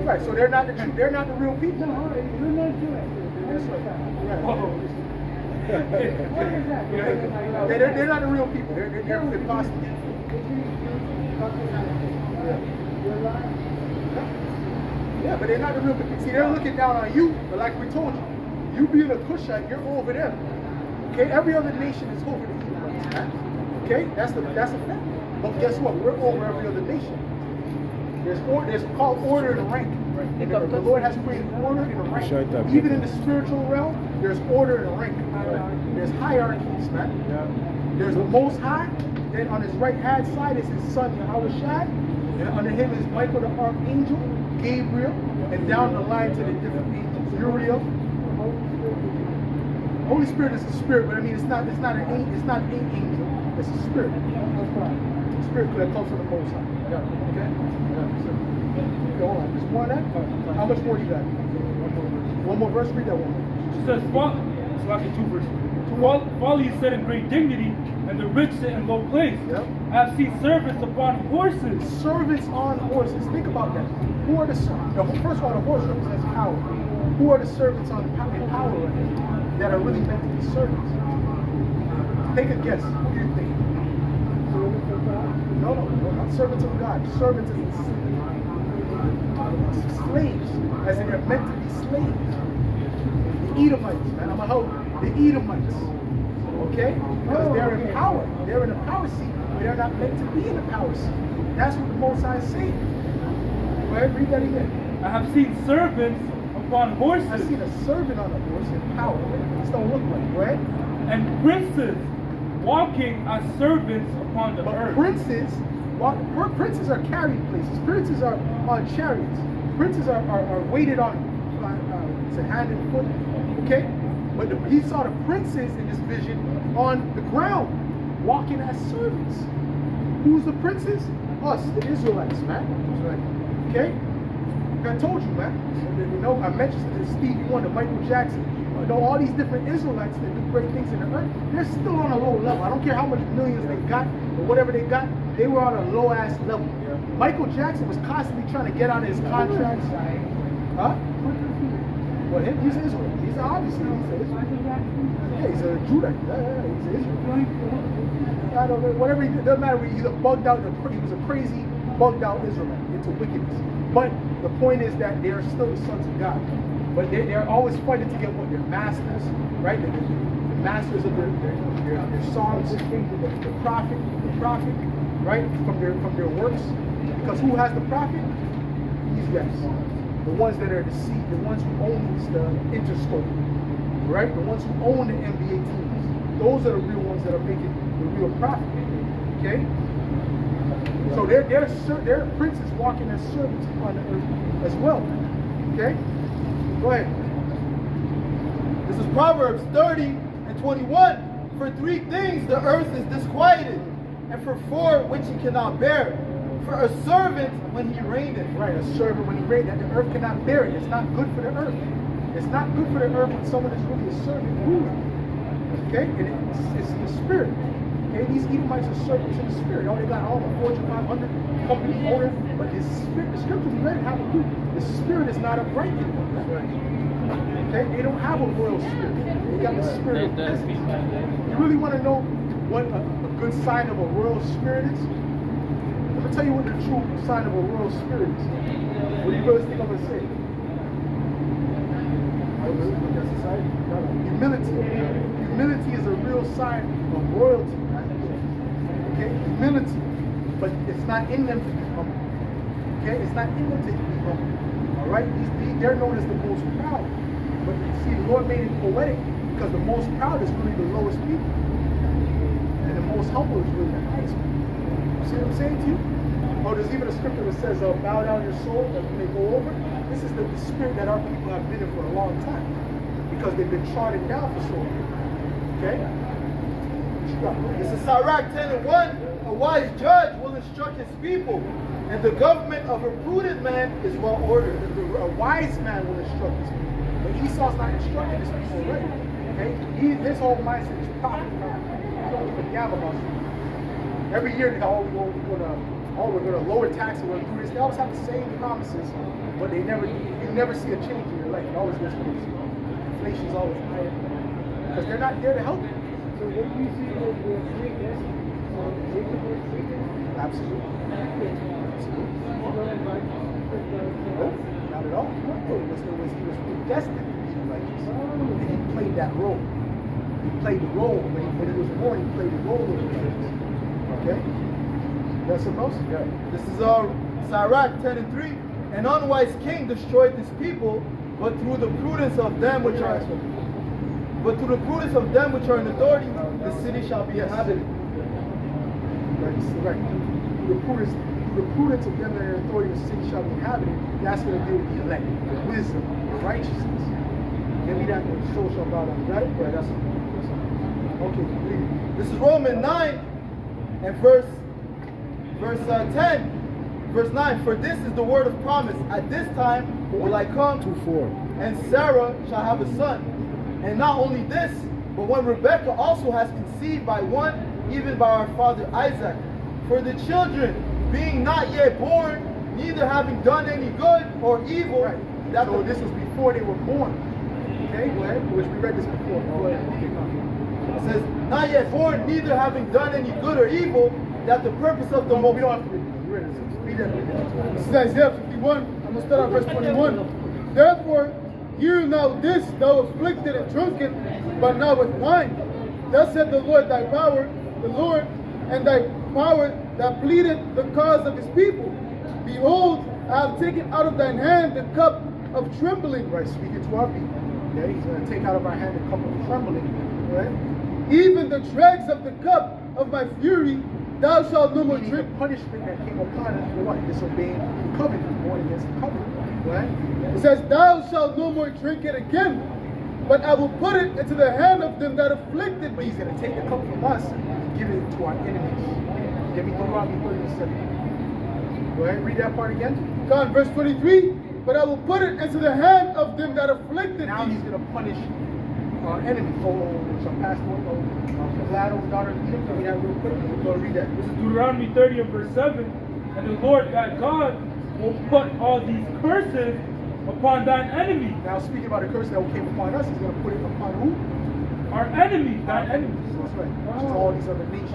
Right, so they're not the Jews. They're not the real people. No, you're not Jewish. That's right. What is that? They're not the real people. They're imposters. Yeah, but they're not the real people. See, they're looking down on you, but like we told you, you being a Cushite, you're over them. Okay, every other nation is over the Edomites, man. Okay, that's a fact. But guess what? We're over every other nation. There's called order and rank. And the Lord has created order and a rank. Even in the spiritual realm, there's order and a rank. There's hierarchies, man. There's the Most High. Then on his right hand side is his son Yahweh Shai. And under him is Michael the Archangel, Gabriel, and down the line to the different angels. Uriel. Holy Spirit is a spirit, but I mean it's not an angel. It's a spirit. A spirit that comes from the Most High. Yeah. Okay? Okay, hold on. There's more of that? How much more do you got? One more verse? Read that one. It says, it's like a 2 verses. Folly is set in great dignity, and the rich sit in low place. Yep. I have seen servants upon horses. Servants on horses. Think about that. Who are the servants? First of all, the horse represents power. Who are the servants on in power right now that are really meant to be servants? Take a guess. Who do you think? No, not servants of God. Servants of slaves, as in they're meant to be slaves. The Edomites, man. I'm gonna help you. The Edomites. Okay? Because they're in power. They're in a power seat, but they're not meant to be in a power seat. That's what the Most High is saying. Go ahead, read that again. I have seen servants upon horses. I've seen a servant on a horse in power. This don't look like, go ahead. And princes walking as servants upon the But earth. princes are carried places. Princes are on chariots. Princes are weighted on hand and foot. Okay? But he saw the princes in this vision on the ground, walking as servants. Who's the princes? Us, the Israelites, man. Okay? Like I told you, man. You know, I mentioned to Stevie Wonder, Michael Jackson. You know, all these different Israelites that do great things in the earth, they're still on a low level. I don't care how much millions they got or whatever they got, they were on a low ass level. Michael Jackson was constantly trying to get out of his contracts. Huh? Well, he's Israel. He's obviously he's a Judah. Yeah, he's an Israel. I don't know. Whatever he did, doesn't matter. He's a bugged out. He was a crazy, bugged out Israelite into wickedness. But the point is that they are still the sons of God. But they're always fighting to get what their masters, right? The masters of their songs, the prophet, right? From their works. Because who has the prophet? These guys. The ones that are the seed, the ones who own the Interscope, right? The ones who own the NBA teams. Those are the real ones that are making the real profit. Okay? So they're princes walking as servants on the earth as well. Okay? Go ahead. This is Proverbs 30 and 21. For 3 things the earth is disquieted, and for 4 which he cannot bear. For a servant when he reigneth. Right, a servant when he reigneth, the earth cannot bear it. It's not good for the earth. It's not good for the earth when someone is really a servant ruler. Okay? And it's the spirit. Okay? These Edomites are servants in the spirit. Oh, they got all the Fortune 500 company owners, but the scripture we read have a clue. The spirit is not upright in them. Okay? They don't have a royal spirit. They got the spirit of peasants. You really want to know what a good sign of a royal spirit is? I'm going to tell you what the true sign of a royal spirit is. What do you really think I'm going to say? Humility. Humility is a real sign of royalty. Right? Okay? Humility. But it's not in them to be humble. Okay? It's not in them to be humble. Alright? They're known as the most proud. But see, the Lord made it poetic because the most proud is really the lowest people. And the most humble is really the highest people. See what I'm saying to you? Oh, there's even a scripture that says, bow down your soul that we may go over. This is the spirit that our people have been in for a long time. Because they've been trodden down for so long. Okay? This is Sirach 10:1. A wise judge will instruct his people, and the government of a prudent man is well ordered. A wise man will instruct his people. But Esau's not instructing his people already. Okay? His whole mindset is profit. He don't even gab about it. Every year they go, we're gonna lower taxes, we're gonna do this. They always have the same promises, but you never see a change in your life. It always gets worse. Inflation's always higher. Because they're not there to help you. So what do you see as the greatness of Jacob was treated? Absolutely. Nope, not at all. He was predestined to be righteous. And he played that role. He played the role. When he was born, he played the role of the righteous. Okay? That's supposed to? Yeah. This is Sirach 10:3. An unwise king destroyed his people, but through the prudence of them which are in authority, the city shall be inhabited. Right. Through the prudence of them that are in authority, the city shall be inhabited. That's going to deal with the elect, the wisdom, the righteousness. Give me that soul shall bow down. Got it? Right, that's okay, read it. This is Romans 9 and verse 10. Verse 9, for this is the word of promise. At this time will I come, 2:4. and Sarah shall have a son. And not only this, but when Rebekah also has conceived by one, even by our father Isaac. For the children, being not yet born, neither having done any good or evil. Right. So this was before they were born. Okay, go ahead. Which we read this before. Go ahead. It says, not yet born, neither having done any good or evil, that the purpose of the We don't have to read it. Read that. This is Isaiah 51. I'm going to start on verse 21. Therefore, hear now this, thou afflicted and drunken, but not with wine. Thus said the Lord thy power, the Lord, and thy power that pleaded the cause of his people. Behold, I have taken out of thine hand the cup of trembling. Right, speaking to our people. Okay, he's going to take out of our hand the cup of trembling. Right? Even the dregs of the cup of my fury, thou shalt no more Meaning drink. the punishment that came upon us for what? Disobeying the covenant, going against the covenant. Right? It says, thou shalt no more drink it again, but I will put it into the hand of them that afflicted But me. he's going to take the cup from us and give it to our enemies. Give me Deuteronomy 37. Go ahead, read that part again. God, verse 23, but I will put it into the hand of them that afflicted Now me. he's going to punish our enemies. Some pastor, Gladys, daughter of Edom. Can we have real quick? Go read that. This is Deuteronomy 30 and verse 7. And the Lord thy God will put all these curses upon thine enemies. Now speaking about the curse that came upon us, he's going to put it upon who? Our enemies, thine enemies. That's right. Which is all these other nations.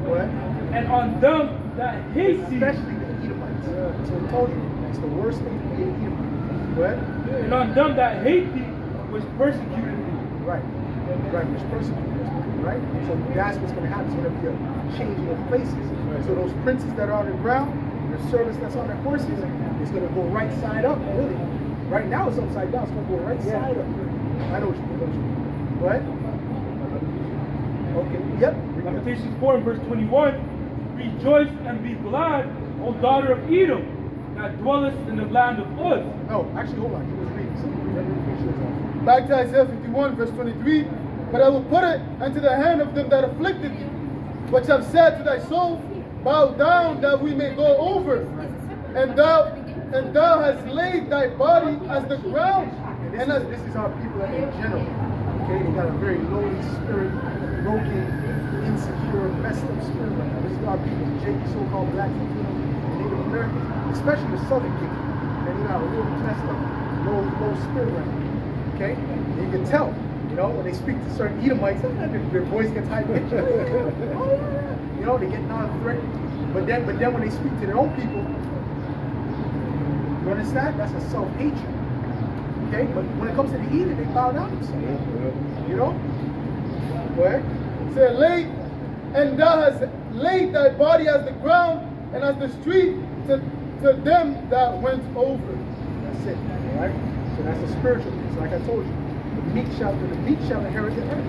Go ahead. And on them that hate thee. Especially the Edomites. So he told you, it's the worst thing to be an Edomite. Go ahead. And on them that hate thee, which persecuted thee. Right. Right, which persecuted us. Right? So that's what's going to happen. It's going to be a changing of places. So those princes that are on the ground, the servants that's on their horses, it's going to go right side up, really. Right now it's upside down. It's going to go right side up. I know what you mean. Go ahead. Okay. Yep. Lamentations 4 and verse 21. Rejoice and be glad, O daughter of Edom, that dwellest in the land of Uz. No, actually, hold on. He was reading something. Let me finish this off. Back to Isaiah 51, verse 23, but I will put it into the hand of them that afflicted thee, which have said to thy soul, bow down that we may go over. And thou hast laid thy body as the ground. And this is our people in general. Okay, they got a very lowly spirit, broken, insecure, messed up spirit right now. This is our people, so-called blacks, Latinos, Native Americans, especially the Southern kingdom. And you got a real messed up, low spirit right now. Okay, and you can tell, when they speak to certain Edomites, their voice gets high pitched. They get non-threatening. But then when they speak to their own people, you understand? That's a self-hatred. Okay? But when it comes to the heathen, they bow down themselves. Go ahead. Say, and thou hast laid thy body as the ground and as the street to them that went over. That's it. Alright? So that's a spiritual thing. So like I told you, the meek shall inherit the earth.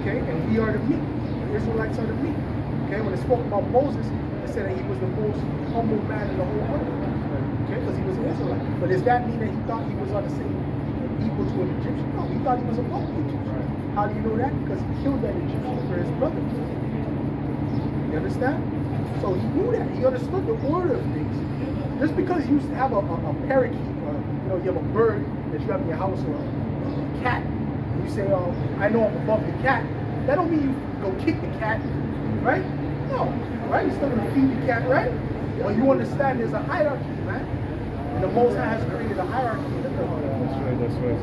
Okay? And we are the meek. The Israelites are the meek. Okay? When it spoke about Moses, It said that he was the most humble man in the whole world. Okay, because he was an Israelite. But does that mean that he thought he was on the same equal to an Egyptian? No, he thought he was above the Egyptian. How do you know that? Because he killed that Egyptian for his brother. You understand? So he knew that. He understood the order of things. Just because you have a parakeet, or you have a bird that you have in your house, or a cat, and you say, "Oh, I know I'm above the cat," that don't mean you go kick the cat, right? No, right? You're still gonna feed the cat, right? But you understand there's a hierarchy, man. And the Most High has created a hierarchy. That's right.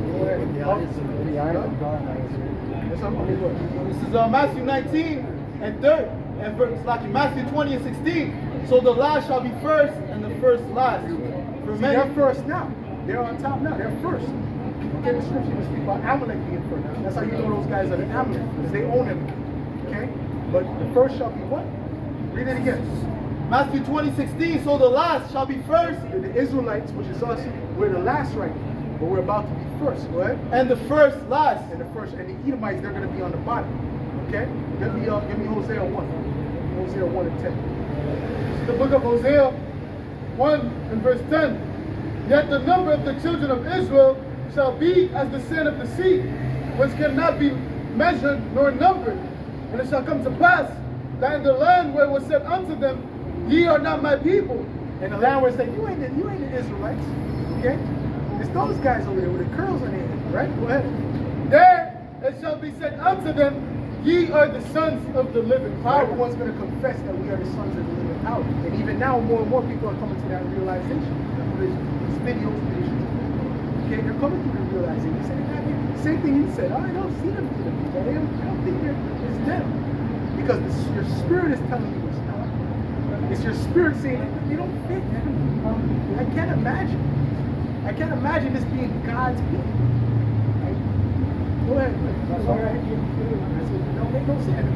This is Matthew 19 and 3, and Matthew 20 and 16. So the last shall be first, and the first last. For many, they're first now. They're on top now. They're first. Okay, the scripture even speak about Amalek being first. That's how you know those guys are the Amalek, because they own everything. Okay? But the first shall be what? Read it again. Matthew 20:16. So the last shall be first, The Israelites, which is us, we're the last right now. But we're about to be first, go ahead. and the first last. And the first, and the Edomites, they're going to be on the bottom. Okay? Give me Hosea 1. Hosea 1 and 10. The book of Hosea 1 and verse 10. Yet the number of the children of Israel shall be as the sand of the sea, which cannot be measured nor numbered. And it shall come to pass that in the land where it was said unto them, ye are not my people. And the land where it said, you ain't the Israelites. Okay? It's those guys over there with the curls on their head, right? Go ahead. There it shall be said unto them, ye are the sons of the living power. Everyone's going to confess that we are the sons of the living power. And even now, more and more people are coming to that realization. These videos, okay, they're coming to the realization. They say, same thing he said. I don't see them to the people. I don't think it's them. Because your spirit is telling you it's not. It's your spirit saying they don't fit. I can't imagine. I can't imagine this being God's people. Right? Go ahead. No, make no sense.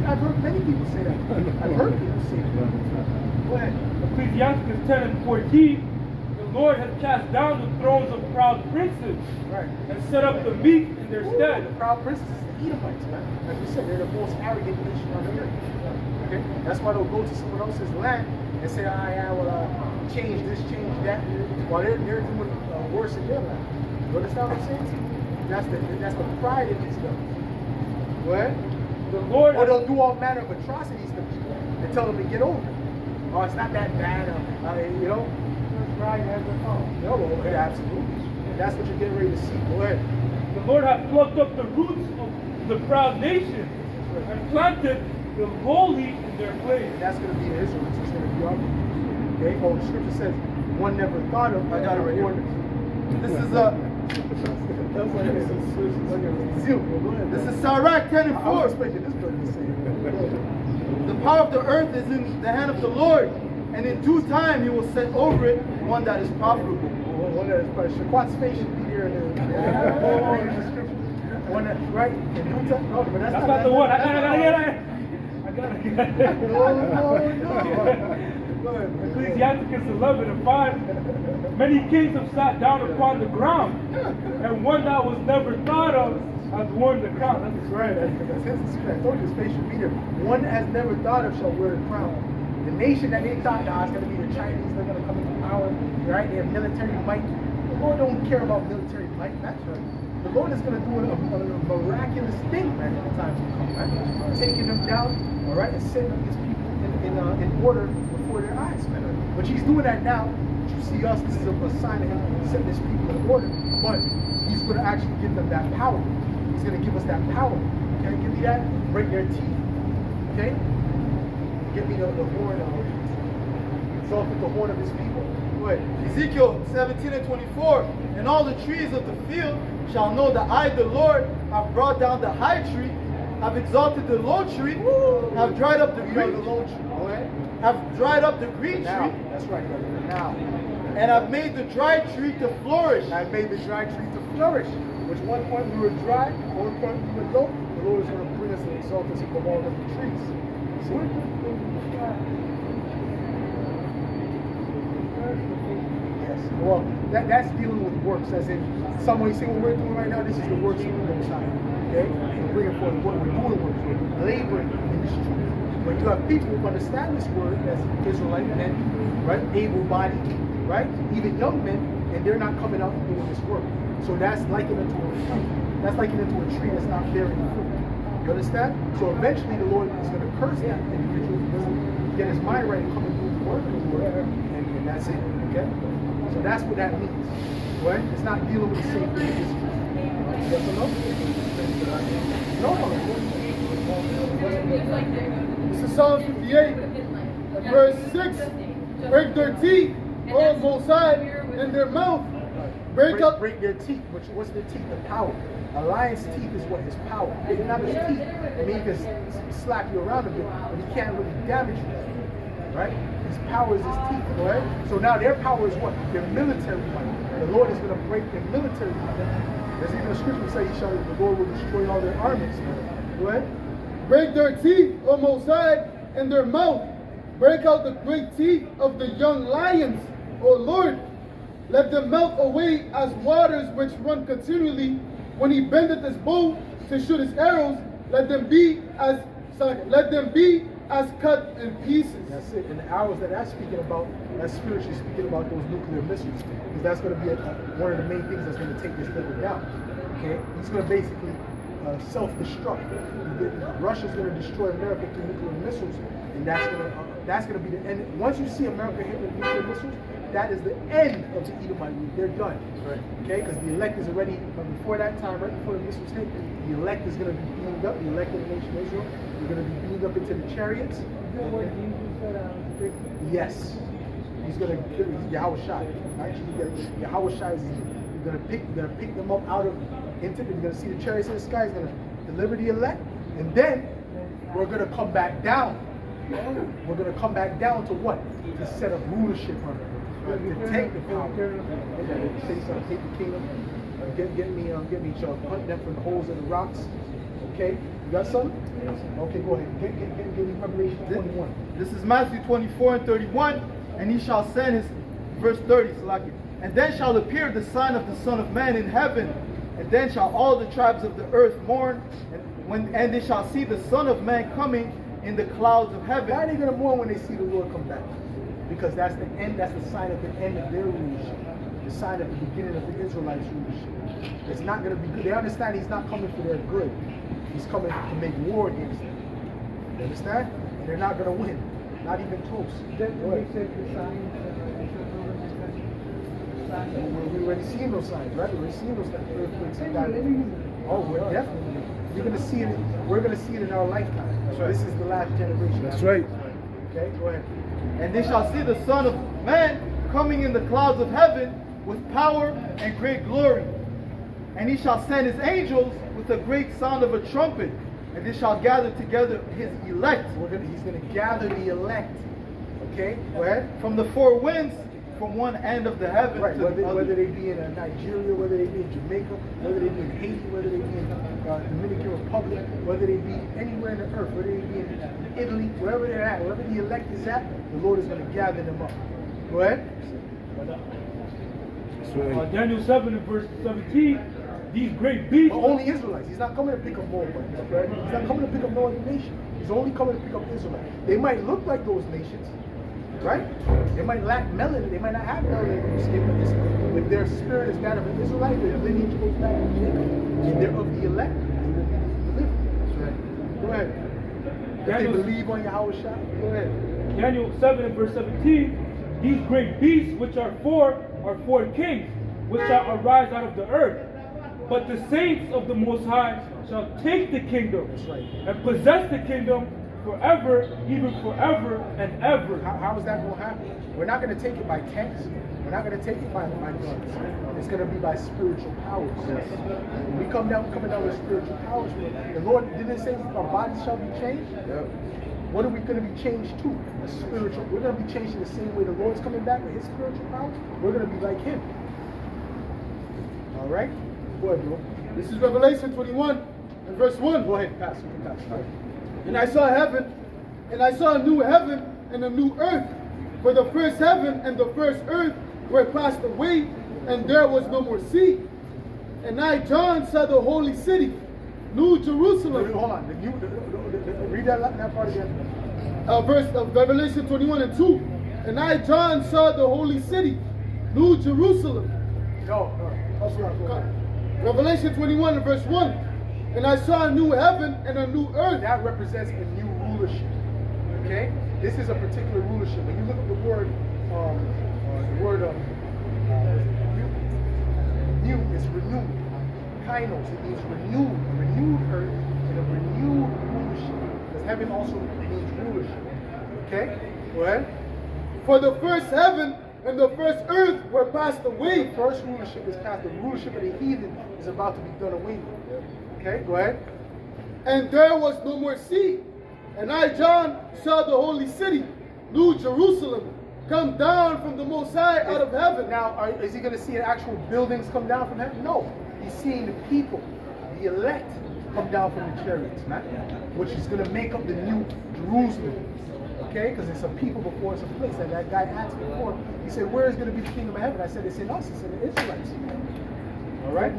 I've heard many people say that. I've heard people say that. Go ahead. Ecclesiastes 10 and 14. The Lord has cast down the thrones of proud princes, Right. and set up the meek in their stead. The proud princes, the Edomites, man. Like we said, they're the most arrogant nation on the earth. Okay? That's why they'll go to someone else's land and say, I will change this, change that, while they're doing worse in their land. You understand what I'm saying? That's the pride in these guys. What? The Lord Or they'll do all manner of atrocities to people and tell them to get over it. Oh, it's not that bad, you know? Pride has a fall. No, yeah, absolutely. That's what you're getting ready to see. Go ahead. The Lord hath plucked up the roots of the proud nation and planted the lowly in their place. That's going to be the Israelites. It's going to be our people. Okay? Oh, the scripture says, one never thought of. I got it right here. This is This is Sirach 10 and 4. I was expecting this brother to say it. The power of the earth is in the hand of the Lord, and in due time he will set over it one that is profitable. One that is probably Shaquat's face should be here. One that, right? No, but That's not the one. I gotta get it. Ecclesiastes 11 and 5. Many kings have sat down upon the ground, and one that was never thought of has worn the crown. That's right. That's his spirit. I told you his face should be there. One has never thought of shall wear the crown. The nation that they thought, nah, it's going to be the Chinese. They're going to come into power. Right? They have military might. The Lord don't care about military might. That's right. The Lord is going to do a miraculous thing, man, in the times to come, right? Taking them down, all right, and setting up his people in order before their eyes, man. But he's doing that now. You see us, this is a sign of him setting his people in order. But he's going to actually give them that power. He's going to give us that power. Okay, give me that. Break their teeth. Okay? Give me the horn of exalt the horn of his people. Go ahead. Ezekiel 17 and 24. And all the trees of the field shall know that I, the Lord, have brought down the high tree, have exalted the low tree, have dried up the green tree. Go ahead. Have dried up the green Now. tree, That's right, brother. Now. and have made the dry tree to flourish. I've made the dry tree to flourish. Which one point we were dry, one point we were low, the Lord is going to bring us and exalt us above all of the trees. See? Yes. Well, that's dealing with works, as in someone you see what we're doing right now, this is the works of the Most High. Okay? We're bringing forth what we're doing works, we're laboring in this truth. But you have people who understand this word as Israelite men, right? Able-bodied, right? Even young men, and they're not coming out and doing this work. So that's likened unto a tree. That's likened unto a tree that's not bearing fruit. You understand? So eventually the Lord is going to curse that individual who doesn't get his mind right and come and do the work of the Lord, and that's it. Okay? So that's what that means. Right? It's not dealing with the same thing. Yes or no? This is Psalm 58, and verse 6. Break their teeth, O Most High, in their mouth. Break their teeth. What's their teeth? The power. A lion's teeth is what? His power. It's not his teeth. I mean, he can slap you around a bit, but he can't really damage you. Right? His power is his teeth. Right? So now their power is what? Their military might. The Lord is going to break their military might. There's even a scripture that says the Lord will destroy all their armies. Right? Break their teeth, O Most High, in their mouth. Break out the great teeth of the young lions, O Lord. Let them melt away as waters which run continually. When he bendeth his bow to shoot his arrows, let them be as cut in pieces. That's it. And the arrows that that's speaking about, that's spiritually speaking about those nuclear missiles, because that's going to be one of the main things that's going to take this nigga down. Okay, he's going to basically self-destruct. Russia's going to destroy America through nuclear missiles, and that's going to be the end. Once you see America hit with nuclear missiles, that is the end of the Edomite rule. They're done. Right. Okay, because the elect is already, before that time, right before the missiles hit, the elect is going to be beamed up, the elect of the nation of Israel, they're going to be beamed up into the chariots. Yes. He's going to, Yahweh Shai. Actually, Yahweh Shai is going to pick them up out of, into, you're going to see the chariots in the sky, he's going to deliver the elect, and then we're going to come back down. We're going to come back down to what? To set up rulership on it. To take the power. Take the kingdom. Get me, hunt them from the holes in the rocks. Okay? You got something? Okay, go ahead. Give me Revelation 21. This is Matthew 24 and 31. And he shall send his, verse 30, Salaki. And then shall appear the sign of the Son of Man in heaven. And then shall all the tribes of the earth mourn. And they shall see the Son of Man coming in the clouds of heaven. Why are they going to mourn when they see the Lord come back? Because that's the end, that's the sign of the end of their rulership. The sign of the beginning of the Israelites' rulership. It's not going to be good. They understand he's not coming for their good. He's coming to make war against them. You understand? And they're not going to win. Not even close. We've already seen those signs, right? We've already seen those earthquakes and that. Oh, we're definitely. We're going to see it. We're going to see it in our lifetime. Right. This is the last generation. That's right. Okay, go ahead. And they shall see the Son of Man coming in the clouds of heaven with power and great glory. And he shall send his angels with a great sound of a trumpet. And they shall gather together his elect. He's going to gather the elect. Okay, go ahead. From the four winds, from one end of the heaven right. to the other. Whether they be in Nigeria, whether they be in Jamaica, whether they be in Haiti, whether they be in Dominican Republic, whether they be anywhere in the earth, whether they be in Italy, wherever they're at, wherever the elect is at, the Lord is going to gather them up. Go ahead. Daniel 7 and verse 17, these great beasts. But only Israelites. He's not coming to pick up more. Right? He's not coming to pick up no other nation. He's only coming to pick up Israelites. They might look like those nations, right? They might lack melanin. They might not have melanin in their skin, but if their spirit is that of an Israelite, their lineage goes back to Jacob, and they're of the elect, they will be delivered. That's right. Go ahead. If they believe on Yahweh Shai, go ahead. Daniel 7 and verse 17, these great beasts which are four kings, which shall arise out of the earth. But the saints of the Most High shall take the kingdom and possess the kingdom forever, even forever and ever. How is that going to happen? We're not going to take it by tanks. We're not going to take it by guns. It's going to be by spiritual powers. When we coming down with spiritual powers, the Lord didn't say our bodies shall be changed. Yeah. What are we going to be changed to? A spiritual. We're going to be changed in the same way the Lord's coming back with His spiritual powers. We're going to be like Him. All right. Go ahead, bro. This is Revelation 21 and verse 1. Go ahead, pass. And I saw heaven, and I saw a new heaven and a new earth. For the first heaven and the first earth were passed away, and there was no more sea. And I, John, saw the holy city, New New Jerusalem. Hold on. Read that part again. Verse of Revelation 21 and 2. And I, John, saw the holy city, New Jerusalem. No. Revelation 21 and verse 1. And I saw a new heaven and a new earth. That represents a new rulership. Okay? This is a particular rulership. When you look at the word new is renewed. Kainos, it means renewed, a renewed earth and a renewed rulership. Because heaven also means rulership. Okay? Go ahead. For the first heaven and the first earth were passed away. The first rulership is past. The rulership of the heathen is about to be done away with. Okay? Go ahead. And there was no more sea. And I, John, saw the holy city, New Jerusalem, come down from the Most High out of heaven. Now, is he going to see actual buildings come down from heaven? No. He's seeing the people, the elect, come down from the chariots, man. Which is going to make up the new Jerusalem. Okay? Because it's a people before it's a place. And that guy asked before, he said, where is going to be the kingdom of heaven? I said, it's in us. It's in the Israelites. All right?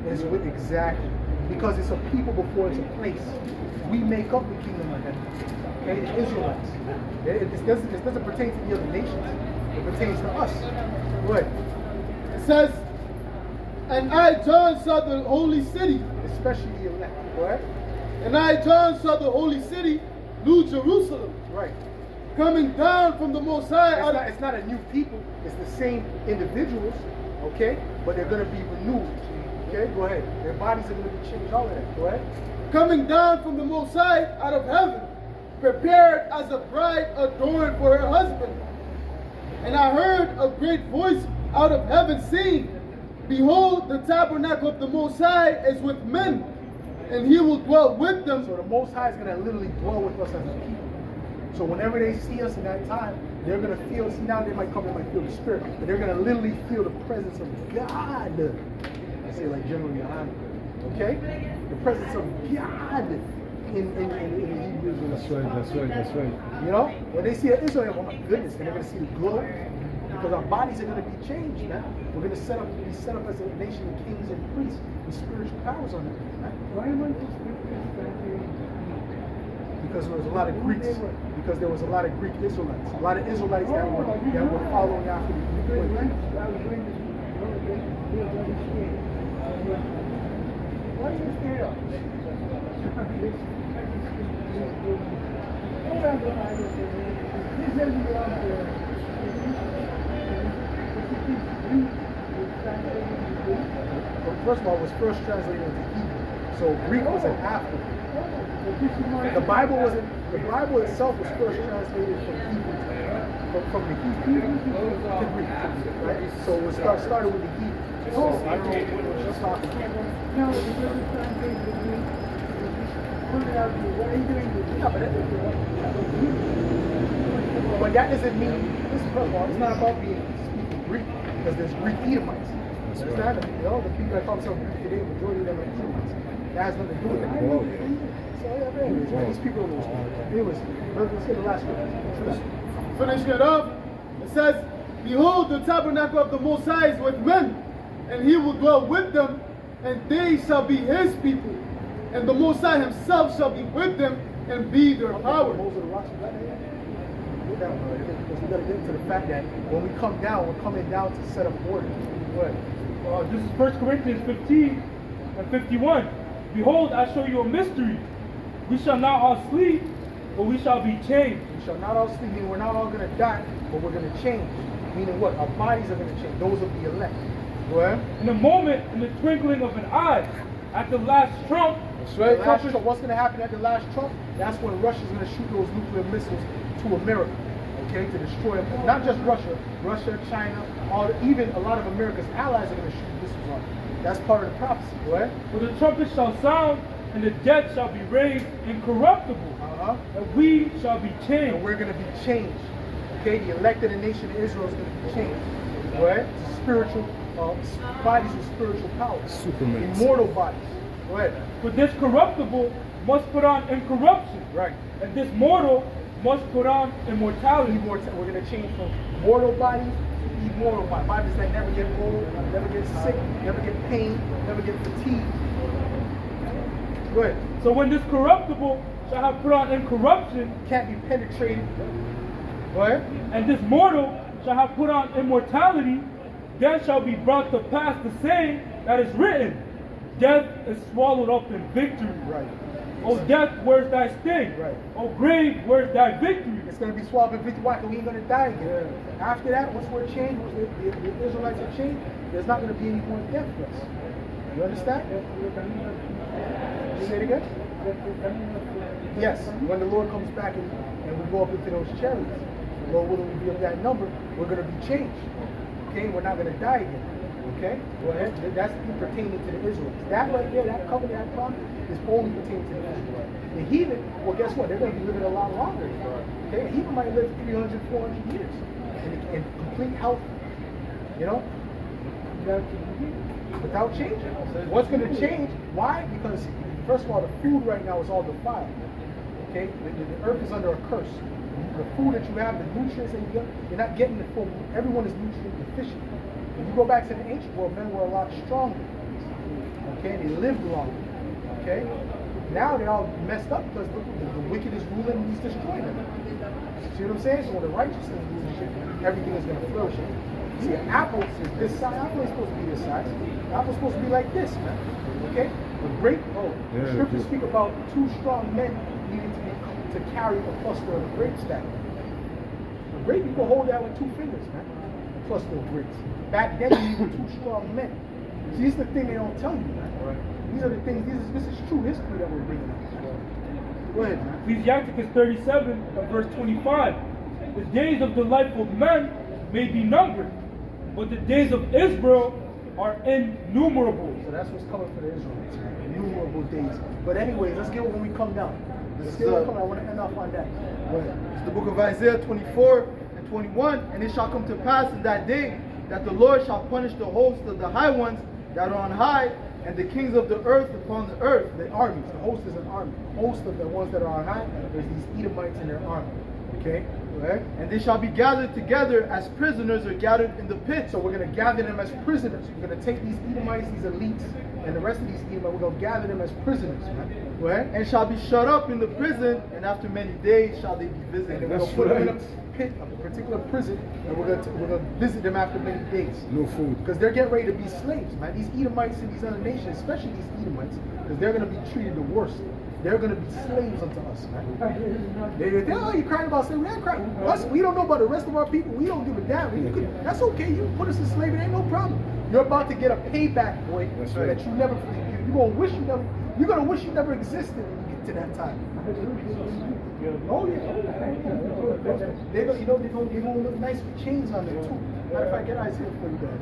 It's with, exactly. Because it's a people before it's a place. We make up the kingdom of heaven. Okay? The Israelites. This doesn't pertain to the other nations. It pertains to us. Good. It says, and I, John, saw the holy city. Especially the elect. Right? And I, John, saw the holy city, New Jerusalem. Right. Coming down from the Most High. It's not a new people. It's the same individuals. Okay? But they're going to be renewed. Okay? Go ahead. Their bodies are going to be changed. All of that. Go ahead. Coming down from the Most High out of heaven, prepared as a bride adorned for her husband. And I heard a great voice out of heaven saying, behold, the tabernacle of the Most High is with men, and he will dwell with them. So the Most High is going to literally dwell with us as a people. So whenever they see us in that time, they're going to feel, see now they might come, they might feel the Spirit, but they're going to literally feel the presence of God. I say like General Yohanan. Okay? The presence of God in Hebrews. That's right. You know? When they see Israel, oh my goodness, and they're going to see the glory. Because our bodies are going to be changed, man. We're going to be set up as a nation of kings and priests with spiritual powers on it, man. Why weren't the scriptures translated? Because there was a lot of Greeks. Because there was a lot of Greek Israelites. A lot of Israelites that were following after the Greek ways. I was going to understand. Why are you scared of? First of all, it was first translated into Hebrew. So Greek was an after. The Bible itself was first translated from Hebrew, from the Hebrew to Greek, right? So it was started with the Hebrew. So I don't know what you're talking about. No, it wasn't translated to Greek. Put it out here. What are you doing with it? But that doesn't mean, first of all, it's not about being speaking Greek, because there's Greek Edomites. Understand? You know, the people that call themselves Greek today, the majority of them are Edomites. That has nothing to do with it. So, yeah, anyways, right? These people are anyways, let's get the last one. Finishing it up, it says, behold, the tabernacle of the Most High is with men, and he will dwell with them, and they shall be his people. And the Most High himself shall be with them and be their power. Most of the rocks are down, because we got to get into the fact that when we come down, we're coming down to set up order. What? This is 1 Corinthians 15 and 51. Behold, I show you a mystery. We shall not all sleep, but we shall be changed. We shall not all sleep, meaning we're not all going to die, but we're going to change. Meaning what? Our bodies are going to change. Those of the elect. What? In a moment, in the twinkling of an eye, at the last trump, That's right. What's going to happen at the last trump? That's when Russia's going to shoot those nuclear missiles to America, okay, to destroy them. Not just Russia, China, even a lot of America's allies are going to shoot missiles on it. That's part of the prophecy, right? For the trumpet shall sound, and the dead shall be raised incorruptible, and we shall be changed. And we're going to be changed. Okay, the elected nation of Israel is going to be changed, right? Spiritual bodies with spiritual power. Superman. Immortal bodies. Go ahead. For this corruptible must put on incorruption, Right. and this mortal must put on immortality. We're going to change from mortal bodies to immortal. My Bible says never get old, never get sick, never get pain, never get fatigue. Good. So when this corruptible shall have put on incorruption, Can't be penetrated. Right? and this mortal shall have put on immortality, then shall be brought to pass the saying that is written, death is swallowed up in victory. Right. O death, where's thy sting? Right. O grave, where's thy victory? It's going to be swallowed in victory. Why? Because we ain't going to die again. After that, once we're changed, once the Israelites are changed, there's not going to be any more death for us. You understand? You say it again? Yes. When the Lord comes back and we go up into those chariots, the Lord will reveal that number, we're going to be changed. Okay? We're not going to die again. Okay? Go ahead. That's pertaining to the Israelites. That right there, that covenant, that promise, is only pertaining to the Israelites. The heathen, well, guess what? They're going to be living a lot longer. Okay? A heathen might live 300, 400 years in complete health. You know? Without changing. What's going to change? Why? Because, first of all, the food right now is all defiled. Okay? The earth is under a curse. The food that you have, the nutrients that you get, you're not getting the full. Everyone is nutrient deficient. If you go back to the ancient world, men were a lot stronger. Okay? They lived longer. Okay? Now they're all messed up because the wicked is ruling and he's destroying them. See what I'm saying? So when the righteous is ruling, everything is going to flourish. See, an apple is this size. Apple ain't supposed to be this size. An apple's supposed to be like this, man. Okay? The scriptures speak about 2 strong men needing to carry a cluster of grapes stack. A grape, you can hold that with 2 fingers, man. A cluster of grapes. Back then, you needed 2 strong men. See, this is the thing they don't tell you, man. These are the things, this is true history that we're bringing up. Go ahead, man. Ecclesiasticus 37, verse 25. The days of the life of men may be numbered, but the days of Israel are innumerable. So that's what's coming for the Israelites, man. Innumerable days. But anyways, let's get it when we come down. Let's get it when we come down. I want to end off on that. Go ahead. It's the book of Isaiah 24 and 21. And it shall come to pass in that day that the Lord shall punish the host of the high ones that are on high, and the kings of the earth upon the earth. The armies. The host is an army. Host of the ones that are on high, there's these Edomites in their army. Okay? Right? And they shall be gathered together as prisoners are gathered in the pit. So we're going to gather them as prisoners. We're going to take these Edomites, these elites, and the rest of these Edomites, we're going to gather them as prisoners, man. Right? And shall be shut up in the prison, and after many days shall they be And visited. then we're going to put them in a pit, a particular prison, and we're going to visit them after many days. No food. Because they're getting ready to be slaves, man. These Edomites and these other nations, especially these Edomites, because they're going to be treated the worst. They're going to be slaves unto us, man. Oh, you're crying about slavery. We're not crying. Us, we don't know about the rest of our people. We don't give a damn. That's okay. You can put us in slavery. Ain't no problem. You're about to get a payback, boy, that you never. You're gonna wish you never. You're gonna wish you never existed when you get to that time. Oh yeah. They're gonna, they're gonna look nice with chains on there too. Matter of fact, get Isaiah 40 back.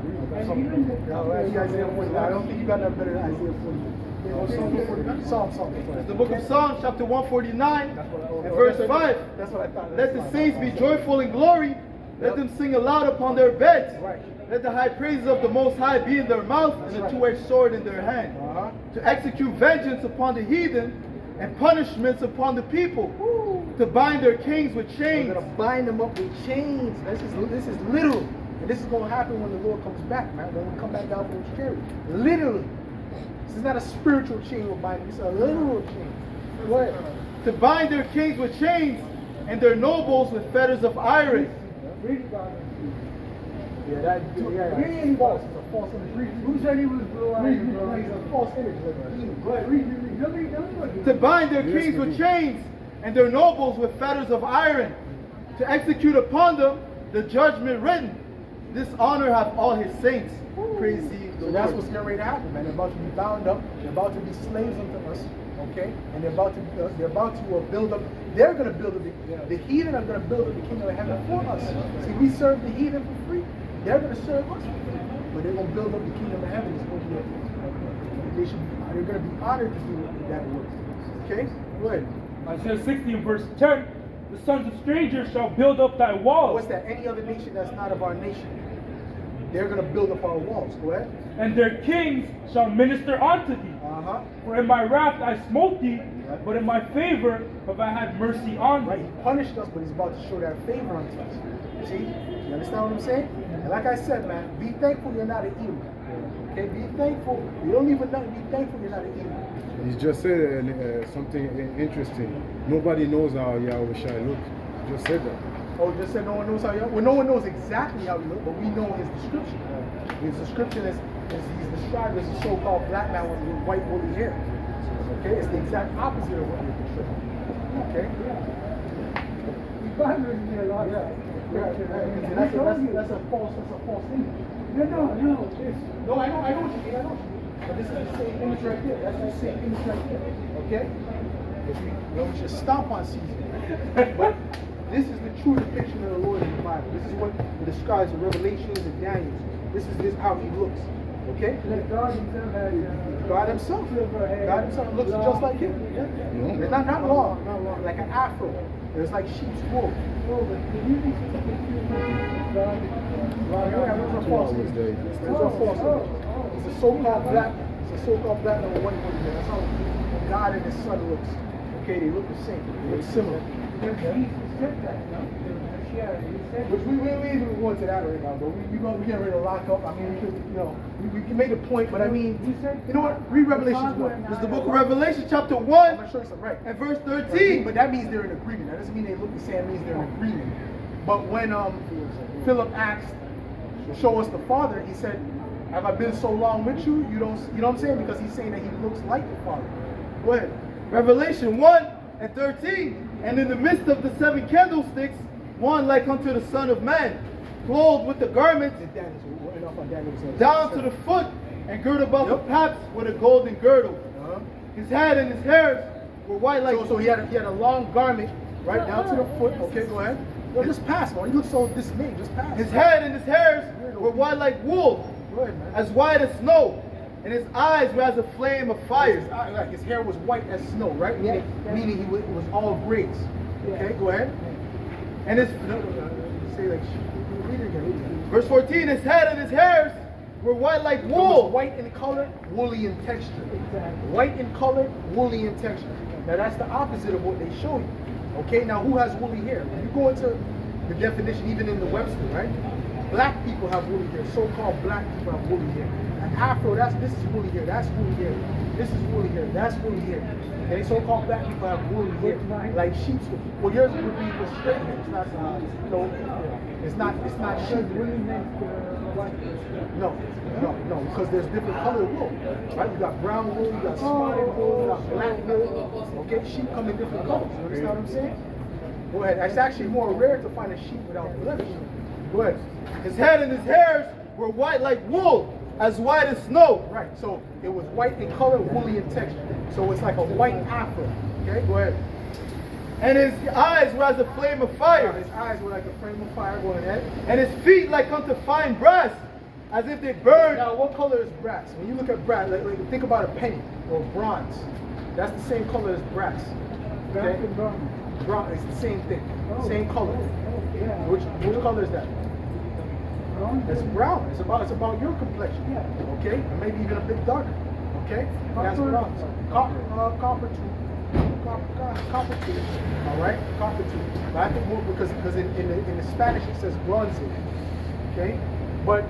Isaiah 40. I don't think you got nothing better than Isaiah 40. Psalm. It's the book of Psalms, chapter 149, and verse 5. That's what I thought. Let the saints be joyful in glory. Let them sing aloud upon their beds. Right. Let the high praises of the Most High be in their mouth and a two-edged sword in their hand. To execute vengeance upon the heathen and punishments upon the people. To bind their kings with chains. We're going to bind them up with chains. This is literal. And this is going to happen when the Lord comes back, man. When we come back down from his chariot. Literally. This is not a spiritual chain we're binding. It's a literal chain. Go ahead. To bind their kings with chains and their nobles with fetters of iron. Yeah, it's false. It's a false image. Who said he was blue-eyed? It's a false image. Go ahead, read. To bind their kings with chains and their nobles with fetters of iron. To execute upon them the judgment written. This honor hath all his saints. Praise ye the So Lord. that's what's getting ready to happen, man. They're about to be bound up. They're about to be slaves unto us, okay? And they're about to build up. They're going to build up. The heathen are going to build up the kingdom of heaven for us. See, we serve the heathen for free. They're going to serve us for free, but they're going to build up the kingdom of heaven. They're going to be honored to do that work. Okay, go ahead. Isaiah 60 and verse 10. The sons of strangers shall build up thy walls. What's that? Any other nation that's not of our nation, they're going to build up our walls. Go ahead. And their kings shall minister unto thee. For in my wrath I smote thee, but in my favor have I had mercy on Right, thee. he punished us, but he's about to show that favor unto us. See? You understand what I'm saying? And like I said, man, be thankful you're not an Edomite. Okay, be thankful. You don't even know. Be thankful you're not an Edomite. You just said something interesting. Nobody knows how Yahweh Shai looks. You just said that. Oh, just said no one knows how you. Well, no one knows exactly how he looks, but we know his description. His description is he's described as a so-called black man with white woolly hair. Okay, it's the exact opposite of what you're portraying. Okay. The Bible is a lot. That's a false image. No. It's, No, I know what you mean. I know what you mean. But this is the same image right there. That's the same image right there. Okay? If we should stomp on Caesar. But this is the true depiction of the Lord in the Bible. This is what it describes in Revelations and Daniel. This is how he looks. Okay? that God himself has, God himself. God himself looks just like him. Yeah. It's not long, like an afro. It's like sheep's wool. oh, but the unity between God Yeah, those are false images. Those are false images. It's a so-called black. It's a so-called black and white woman. That's how God and his son looks. Okay, they look the same. They look similar. Jesus said that, no? Yeah, he said Which we ain't even going to that right now, but we get ready to lock up. I mean, we could, we can make a point, but I mean, you know what? Read Revelations 1. This is the book of Revelation, chapter I'm 1 gonna show you something, right? and verse 13. But that means they're in agreement. That doesn't mean they look the same. It means they're in agreement. But when Philip asked, "Show us the Father," he said, "Have I been so long with you? You know what I'm saying? Because he's saying that he looks like the Father." Go ahead. Revelation 1 and 13. And in the midst of the 7 candlesticks, one like unto the Son of Man, clothed with the garment down to the foot, and girded about the paps with a golden girdle. His head and his hairs were white like So he had a long garment right down to the foot. Okay, go ahead. No, just pass, man. He looks so dismayed. Just pass. his head and his hairs were white like wool, Go ahead, man. as white as snow, and his eyes were as a flame of fire. Like his hair was white as snow, right? Meaning he was all braids. Okay, go ahead. And his Say like, read it again. verse 14, his head and his hairs were white like It was wool. white in color, woolly in texture. White in color, woolly in texture. Now that's the opposite of what they show you. Okay, now who has woolly hair? When you go into the definition, even in the Webster, right? Black people have woolly hair. So-called black people have woolly hair. An afro, this is woolly hair. That's woolly hair. This is woolly hair. That's woolly hair. Okay, so-called black people have woolly hair, like sheep's wool. Well, yours would be the straight hair. It's not, it's not sheep. No, because there's different colored wool, right? You got brown wool, you got spotted wool, you got black wool. Okay, sheep come in different colors. You understand what I'm saying? Go ahead. It's actually more rare to find a sheep without blemish. Go ahead. His head and his hairs were white like wool, as white as snow. Right. So it was white in color, woolly in texture. So it's like a white afro. Okay, go ahead. And his eyes were as a flame of fire. His eyes were like a flame of fire. Go ahead. And his feet like unto fine brass, as if they burned. Now, what color is brass? When you look at brass, like think about a penny or bronze. That's the same color as brass. Okay? Brown. It's the same thing. Same color. Which color is that? It's brown. It's about your complexion. Okay? And maybe even a bit darker. Okay? That's bronze. Copper too. Copper too. All right? Copper too. But I think more because in the Spanish it says bronze. Okay? But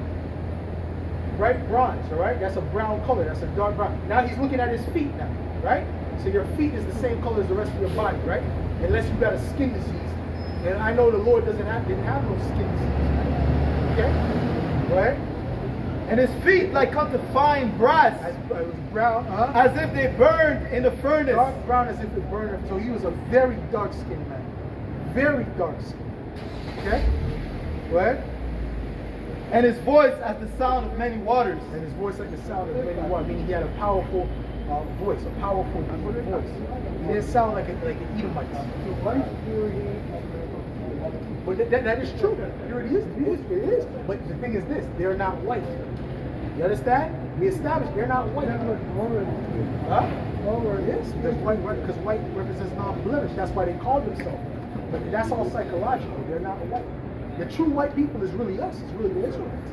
right, bronze, all right? That's a brown color. That's a dark brown. Now he's looking at his feet now, right? So your feet is the same color as the rest of your body, right? Unless you got a skin disease. And I know the Lord didn't have no skin disease. Okay? Go ahead. And his feet like unto fine brass, It was brown, as if they burned in the furnace. dark brown as if it burned. So he was a very dark skinned man. Very dark skinned. Okay? Go ahead. And his voice as the sound of many waters. And his voice like the sound of many waters, meaning he had a powerful voice, a powerful voice. He didn't sound like an Edomite. But that is true. It is. But the thing is this, they're not white. You understand? We established they're not white. Huh? Yes, because white represents non-blemish. That's why they call themselves. But that's all psychological. They're not white. The true white people is really us. It's really the Israelites.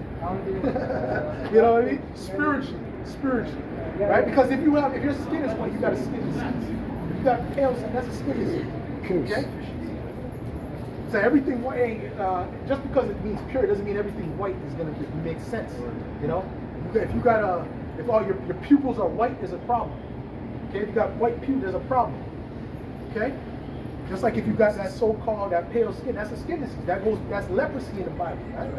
You know what I mean? Spiritually. Right? Because if your skin is white, you got a skin disease. If you got pale skin, that's a skin disease. Okay? So everything white ain't, just because it means pure doesn't mean everything white is gonna make sense. You know, if you got if all your pupils are white, there's a problem. Okay, if you got white pupils, there's a problem. Okay, just like if you got that so-called that pale skin, that's a skin disease. That's leprosy in the Bible. Right?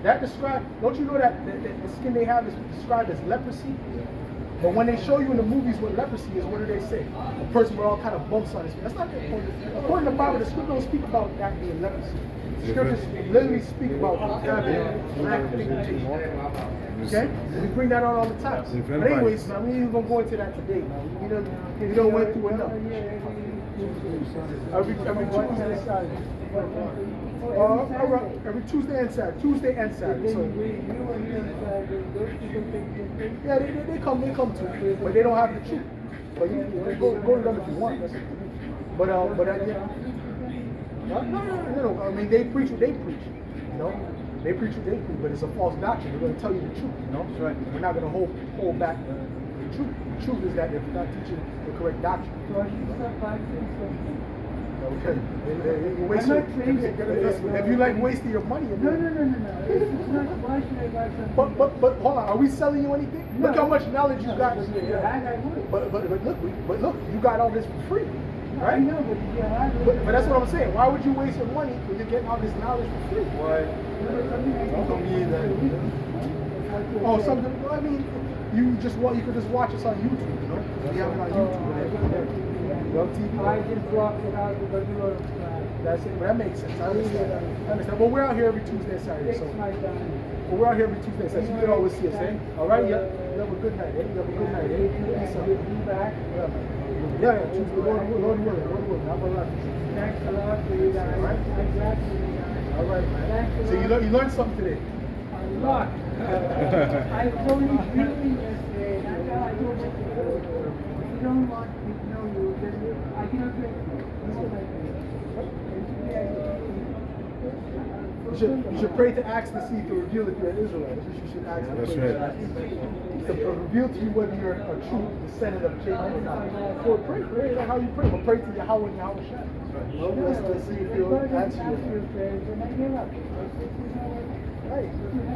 That described. Don't you know that the skin they have is described as leprosy? But when they show you in the movies what leprosy is, what do they say? A person with all kind of bumps on his face. That's not the point. According to the Bible, the scripture don't speak about that being leprosy. The scriptures literally speak about having black pigmentation. Okay? We bring that out all the time. But anyways, man, we ain't even gonna go into that today, man. We don't went through enough. Every Tuesday. Every Tuesday and Saturday. Tuesday and Saturday. So, yeah, they come too, but they don't have the truth. But you go to them if you want. That's it. But yeah. No. I mean, they preach what they preach. You know, they preach what they preach, but it's a false doctrine. They're going to tell you the truth. You know, that's right. We're not going to hold back the truth. The truth is that if you're not teaching the correct doctrine. Okay. If you like wasting your money, No. It's not, why should I buy something? But hold on, are we selling you anything? No. Look how much knowledge you got. If you had, I would. But look, you got all this for free, right? I know, but if you had it. But that's what I'm saying. Why would you waste your money when you're getting all this knowledge for free? Why? Don't need that. Oh, something. Well, I mean, you could just watch us on YouTube. You know, we have it on YouTube and everything. Love TV. I just blocked it out because you were That's it. But that makes sense. I understand. But we're out here every Tuesday and Saturday. So. my time. Well, we're out here every Tuesday and Saturday. So you can always see us, eh? All right, yeah. You have a good night, eh? You have a good night, eh? Peace out. Be back. Yeah, Tuesday. Lord willing. How about that? Thanks a lot for you guys. All right. I'm glad for you guys. All right, man. Thanks a So lot. you learned something today. A lot. I told you briefly yesterday, and I told you, if you don't want me to know you, then I cannot do it. You should pray to ask to see to reveal if you're an Israelite. That's what you should ask. That's pray right. To reveal to you whether you're a true descendant of Jacob or not. So pray how you pray, but pray to Yahweh and Yahweh Shai. Let's see if he'll answer you. Right.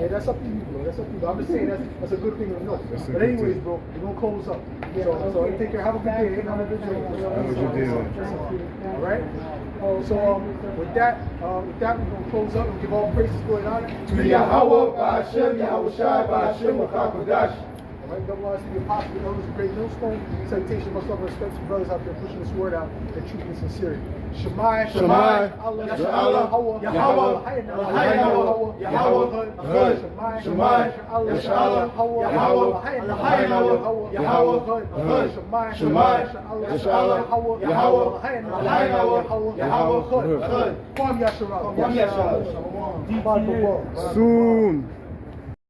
Yeah, that's up to you, bro. That's up to you. I'm just saying that's a good thing to know. But anyways, bro, we're gonna close up. So take care. Have a good day. Have a good day. Have a good day, man. All right. So with that, we're gonna close up and give all praises going on To Yahweh, Ba'ashem, Yahweh Shai, Ba'ashem, Wakakodash. All right, double honors to the apostle, the elders, the great millstone. Salutation, much love and respect to brothers out there pushing this word out in truth and sincerity. Shemai, Yahweh, Yahweh, Yahweh, Soon.